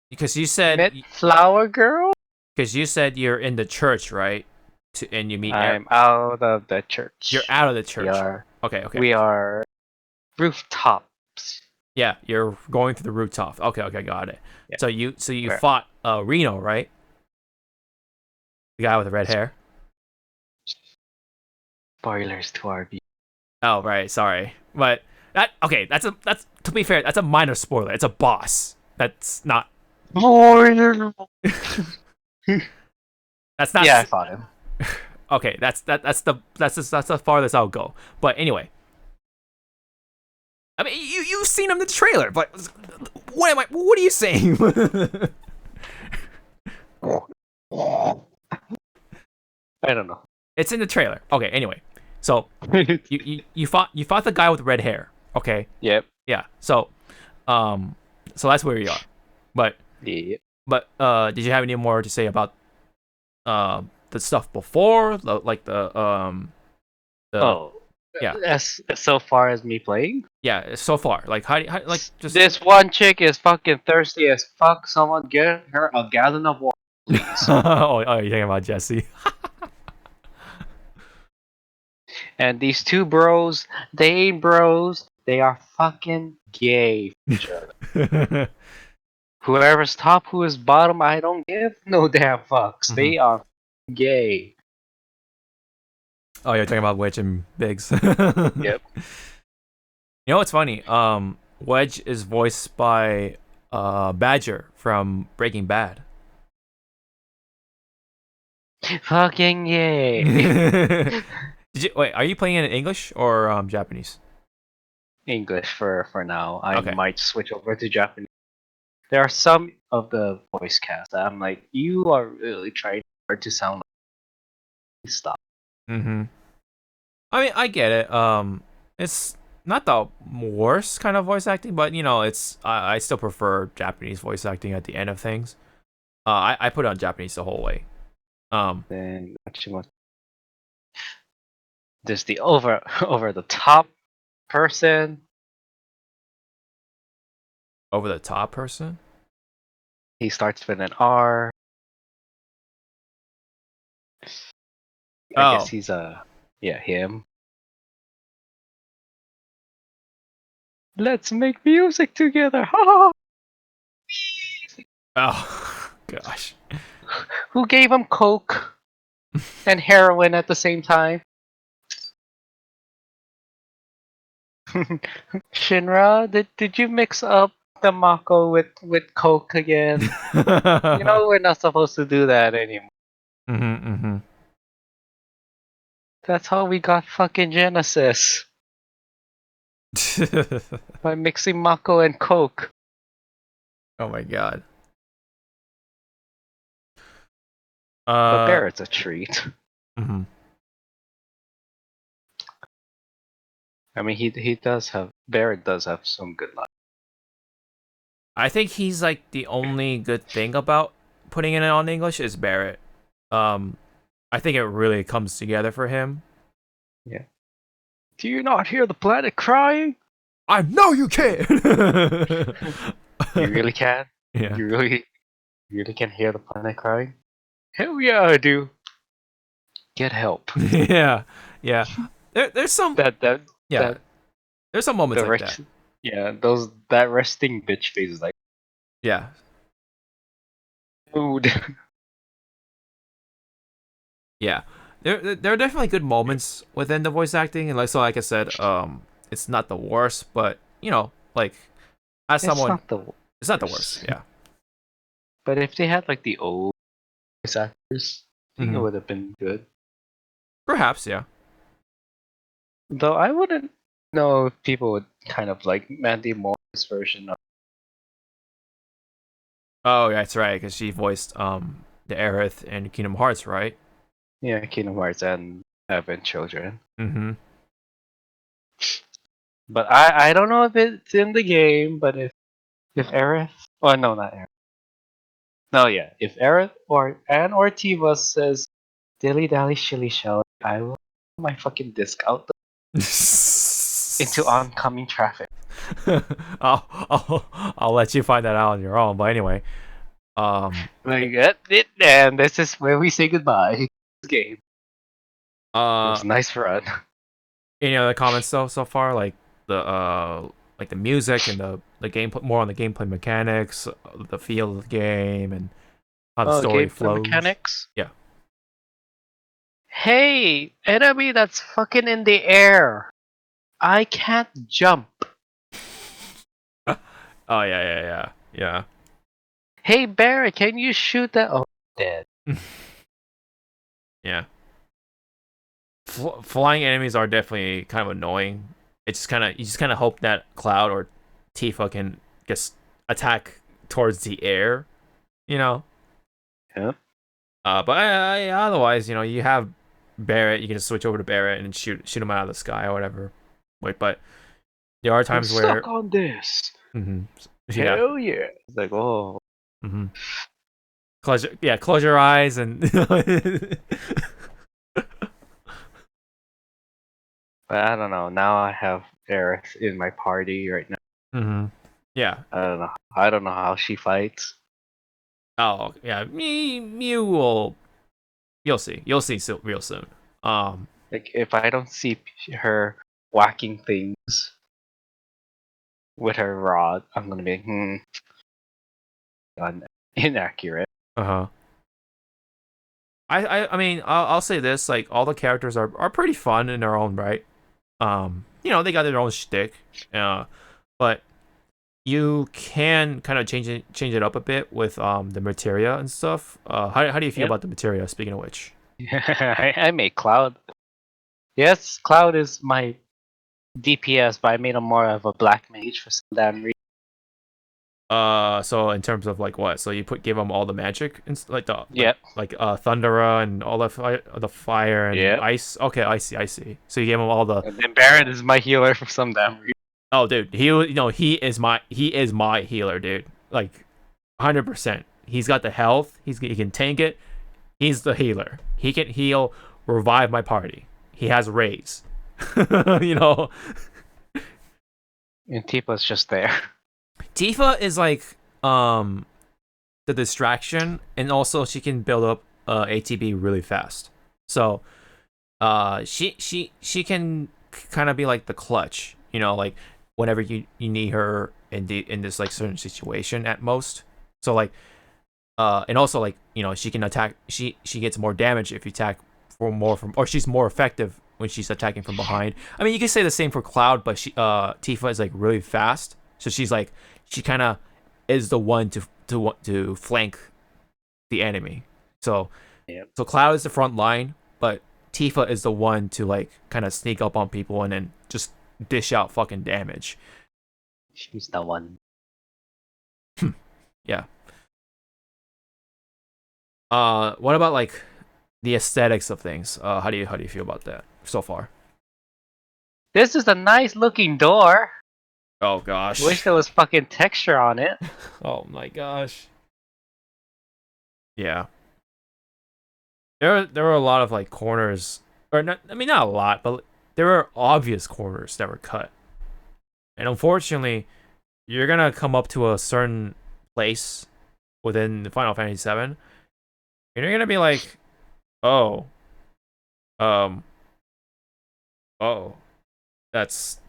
because you said Met Flower Girl? because you said you're in the church, right? And you meet I'm out of the church. you're out of the church. We are, Okay. we are rooftops. Yeah, you're going to the rooftop. Okay, got it. Yeah. So you Right. fought Reno, right? The guy with the red hair. Spoilers to our view. Oh, right. Sorry, but that's to be fair, that's a minor spoiler. It's a boss. That's not. Spoiler! That's not. Yeah, I fought him. Okay, that's the farthest I'll go. But anyway, I mean, you've seen him in the trailer, but what are you saying? I don't know. It's in the trailer. Okay, anyway. So you fought the guy with red hair. Okay. Yep. Yeah. So so that's where you are. But Yep. did you have any more to say about the stuff before, like the yeah. As so far as me playing, yeah, so far, like how like just this one chick is fucking thirsty as fuck. Someone get her a gallon of water, please. oh, you're talking about Jesse. And these two bros, they ain't bros. They are fucking gay. Whoever's top, who is bottom, I don't give no damn fucks. They are gay. Oh, you're talking about Wedge and Biggs. Yep. You know what's funny? Wedge is voiced by Badger from Breaking Bad. Fucking gay. Wait, are you playing it in English or Japanese? English for now. I Okay. might switch over to Japanese. There are some of the voice cast that I'm like, you are really trying hard to sound like stop. Mm-hmm. I mean, I get it. It's not the worst kind of voice acting, but you know, it's I still prefer Japanese voice acting at the end of things. I put on Japanese the whole way. Then there's the over the top person. Over the top person. He starts with an R. I guess he's him. Let's make music together. Ha! Oh gosh. Who gave him coke and heroin at the same time? Shinra, did you mix up the Mako with coke again? You know we're not supposed to do that anymore. Mm-hmm. That's how we got fucking Genesis. By mixing Mako and coke. Oh my god. But Barrett's a treat. Mm-hmm. I mean, Barrett does have some good luck. I think he's like the only good thing about putting it on English is Barrett. I think it really comes together for him. Yeah. Do you not hear the planet crying? I know you can. You really can? Yeah. You really can hear the planet crying? Hell yeah, I do. Get help. Yeah, yeah. There's some That yeah. There's some moments the like that. rest. Yeah, that resting bitch face is like Yeah, mood. yeah. There are definitely good moments within the voice acting, and like I said, it's not the worst, but like as It's someone, not the it's not the worst. Yeah. But if they had like the old voice actors, I think it Hmm. would have been good. Perhaps, yeah. Though I wouldn't know if people would kind of like Mandy Moore's version of Oh, yeah, that's right, because she voiced the Aerith in Kingdom Hearts, right? Kingdom Hearts and Advent Children. Mm-hmm. But I don't know if it's in the game, but if Aerith, oh no, not Aerith. No, yeah, if Aerith or Tiva says dilly dally shilly shell, I will pull my fucking disc out into oncoming traffic. I'll let you find that out on your own. But anyway, Like and this is where we say goodbye. This game. It was nice fun. any other comments though so far, like the music and the gameplay, more on the gameplay mechanics, the feel of the game, and how the story Gameplay flows. mechanics. Yeah. Hey, enemy that's fucking in the air. I can't jump. Oh yeah. Hey Barry, can you shoot that? Oh, dead. Yeah. Flying enemies are definitely kind of annoying. It's just you just kind of hope that Cloud or Tifa can just attack towards the air, you know. Yeah. But otherwise, you have Barrett. You can just switch over to Barrett and shoot him out of the sky or whatever. Wait, but there are times I'm where stuck on this. Mhm. Yeah. Hell yeah. It's like, oh. Mm-hmm. Close your eyes and. But I don't know. Now I have Aerith in my party right now. Mm-hmm. Yeah. I don't know. I don't know how she fights. Oh yeah. Mew will. You'll see. You'll see real soon. Like if I don't see her whacking things with her rod, I'm gonna be inaccurate. Uh-huh. I mean, I'll say this, like, all the characters are pretty fun in their own right. They got their own shtick. But you can kind of change it up a bit with the materia and stuff. How do you feel about the materia, speaking of which? I made Cloud. Yes, Cloud is my DPS, but I made him more of a black mage for some damn reason. So in terms of like what? So you give them all the magic and like the Yep. like Thundera and all the fire and Yep. ice. Okay, I see. So you gave them all the. And then Barret is my healer for some damn reason. Oh, dude, he is my healer, dude. Like, 100%. He's got the health. He can tank it. He's the healer. He can heal, revive my party. He has raise. And Tifa's just there. Tifa is like the distraction, and also she can build up ATB really fast. So she can kind of be like the clutch, like whenever you need her in this like certain situation at most. So like and also like she can attack. She gets more damage if you attack or she's more effective when she's attacking from behind. I mean, you can say the same for Cloud, but Tifa is like really fast, so she kind of is the one to flank the enemy. So so Cloud is the front line, but Tifa is the one to like kind of sneak up on people and then just dish out fucking damage. She's the one. Yeah. What about like the aesthetics of things? How do you feel about that so far? This is a nice looking door. Oh gosh. Wish there was fucking texture on it. Oh my gosh. Yeah. There were a lot of like corners, or not. I mean, not a lot, but there were obvious corners that were cut. And unfortunately, you're gonna come up to a certain place within the Final Fantasy VII, And you're gonna be like, oh, um, oh, that's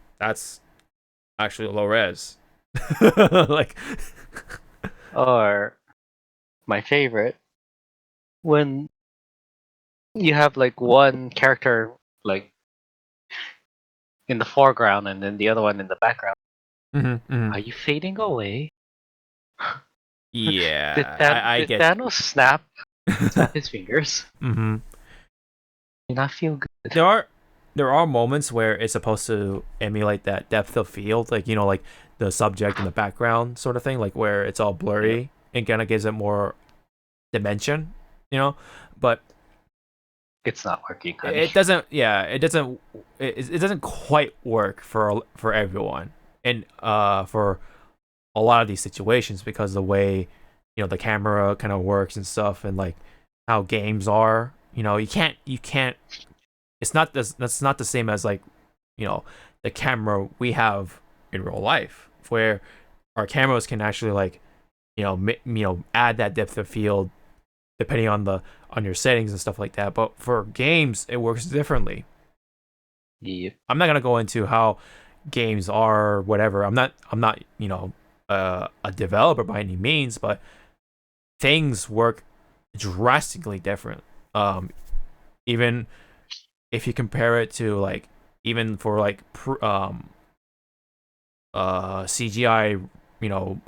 actually low res. Like, Or my favorite, when you have like one character like in the foreground and then the other one in the background. Are you fading away? yeah, I Did get. Thanos snap his fingers? Mm-hmm. Did not feel good. There are moments where it's supposed to emulate that depth of field, like like the subject in the background sort of thing, like where it's all blurry Yep. and kind of gives it more dimension, but It's not working, honey. it doesn't. Yeah, it doesn't. It doesn't quite work for everyone, and for a lot of these situations because the way the camera kind of works and stuff, and like how games are. You can't. It's not this. That's not the same as like the camera we have in real life, where our cameras can actually like add that depth of field depending on your settings and stuff like that. But for games, it works differently. Yep. I'm not gonna go into how games are, whatever. I'm not a developer by any means, but things work drastically different. Even if you compare it to like even for like CGI,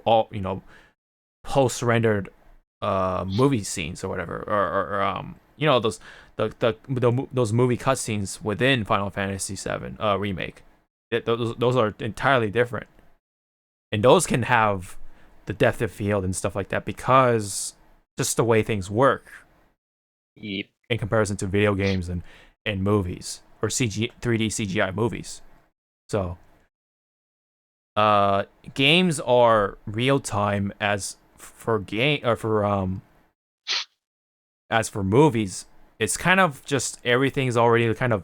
all post rendered movie scenes or whatever, or those movie cutscenes within Final Fantasy VII remake. Those are entirely different, and those can have the depth of field and stuff like that because just the way things work Yep. in comparison to video games and movies or 3D CGI movies. So, games are real time as for as for movies. It's kind of just everything's already kind of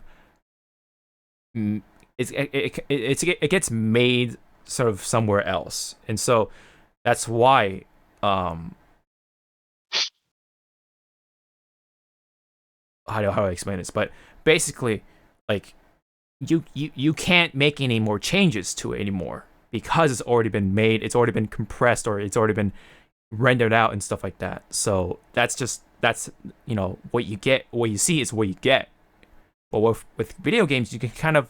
it gets made sort of somewhere else, and so that's why how do I explain this? But basically, like you can't make any more changes to it anymore because it's already been made, it's already been compressed, or it's already been rendered out and stuff like that. So that's what you get, what you see is what you get. But with video games, you can kind of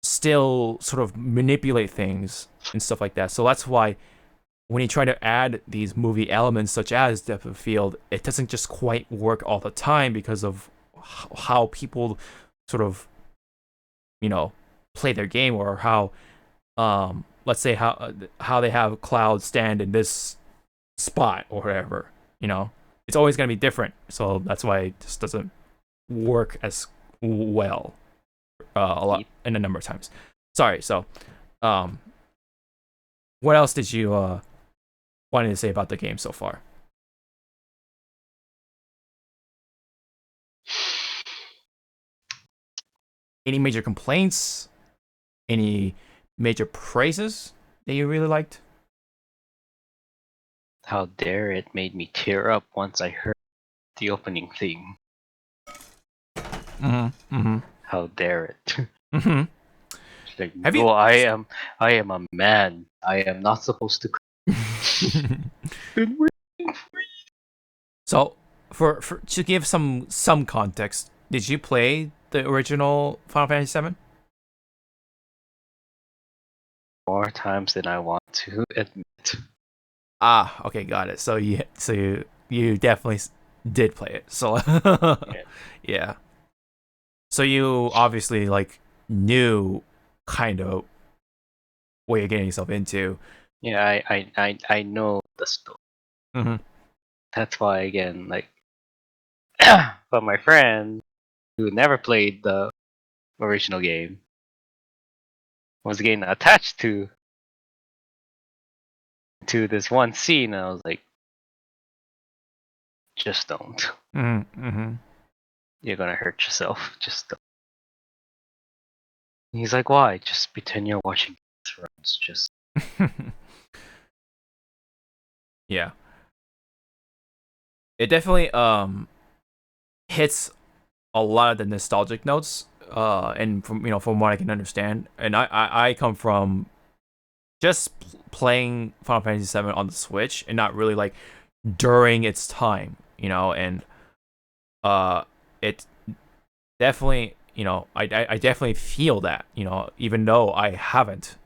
still sort of manipulate things and stuff like that. So that's why when you try to add these movie elements such as depth of field, it doesn't just quite work all the time because of how people sort of play their game, or how let's say how they have Cloud stand in this spot or whatever. It's always going to be different, so that's why it just doesn't work as well a lot in a number of times. Sorry. So what else did you wanted to say about the game so far? Any major complaints? Any major praises that you really liked? How dare it made me tear up once I heard the opening theme. How dare it? Like, Have you? oh, I am a man. I am not supposed to. So, for to give some context, did you play the original Final Fantasy VII? More times than I want to admit. Ah, okay, got it. So you definitely did play it. So yeah. So you obviously like knew kind of what you're getting yourself into. Yeah, I know the story. Mm-hmm. That's why again, like, but my friend who never played the original game was getting attached to this one scene, and I was like, just don't. Mm-hmm. You're gonna hurt yourself. Just don't. He's like, why? Just pretend you're watching Thrones. Just Yeah. it definitely hits a lot of the nostalgic notes. And from what I can understand, and I come from just playing Final Fantasy VII on the Switch and not really like during its time, and it definitely, I definitely feel that, even though I haven't,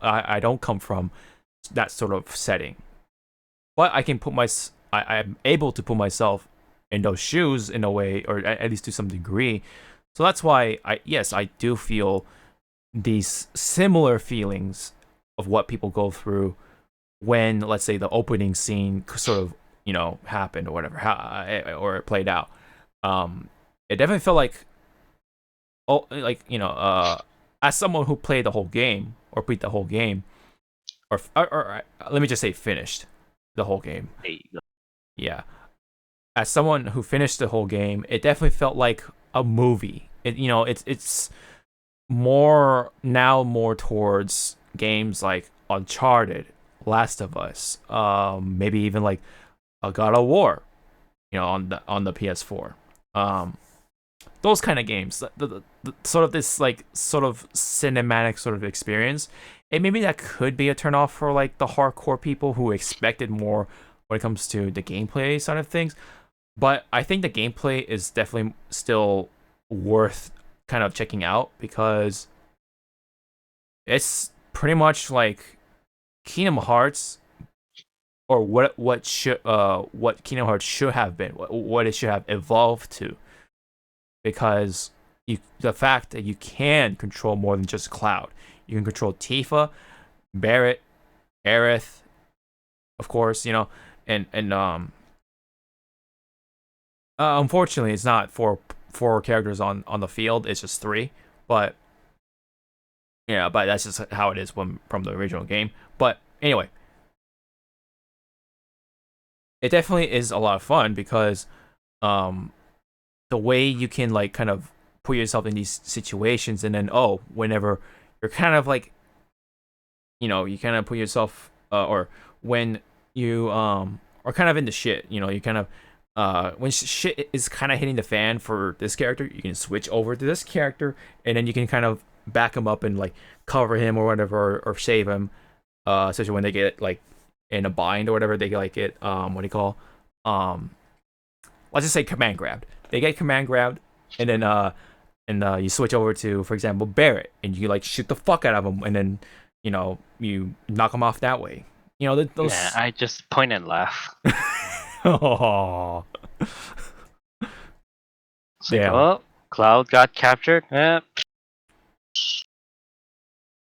I don't come from that sort of setting, but I can I'm able to put myself in those shoes in a way, or at least to some degree. So that's why I do feel these similar feelings of what people go through when, let's say, the opening scene sort of, happened or whatever, or it played out. It definitely felt like, as someone who played the whole game or beat the whole game, or let me just say finished the whole game. Yeah, as someone who finished the whole game, it definitely felt like a movie. It's more towards games like Uncharted, Last of Us, maybe even like a God of War, on the PS4. Those kind of games, the sort of this like sort of cinematic sort of experience, and maybe that could be a turnoff for like the hardcore people who expected more when it comes to the gameplay side of things. But I think the gameplay is definitely still worth kind of checking out, because it's pretty much like Kingdom Hearts, or what Kingdom Hearts should have been, what it should have evolved to, because the fact that you can control more than just Cloud, you can control Tifa, Barrett, Aerith, of course, and unfortunately, it's not four characters on the field. It's just three, but yeah, but that's just how it is from the original game. But anyway, it definitely is a lot of fun, because the way you can like kind of put yourself in these situations, and then whenever you're kind of like, you kind of put yourself or when you are kind of in the shit, you kind of when shit is kind of hitting the fan for this character, you can switch over to this character, and then you can kind of back him up and like cover him or whatever, or save him, especially when they get like in a bind or whatever, they like get what do you call, let's just say command grabbed. They get command grabbed, and then you switch over to, for example, Barrett, and you like shoot the fuck out of him, and then you knock him off that way. Those. Yeah, I just point and laugh. Oh. Yeah. Oh, Cloud got captured. I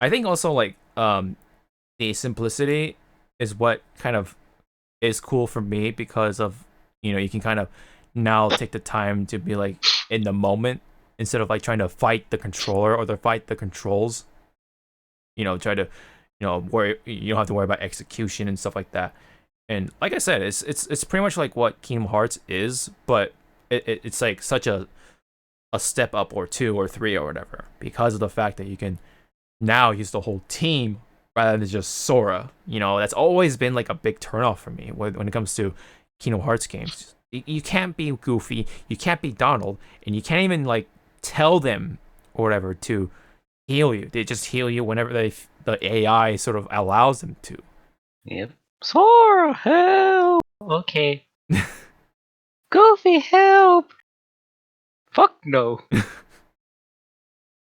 think also like the simplicity is what kind of is cool for me, because of you can kind of now take the time to be like in the moment, instead of like trying to fight the controller or fight the controls. Try to worry. You don't have to worry about execution and stuff like that. And like I said, it's pretty much like what Kingdom Hearts is, but it's like such a step up, or 2 or 3 or whatever, because of the fact that you can now use the whole team rather than just Sora. That's always been like a big turnoff for me when it comes to Kingdom Hearts games. You can't be Goofy, you can't be Donald, and you can't even like tell them or whatever to heal you. They just heal you whenever the AI sort of allows them to. Yep. Sora, help! Okay. Goofy, help! Fuck no.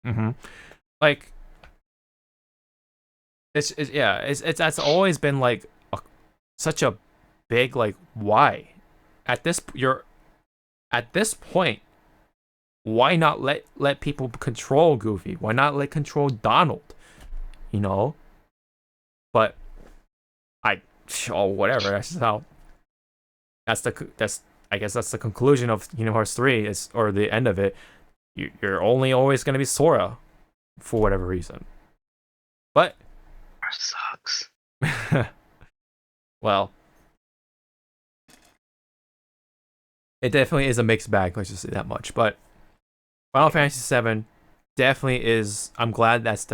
Mm-hmm. Like, it's that's always been like such a big like why. At this point, why not let people control Goofy? Why not let control Donald? But whatever. That's just how. I guess that's the conclusion of Kingdom Hearts 3 or the end of it. You're only always gonna be Sora, for whatever reason. But sucks. Well, it definitely is a mixed bag. Let's just say that much. But Final Fantasy VII definitely is. I'm glad this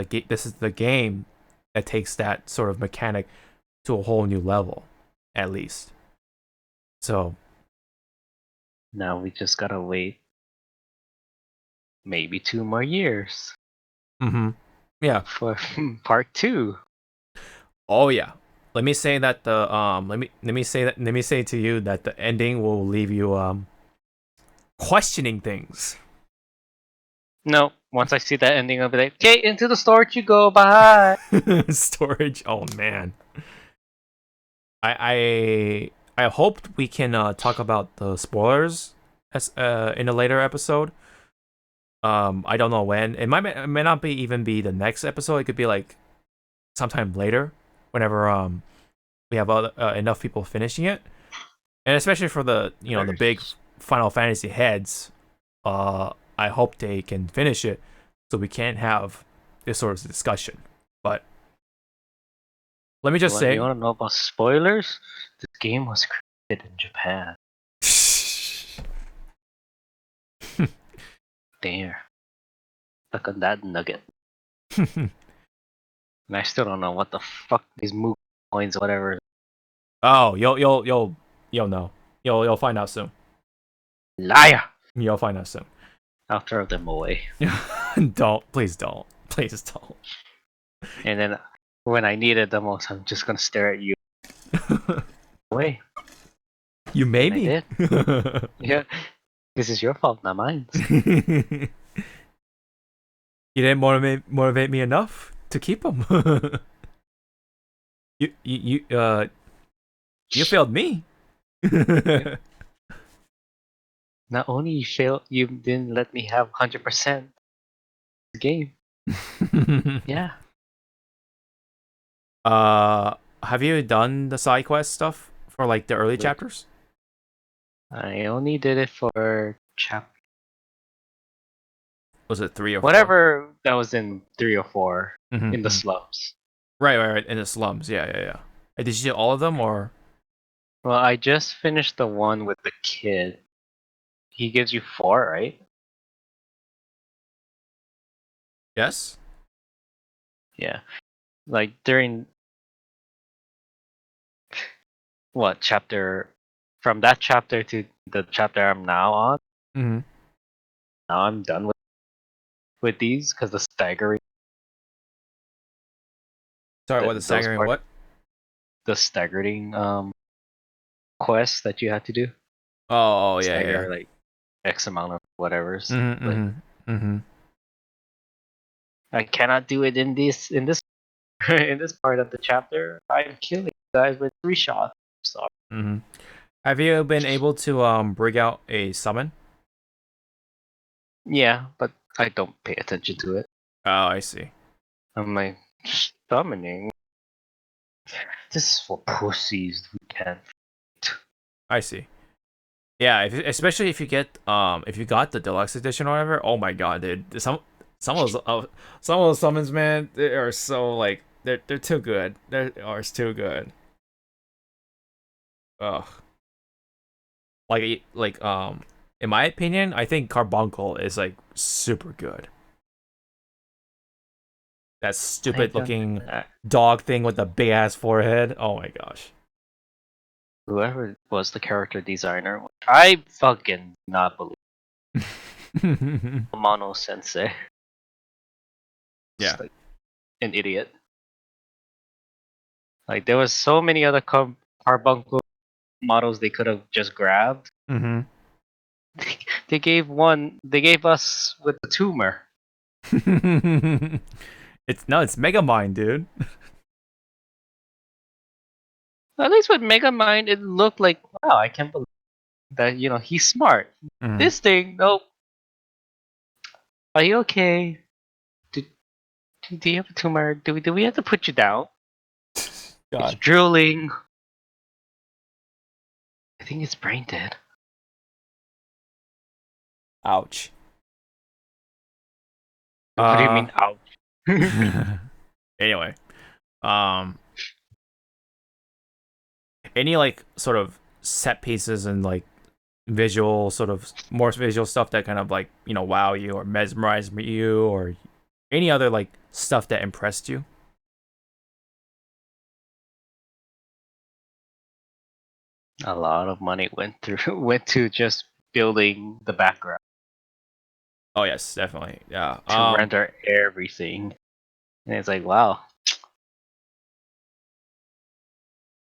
is the game that takes that sort of mechanic to a whole new level, at least. So Now we just gotta wait maybe 2 more years Yeah. for part 2. Oh yeah. Let me say that the let me say to you that the ending will leave you questioning things. No, once I see that ending, I'll be like, okay, into the storage you go, bye. Storage. Oh man. I hoped we can talk about the spoilers as in a later episode. I don't know when. It may not be even be the next episode. It could be like sometime later, whenever we have enough people finishing it, and especially for the the big Final Fantasy heads. I hope they can finish it so we can have this sort of discussion. But let me just say, You want to know about spoilers? This game was created in Japan. There. Look at that nugget. And I still don't know what the fuck these move coins, whatever. oh, you'll know. You'll find out soon. Liar! You'll find out soon. I'll throw them away. Please don't. And then when I need it the most, I'm just gonna stare at you. Away. You made And I me. did. Yeah. This is your fault, not mine. You didn't motivate me enough to keep them. You failed me. Not only you failed, you didn't let me have 100% the game. Yeah. Have you done the side quest stuff for like the early chapters? I only did it for chapter. Was it 3 or 4? Whatever that was in 3 or 4 Mhm, in the mhm. slums. Right. In the slums. Yeah. Did you do all of them or? Well, I just finished the one with the kid. He gives you 4, right? Yes. Yeah. Like during what chapter? From that chapter to the chapter I'm now on. Mm-hmm. Now I'm done with these because the staggering. Sorry, what the staggering what? The staggering quests that you had to do. Oh yeah. Stagger like X amount of whatever's. Like, Mm-hmm. I cannot do it in this in this part of the chapter. I'm killing you guys with 3 shots. So Mm-hmm. Have you been able to bring out a summon? yeah, but I don't pay attention to it. Oh, I see. I'm like summoning. This is for pussies who can't. I see. Yeah, especially if you got the deluxe edition or whatever. Oh my god, dude! Some of those summons, man, they are so like they're too good. They are too good. Ugh. In my opinion, I think Carbuncle is like super good. That stupid looking dog thing with the big ass forehead. Oh my gosh. Whoever was the character designer, I fucking not believe Mono Sensei. Yeah. Just like an idiot. Like there was so many other carbuncle models they could have just grabbed. Mm-hmm. They gave us with the tumor. It's Megamind, dude. At least with Megamind, it looked like, wow, I can't believe that, he's smart. Mhm. This thing, nope. Are you okay? Do you have a tumor? Do we have to put you down? It's God. drooling. I think it's brain dead. Ouch. What do you mean, ouch? Anyway, um, any like sort of set pieces and like visual sort of more visual stuff that kind of like wow you or mesmerize you or any other like stuff that impressed you? A lot of money went to just building the background Oh yes, definitely. Yeah. to render everything. And it's like, wow,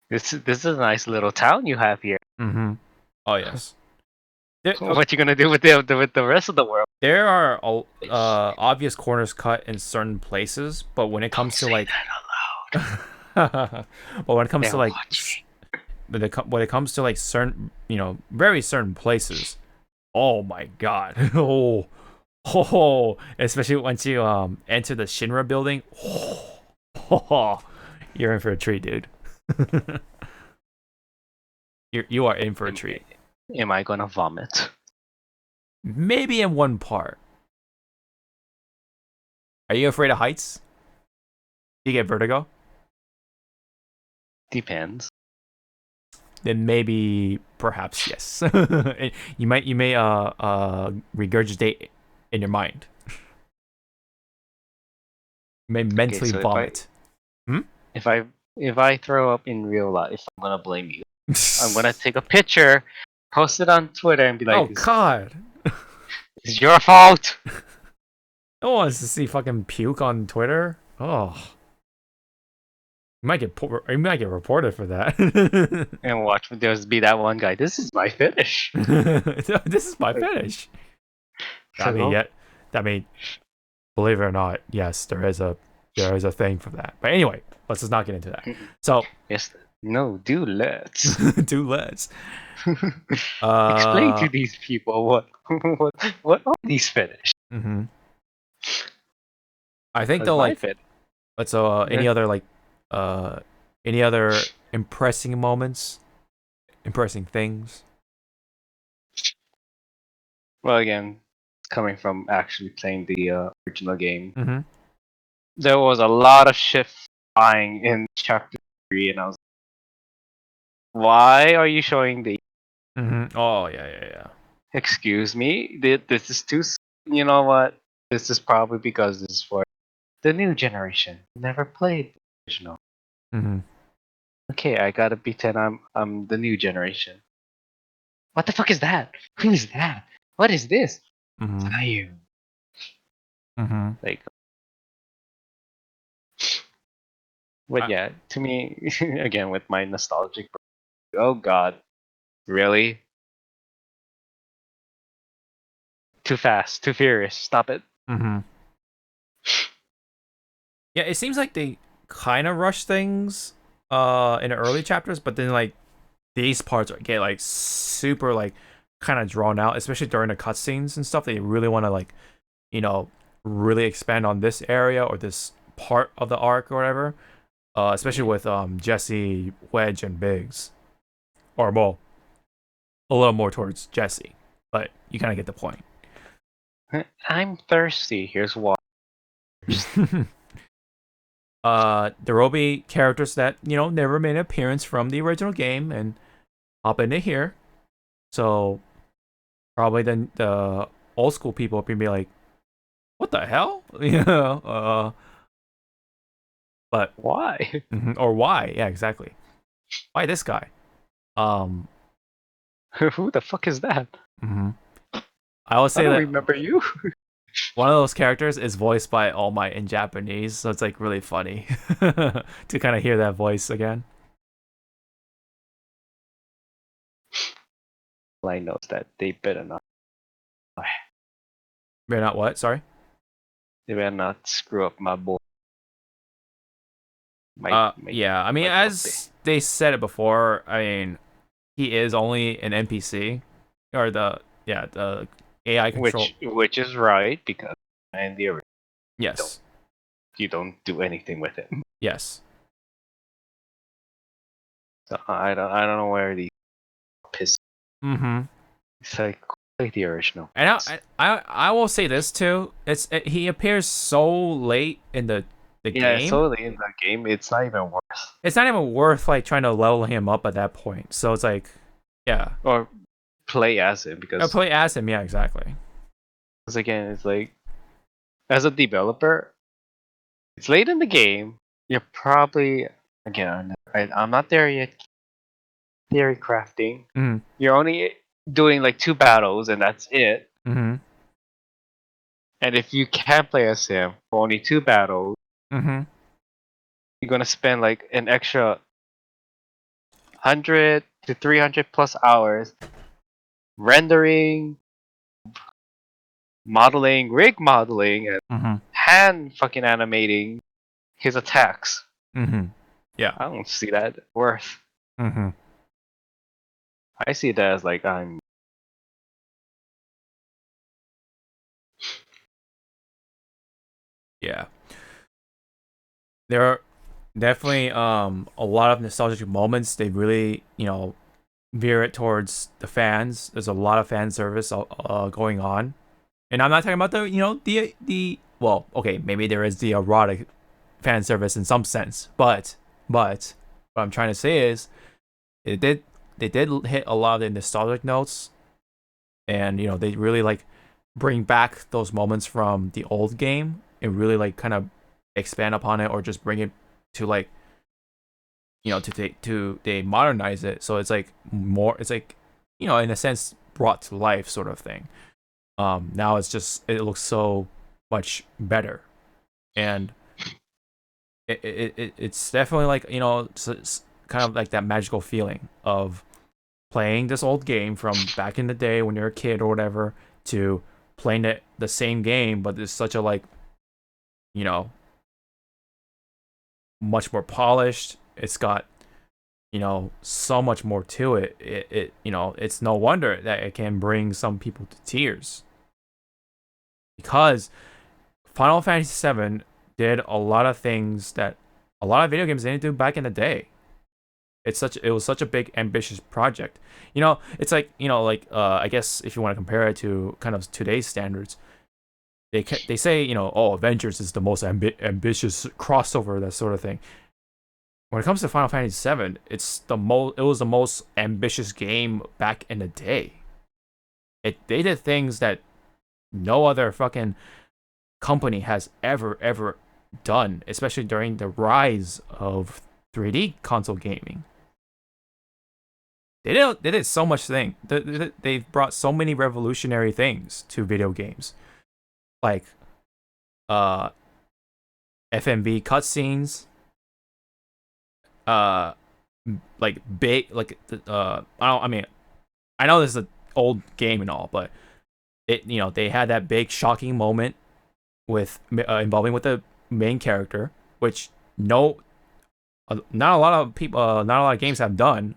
this is a nice little town you have here. Mm-hmm. Oh yes. What you gonna do with the rest of the world? There are obvious corners cut in certain places, but when it comes to Don't say like, that aloud. but when it comes They'll to like, watch when it comes to like certain, very certain places, oh my god, especially once you enter the Shinra building, you're in for a treat, dude. You are in for a treat. Am I gonna vomit? Maybe in one part. Are you afraid of heights? Do you get vertigo? Depends. Then maybe, perhaps yes. you may regurgitate in your mind. You may mentally so vomit. If I throw up in real life, I'm gonna blame you. I'm gonna take a picture, post it on Twitter, and be like, Oh god. "It's your fault." No one wants to see fucking puke on Twitter. Oh. You might get reported for that. And watch, there's be that one guy. This is my finish. This is my finish. I mean, believe it or not, yes, there is a thing for that. But anyway, let's just not get into that. So Yes, no, do let's let's explain to these people what are these finish. Mm-hmm. I think they'll my like. fit. So any other impressing moments, impressing things. Well, again, coming from actually playing the original game, Mm-hmm. there was a lot of shit flying in chapter 3, and I was like, why are you showing the? Mm-hmm. Oh yeah. Excuse me, this is too. You know what? This is probably because this is for the new generation. Never played the original. Mm-hmm. Okay, I gotta pretend I'm the new generation. What the fuck is that? Who is that? What is this? Mm-hmm. Are you Mm-hmm. like? But yeah, to me, again with my nostalgic. Oh God, really? Too fast, too furious. Stop it. Mm-hmm. Yeah, it seems like they kind of rush things in the early chapters, but then like these parts get like super like kind of drawn out, especially during the cutscenes and stuff. They really want to like really expand on this area or this part of the arc or whatever. Especially with Jesse, Wedge, and Biggs, or well, a little more towards Jesse, but you kind of get the point. I'm thirsty. Here's water. The Roby characters that never made an appearance from the original game and hop into here, so probably then the old school people can be like, "What the hell?" But Why? or why? Yeah, exactly. Why this guy? Who the fuck is that? I will I say don't that remember you. one of those characters is voiced by All Might in Japanese, so it's like really funny to kind of hear that voice again. All I know is that they better not. They're not what? Sorry. They better not screw up my boy. Yeah. I mean, as they said it before, I mean, he is only an NPC, or the AI control. Which is right because in the original Yes. you don't do anything with it. Yes. So I don't know where these piss. Mm-hmm. It's like the original. And I will say this too. He appears so late in the game. So late in the game, it's not even worth. It's not even worth like trying to level him up at that point. So it's like, yeah. Or play as him because. Or play as him, yeah, exactly. Because again, it's like, as a developer, it's late in the game. You're probably I'm not there yet. Theory crafting. Mm. You're only doing like 2 battles and that's it. Mm-hmm. And if you can't play as him for only 2 battles, Mm-hmm. you're gonna spend like an extra 100 to 300 plus hours rendering, modeling, rig modeling, and Mm-hmm. hand fucking animating his attacks. Mm-hmm. Yeah. I don't see that worth. Mm-hmm. I see that as like I'm. Yeah. There are definitely a lot of nostalgic moments. They really, veer it towards the fans. There's a lot of fan service going on. And I'm not talking about the well, okay, maybe there is the erotic fan service in some sense, but what I'm trying to say is it did they did hit a lot of the nostalgic notes, and they really like bring back those moments from the old game and really like kind of expand upon it, or just bring it to like they modernize it, so it's like more, it's like in a sense brought to life sort of thing. Now it looks so much better, and it's definitely like it's kind of like that magical feeling of playing this old game from back in the day when you're a kid or whatever, to playing the same game, but it's such a like you know much more polished. It's got so much more to it. It's no wonder that it can bring some people to tears, because Final Fantasy VII did a lot of things that a lot of video games didn't do back in the day. It was such a big ambitious project. It's like I guess if you want to compare it to kind of today's standards, they say oh, Avengers is the most ambitious crossover, that sort of thing. When it comes to Final Fantasy VII, it was the most ambitious game back in the day. They did things that no other fucking company has ever done, especially during the rise of 3D console gaming. They did so much thing. They've brought so many revolutionary things to video games, like FMV cutscenes, like big, like I mean, I know this is an old game and all, but they had that big shocking moment with involving with the main character, which not a lot of people, not a lot of games have done,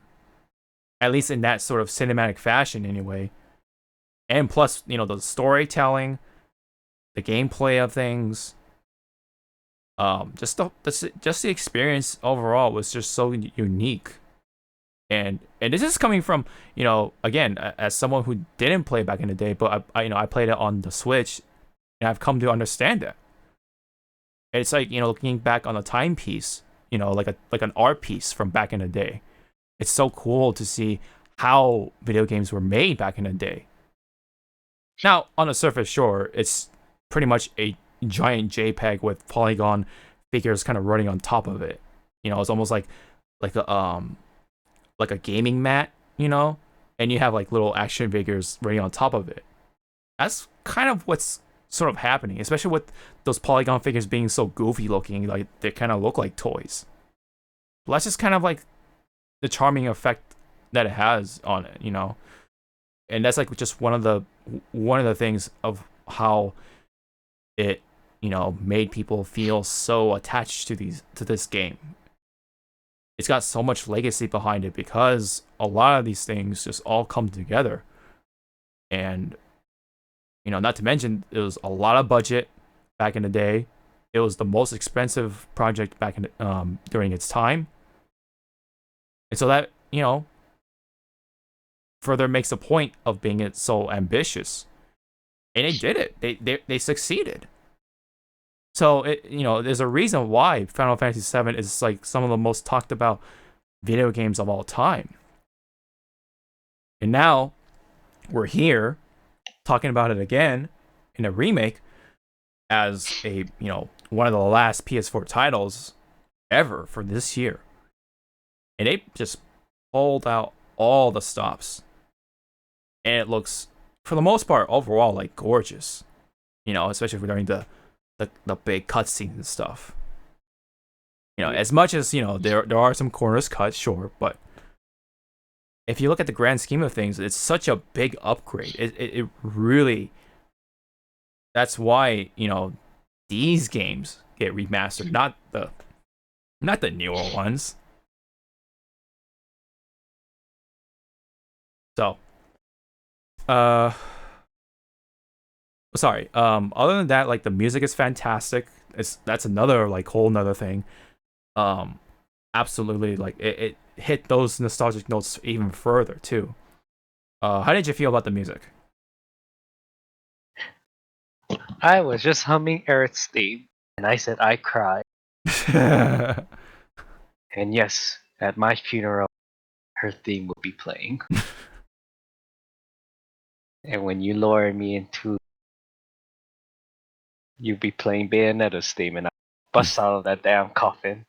at least in that sort of cinematic fashion anyway. And plus, the storytelling, the gameplay of things, just the experience overall was just so unique. And this is coming from again, as someone who didn't play back in the day, but I played it on the Switch, and I've come to understand that. It's like looking back on a timepiece, like an art piece from back in the day. It's so cool to see how video games were made back in the day. Now, on the surface, sure, it's pretty much a giant JPEG with polygon figures kind of running on top of it. It's almost like a gaming mat, and you have like little action figures running on top of it. That's kind of what's sort of happening, especially with those polygon figures being so goofy looking, like they kind of look like toys. But that's just kind of like the charming effect that it has on it, and that's like just one of the things of how it made people feel so attached to this game. It's got so much legacy behind it because a lot of these things just all come together. And not to mention, it was a lot of budget back in the day. It was the most expensive project back in during its time. And so that, further makes the point of being it so ambitious. And they did it. They succeeded. So there's a reason why Final Fantasy VII is like some of the most talked about video games of all time. And now we're here talking about it again in a remake as a one of the last PS4 titles ever for this year. And they just pulled out all the stops. and it looks, for the most part, overall like gorgeous. You know, especially during the big cutscenes and stuff. You know, as much as, you know, there are some corners cut, sure, but if you look at the grand scheme of things, it's such a big upgrade. It really, that's why, you know, these games get remastered, not the newer ones. So, sorry. Other than that, like the music is fantastic. That's another like whole nother thing. Absolutely, like it hit those nostalgic notes even further too. How did you feel about the music? I was just humming Eric's theme, and I said I cried. And yes, at my funeral, her theme will be playing. And when you lower me into, you'll be playing Bayonetta's theme, and I bust out of that damn coffin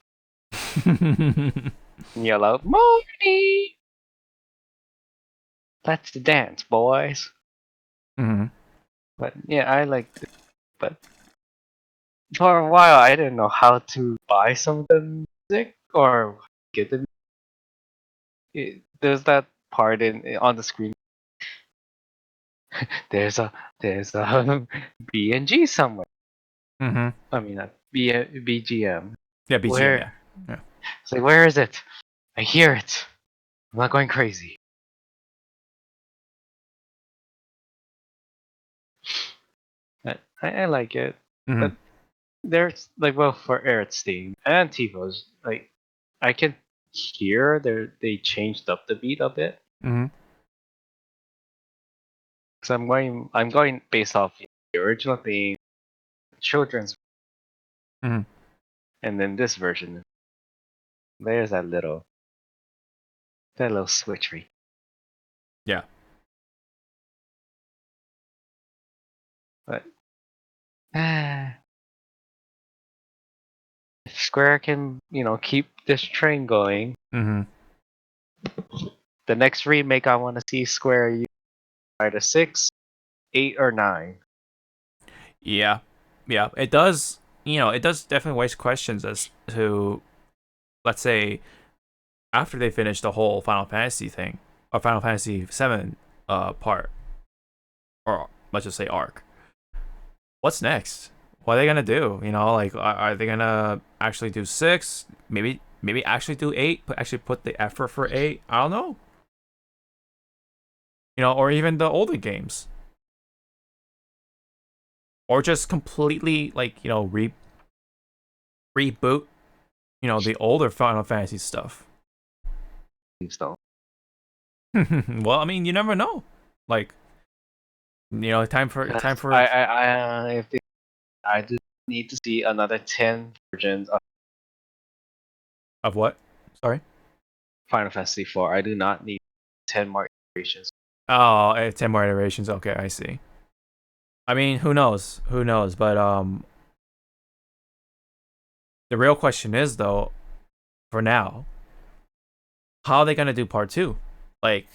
and yell out, "Morty! That's the dance, boys!" Mm-hmm. But yeah, I liked it. But for a while, I didn't know how to buy some of the music or get the. There's that part on the screen. there's a BNG somewhere. Mm-hmm. I mean, BGM. Yeah, BGM. Where? Yeah. It's like, where is it? I hear it. I'm not going crazy. I like it. Mm-hmm. But there's like, well, for Eric's theme and Tifo's, like I can hear they changed up the beat a bit. Mm-hmm. So I'm going based off the original theme, children's, Mm-hmm. and then this version. There's that little switchery. Yeah. But if Square can, keep this train going, Mm-hmm. the next remake I want to see Square use either 6, 8, or 9. Yeah. Yeah. It does. You know, it does definitely raise questions as to, let's say, after they finish the whole Final Fantasy thing, or Final Fantasy VII part, or let's just say arc. What's next? What are they gonna do? You know, like are they gonna actually do 6? Maybe actually do 8, but actually put the effort for 8. I don't know. You know, or even the older games, or just completely like, you know, reboot. You know, the older Final Fantasy stuff. So Well, I mean, you never know. Like, you know, time for I just need to see another 10 versions of of what? Sorry. Final Fantasy IV. I do not need 10 more iterations. Oh, 10 more iterations. Okay, I see. I mean, who knows? Who knows? But the real question is though, for now, how are they gonna do part 2? Like,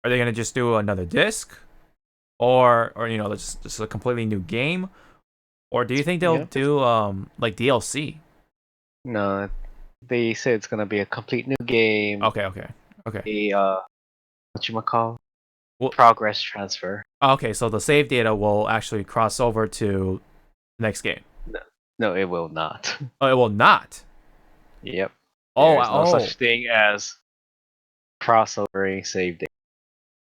are they gonna just do another disc, or you know, just a completely new game, or do you think they'll do like DLC? No, they say it's gonna be a complete new game. Okay. Whatchamacall? Well, Progress transfer. okay, so the save data will actually cross over to the next game. No, it will not. Oh, it will not. Yep. Oh, There's no such thing as crossovering save data.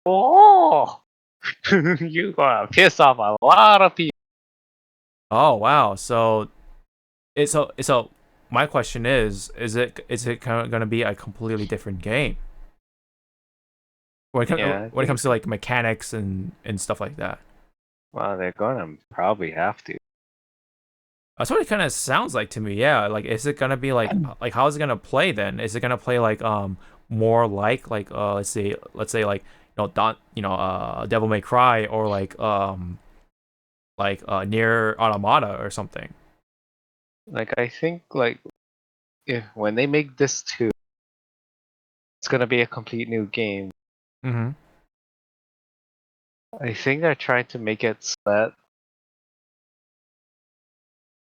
Oh, you gonna piss off a lot of people. Oh, wow. So my question is it kind of going to be a completely different game when it comes to like mechanics and stuff like that? Well, they're gonna probably have to. That's what it kind of sounds like to me. Yeah, like is it gonna be like how is it gonna play then? Is it gonna play like more like let's say like Devil May Cry, or like near Automata or something? Like I think if when they make this 2, it's gonna be a complete new game. Mm-hmm. I think they're trying to make it so that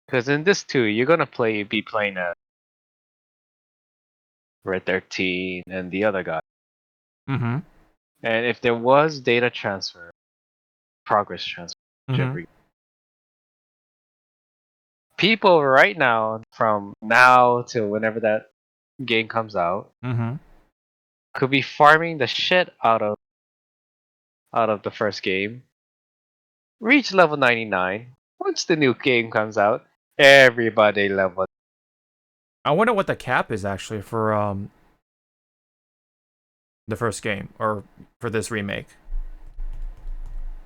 because in this too, you're gonna be playing as Red 13 and the other guy. Mm-hmm. And if there was data transfer, progress transfer, Mm-hmm. people right now, from now till whenever that game comes out, Mm-hmm. could be farming the shit out of the first game, reach level 99. Once the new game comes out, everybody level. I wonder what the cap is actually for the first game or for this remake.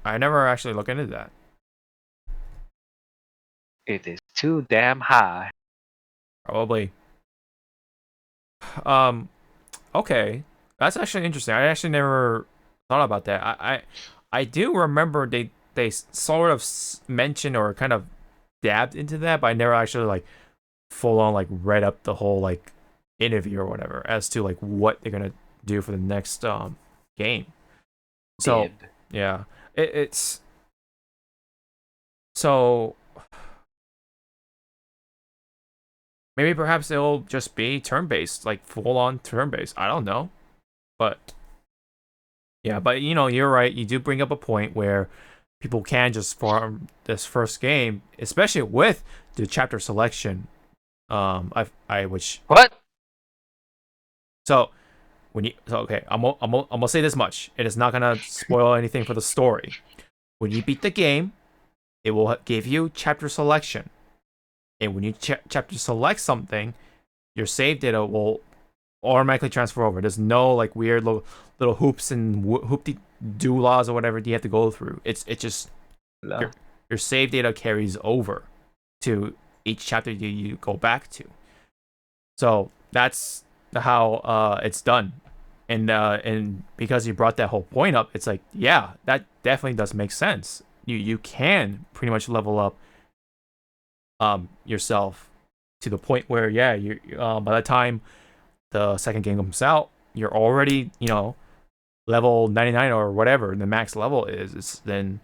I never actually looked into that. It is too damn high. Probably. Okay, that's actually interesting. I actually never thought about that. I do remember they sort of mentioned or kind of dabbed into that, but I never actually like full on like read up the whole like interview or whatever as to like what they're gonna do for the next game. So Did. yeah, it's so maybe perhaps it'll just be turn based, like full on turn based. I don't know, but yeah, but you know, you're right. You do bring up a point where people can just farm this first game, especially with the chapter selection. I which What? so when you so okay, I'm gonna say this much. It is not gonna spoil anything for the story. When you beat the game, it will give you chapter selection, and when you chapter select something, your save data will automatically transfer over. There's no like weird little hoops and hoopty do laws or whatever you have to go through. It's just No. your save data carries over to each chapter you go back to. So that's how it's done. And because you brought that whole point up, it's like, yeah, that definitely does make sense. You can pretty much level up yourself to the point where yeah, you by the time the second game comes out, you're already, you know, level 99 or whatever the max level is, then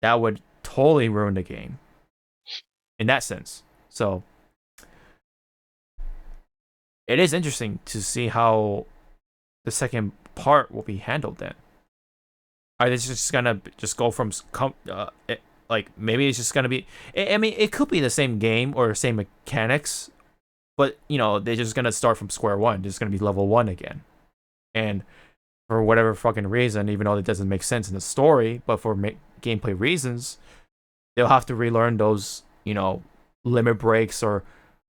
that would totally ruin the game in that sense. So it is interesting to see how the second part will be handled then. Are they just gonna just go from like maybe it's just gonna be? I mean, it could be the same game or same mechanics, but you know they're just gonna start from square one. Just gonna be level one again, and for whatever fucking reason, even though it doesn't make sense in the story, but for gameplay reasons, they'll have to relearn those, you know, limit breaks or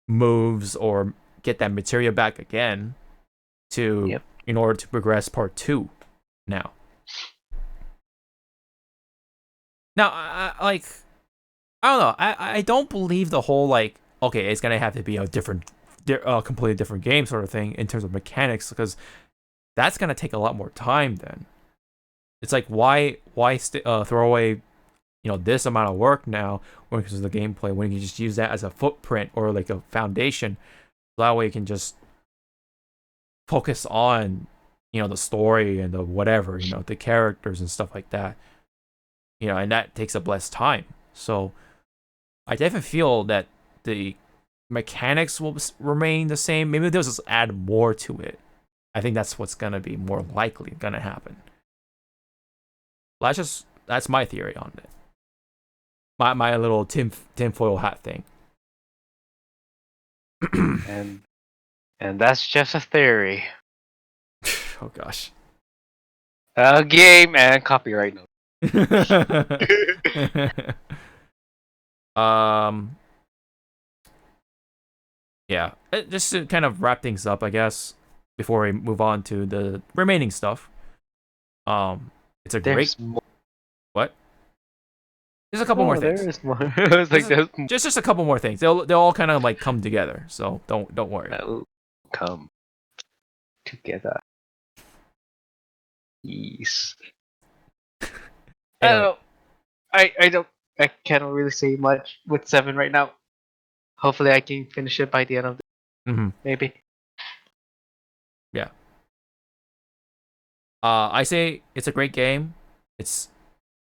moves or get that materia back again to in order to progress part two. Now, I don't know. I don't believe the whole like okay, it's gonna have to be a completely different game sort of thing in terms of mechanics because that's gonna take a lot more time. Then it's like why throw away this amount of work now when it comes to the gameplay when you can just use that as a footprint or like a foundation. That way you can just focus on the story and the whatever the characters and stuff like that. And that takes up less time. So I definitely feel that the mechanics will remain the same. Maybe they'll just add more to it. I think that's what's gonna be more likely gonna happen. That's my theory on it. My little tinfoil hat thing. and that's just a theory. Oh gosh. A game and copyright note. Yeah. Just to kind of wrap things up, I guess, before we move on to the remaining stuff. It's a There's great. More. What? There's a couple more things. There is more. It's like just a couple more things. They'll all kind of like come together. So don't worry. They'll come together. Yes. I don't know. I can't really say much with 7 right now. Hopefully I can finish it by the end of the maybe. Yeah. I say it's a great game.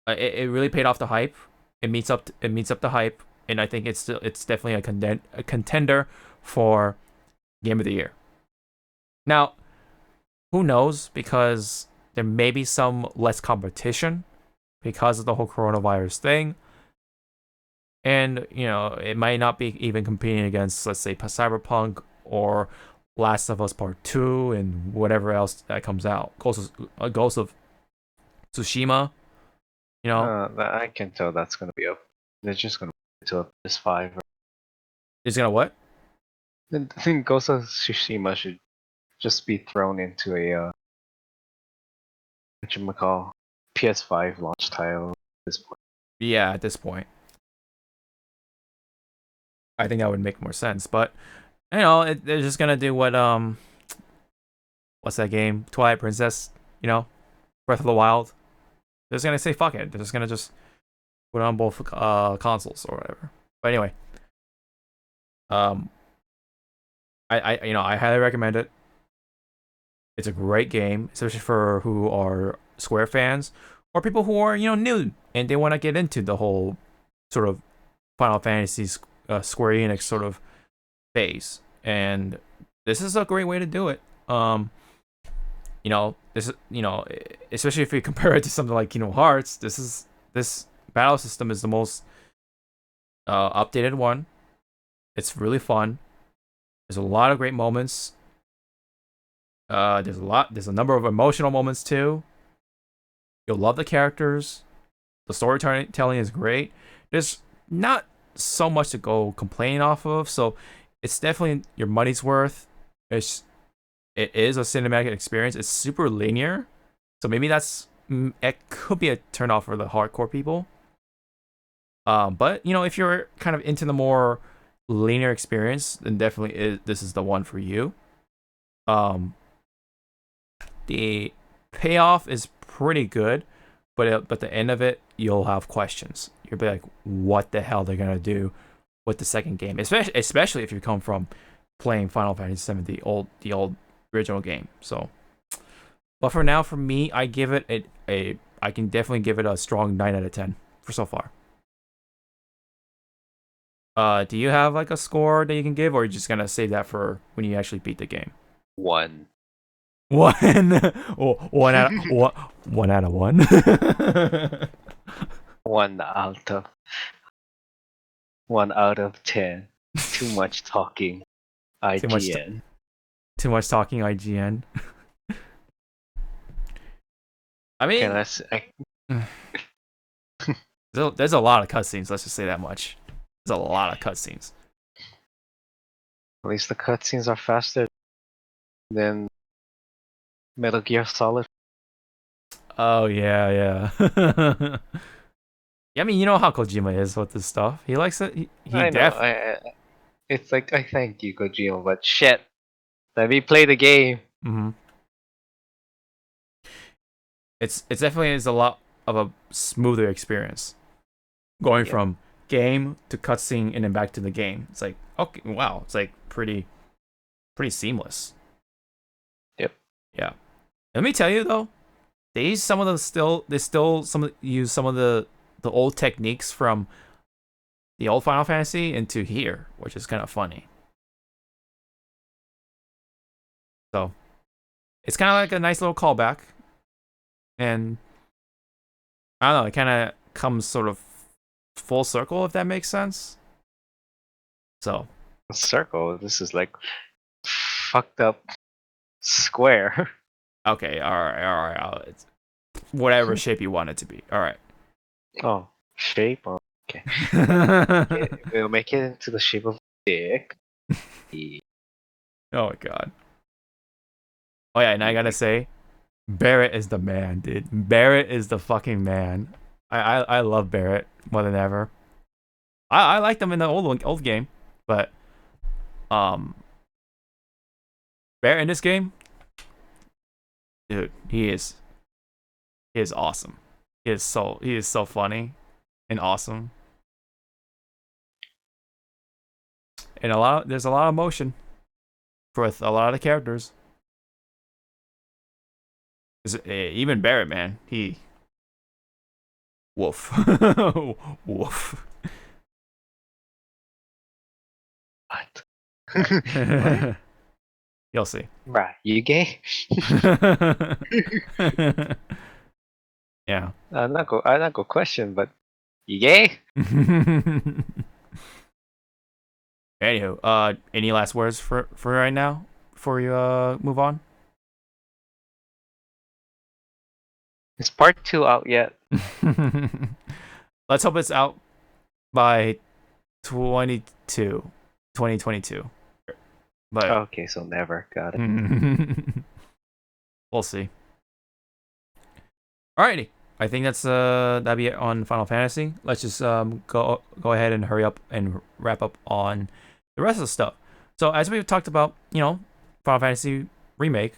it really paid off the hype. It meets up the hype, and I think it's definitely a contender for Game of the Year. Now, who knows, because there may be some less competition because of the whole coronavirus thing. And, it might not be even competing against, let's say, Cyberpunk or Last of Us Part 2 and whatever else that comes out. Ghost of Tsushima, I can tell that's gonna be up. They're just gonna put it to a PS5. is gonna what? I think Ghost of Tsushima should just be thrown into a whatchamacall, PS5 launch title at this point. Yeah, at this point. I think that would make more sense, but they're just gonna do what what's that game? Twilight Princess, Breath of the Wild. They're just gonna say fuck it. They're just gonna put it on both consoles or whatever. But anyway, I highly recommend it. It's a great game, especially for who are Square fans or people who are new and they want to get into the whole sort of Final Fantasy Square Enix sort of phase. And this is a great way to do it. This is, especially if you compare it to something like Kingdom Hearts, this battle system is the most updated one. It's really fun. There's a lot of great moments. There's a number of emotional moments too. You'll love the characters. The storytelling is great. There's not so much to go complain off of, so it's definitely your money's worth. It is a cinematic experience. It's super linear, so maybe it could be a turnoff for the hardcore people. But if you're kind of into the more linear experience, then definitely this is the one for you. The payoff is pretty good, but the end of it, you'll have questions. You'll be like, what the hell they're gonna do with the second game, especially if you come from playing Final Fantasy VII, the old original game. So, but for now, for me, I give it I can definitely give it a strong 9 out of 10 for so far. Do you have like a score that you can give, or are you just gonna save that for when you actually beat the game? 1. One. Oh, one out of one. 1 out of 10. Too much talking. IGN. Too much talking, IGN. I mean, Can I say, there's a lot of cutscenes. Let's just say that much. There's a lot of cutscenes. at least the cutscenes are faster than Metal Gear Solid. Oh yeah. Yeah, I mean, you know how Kojima is with this stuff. He likes it. I know. It's like, I thank you, Kojima, but shit. Let me play the game. Mm-hmm. It's definitely is a lot of a smoother experience. Going from game to cutscene and then back to the game. It's like, okay, wow. It's like pretty seamless. Yep. Yeah. Let me tell you though, they use some of the old techniques from the old Final Fantasy into here, which is kind of funny. So it's kind of like a nice little callback, and I don't know, it kind of comes sort of full circle, if that makes sense. So Circle. This is like fucked up square. okay, all right, it's whatever shape you want it to be. All right. Oh, shape. Oh, okay. We'll make it into the shape of a dick. Oh my god. Oh yeah, and I gotta say, Barrett is the man, dude. Barrett is the fucking man. I love Barrett more than ever. I liked him in the old game, but Barrett in this game, dude, he is awesome. He is so funny and awesome. And there's a lot of emotion with a lot of the characters. Even Barrett, man, he Woof. Woof. What? You'll see. Bruh, you gay? Yeah. I'm not go question, but you gay? Anywho, any last words for right now before you move on? Is part 2 out yet? Let's hope it's out by 2022. But Okay, so never. Got it. we'll see. Alrighty. I think that's that'd be it on Final Fantasy. Let's just go ahead and hurry up and wrap up on the rest of the stuff. So as we've talked about, Final Fantasy Remake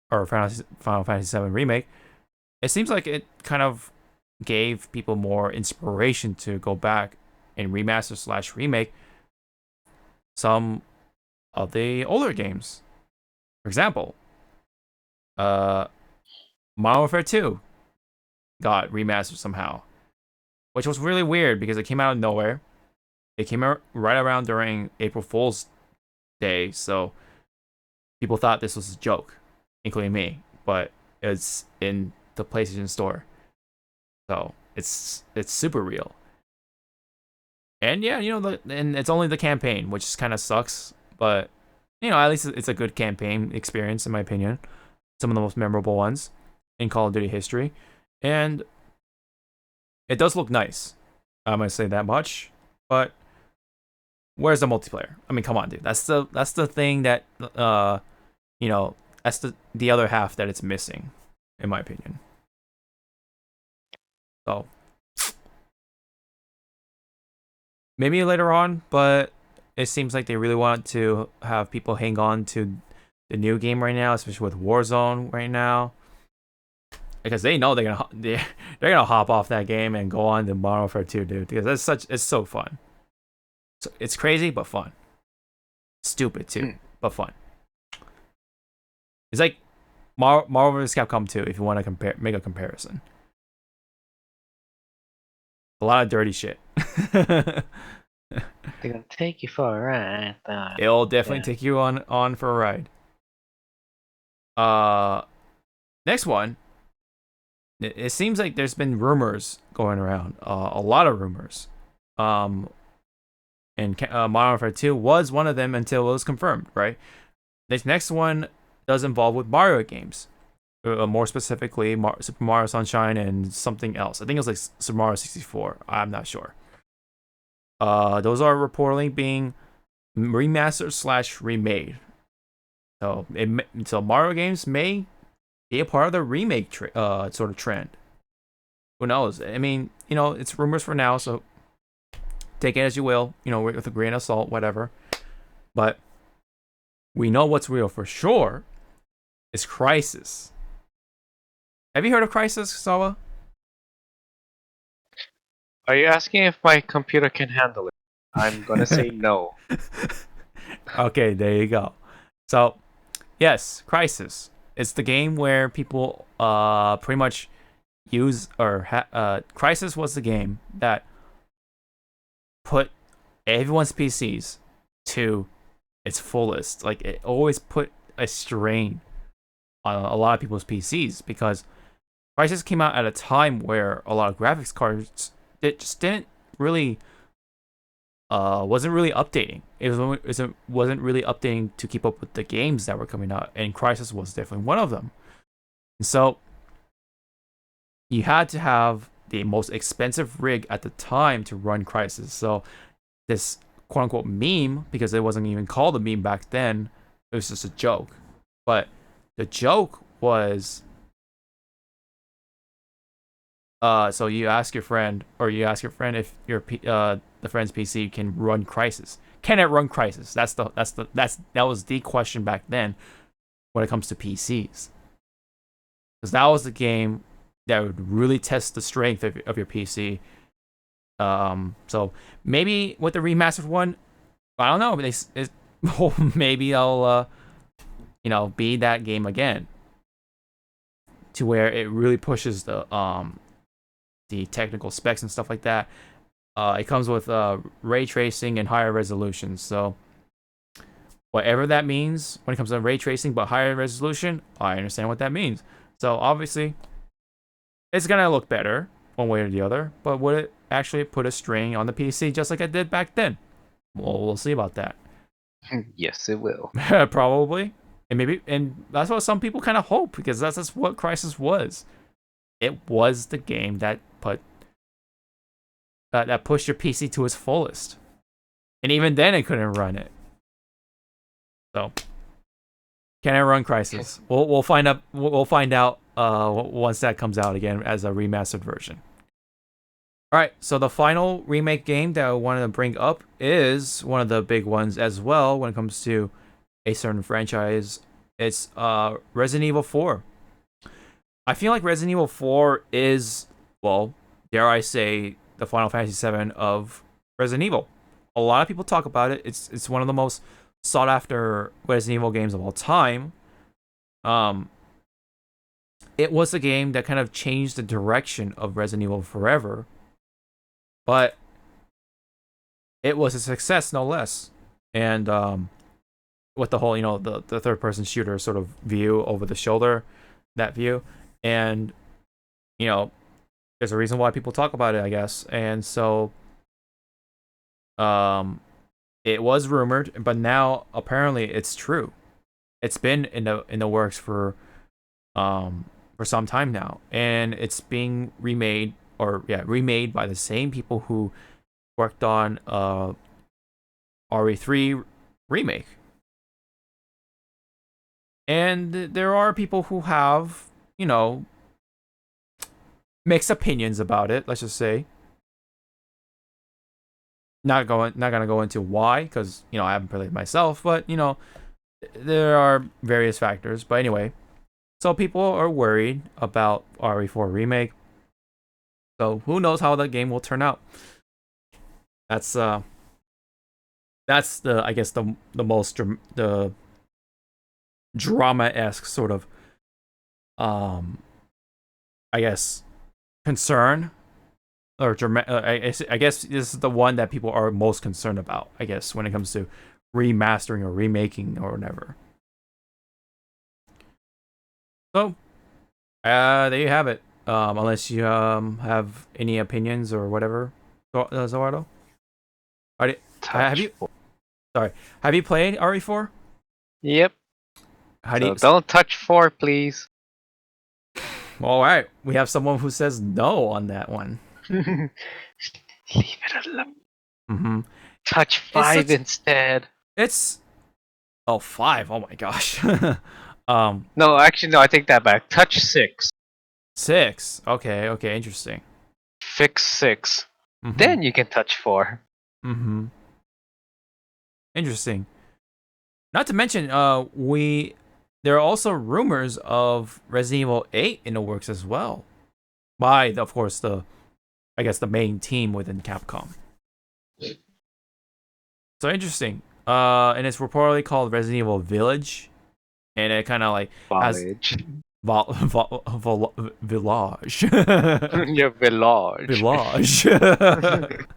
or Final Fantasy VII Remake, it seems like it kind of gave people more inspiration to go back and remaster / remake some of the older games. For example, Modern Warfare 2 got remastered somehow, which was really weird because it came out of nowhere. It came out right around during April Fool's Day, so people thought this was a joke, including me, but it's in the PlayStation Store. So it's super real. And yeah, and it's only the campaign, which kind of sucks, but at least it's a good campaign experience in my opinion. Some of the most memorable ones in Call of Duty history. And it does look nice. I'm gonna say that much. But where's the multiplayer? I mean, come on, dude. That's the thing that that's the other half that it's missing, in my opinion. So maybe later on, but it seems like they really want to have people hang on to the new game right now, especially with Warzone right now, because they know they're gonna hop off that game and go on to Modern Warfare 2, dude. Because it's so fun. So it's crazy but fun. Stupid too, but fun. It's like Marvel vs. Capcom 2 if you want to make a comparison. A lot of dirty shit. They're gonna take you for a ride. It'll definitely take you on for a ride. Next one. It seems like there's been rumors going around. A lot of rumors. And Modern Warfare 2 was one of them until it was confirmed, right? This next one does involve with Mario games. More specifically, Super Mario Sunshine and something else. I think it was like Super Mario 64. I'm not sure. Those are reportedly being remastered / remade. So Mario games may be a part of the remake sort of trend. Who knows? I mean, it's rumors for now, so take it as you will. With a grain of salt, whatever. But we know what's real for sure is Crysis. Have you heard of Crysis, Zawa? Are you asking if my computer can handle it? I'm gonna say no. Okay, there you go. So, yes, Crysis. It's the game where people pretty much use Crysis was the game that put everyone's PCs to its fullest. Like, it always put a strain on a lot of people's PCs because Crysis came out at a time where a lot of graphics cards just didn't really wasn't really updating. It wasn't really updating to keep up with the games that were coming out, and Crysis was definitely one of them. And so you had to have the most expensive rig at the time to run Crysis. So this quote unquote meme, because it wasn't even called a meme back then, it was just a joke. But the joke was so you ask your friend if the friend's PC can run Crysis. Can it run Crysis? That was the question back then when it comes to PCs. Because that was the game that would really test the strength of your PC. So maybe with the remastered one, I don't know. Maybe I'll be that game again, to where it really pushes the the technical specs and stuff like that. It comes with ray tracing and higher resolution. So whatever that means when it comes to ray tracing but higher resolution, I understand what that means. So obviously, it's gonna look better one way or the other. But would it actually put a strain on the PC just like it did back then? Well, we'll see about that. Yes, it will. Probably. And that's what some people kind of hope, because that's just what Crysis was. It was the game that that pushed your PC to its fullest, and even then it couldn't run it. So, can I run Crysis? We'll find out. We'll find out once that comes out again as a remastered version. All right, so the final remake game that I wanted to bring up is one of the big ones as well when it comes to a certain franchise. It's Resident Evil 4. I feel like Resident Evil 4 is, well, dare I say, the Final Fantasy VII of Resident Evil. A lot of people talk about it. It's one of the most sought after Resident Evil games of all time. It was a game that kind of changed the direction of Resident Evil forever, but it was a success no less. And with the whole, the third person shooter sort of view over the shoulder, that view, and there's a reason why people talk about it, I guess. And so it was rumored, but now apparently it's true. It's been in the works for some time now, and it's being remade by the same people who worked on RE3 Remake. And there are people who have, mixed opinions about it, let's just say. Not gonna go into why, because I haven't played it myself, but there are various factors. But anyway, so people are worried about RE4 Remake. So who knows how that game will turn out? That's the I guess the most the drama-esque sort of I guess concern, or I guess this is the one that people are most concerned about, I guess, when it comes to remastering or remaking or whatever. So there you have it. Unless you have any opinions or whatever, Zawardo. Have you played RE4? Yep. Don't touch 4, please. All right, we have someone who says no on that one. Leave it alone. Mm-hmm. Touch 5 instead. It's 5. Oh my gosh. No, actually, no. I take that back. Touch 6. 6. Okay, interesting. Fix 6. Mm-hmm. Then you can touch 4. Mm-hmm. Interesting. Not to mention, there are also rumors of Resident Evil 8 in the works as well, by, of course, the main team within Capcom. So interesting. And it's reportedly called Resident Evil Village, and it kind of like Village. Village. Your village. Village.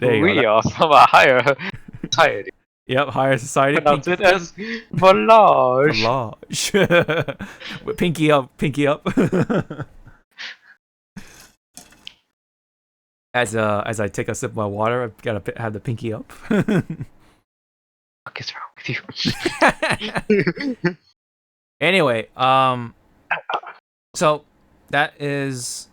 We are from a higher society. Yep, higher society. Pronounce it as village. Village. Pinky up. As I take a sip of my water, I've got to have the pinky up. What is wrong with you? Anyway, so that is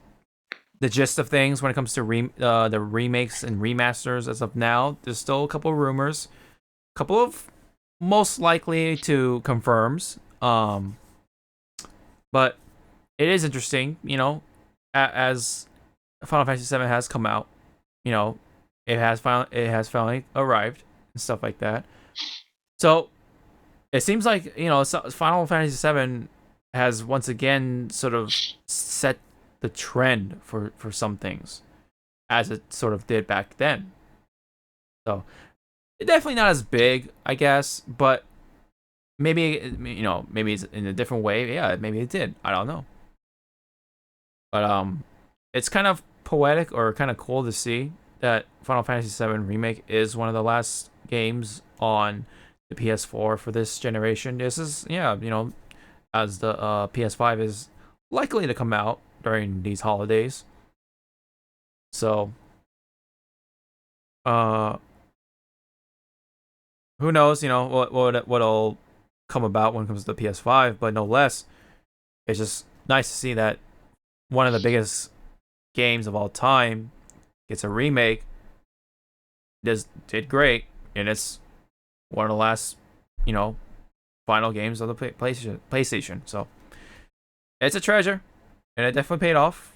the gist of things when it comes to the remakes and remasters as of now. There's still a couple of rumors, a couple of most likely to confirms. But it is interesting, as Final Fantasy VII has come out, it has finally arrived and stuff like that. So it seems like Final Fantasy VII has once again sort of set the trend for some things, as it sort of did back then. So definitely not as big, I guess, but maybe maybe it's in a different way. Yeah, maybe it did. I don't know. But it's kind of poetic or kind of cool to see that Final Fantasy VII Remake is one of the last games on the PS4 for this generation. This is, yeah, you know, as the PS5 is likely to come out during these holidays. So, who knows, you know, what'll come about when it comes to the PS5, but no less, it's just nice to see that one of the biggest games of all time gets a remake. Did great, and it's one of the last, you know, final games of the PlayStation. So it's a treasure, and it definitely paid off.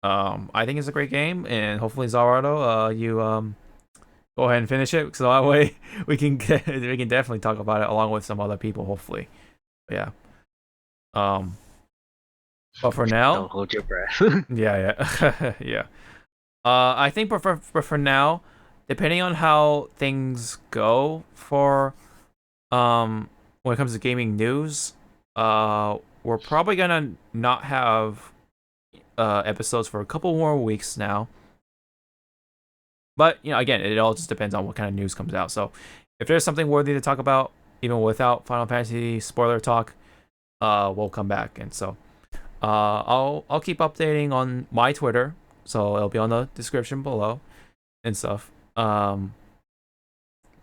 I think it's a great game, and hopefully Zawarudo, you go ahead and finish it, so that way we can definitely talk about it along with some other people, hopefully. But yeah. But for now, Don't hold your breath. yeah. Yeah. I think for now, depending on how things go for when it comes to gaming news, we're probably gonna not have episodes for a couple more weeks now. But, you know, again, it all just depends on what kind of news comes out. So if there's something worthy to talk about, even without Final Fantasy spoiler talk, we'll come back. And so I'll keep updating on my Twitter, so it'll be on the description below and stuff. But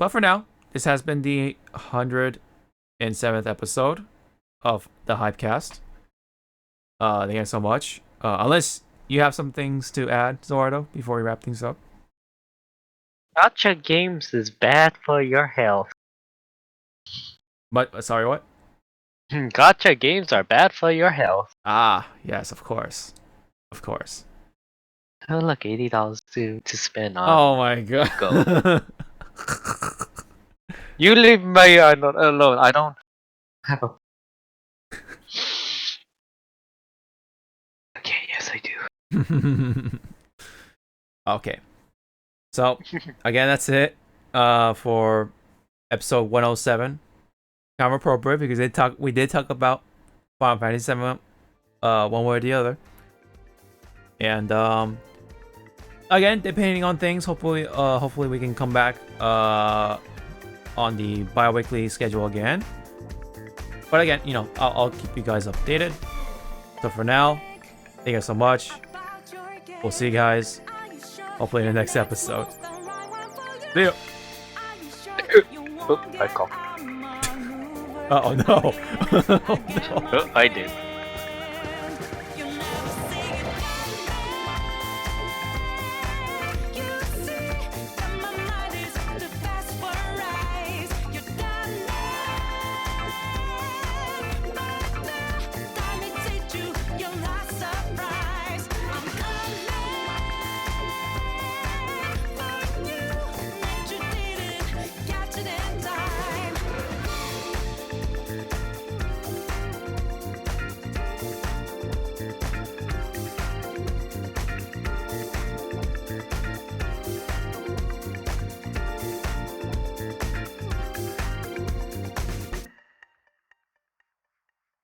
for now, this has been the 107th episode of the Hypecast. Thank you guys so much. Unless you have some things to add, Zawarudo, before we wrap things up. Gacha games is bad for your health. But sorry, what? Gacha games are bad for your health. Ah, yes, of course. Of course. Oh look, $80 to spend on. Oh my god. Go. You leave me alone. I don't have a... Okay, yes I do. Okay. So, again, that's it for episode 107. Kind of appropriate because we did talk about Final Fantasy VII one way or the other. And again, depending on things, hopefully we can come back on the bi-weekly schedule again. But again, you know, I'll keep you guys updated. So for now, thank you so much. We'll see you guys hopefully in the next episode. See ya. Oh, I coughed. Oh no. Oh, no. Oh, I did.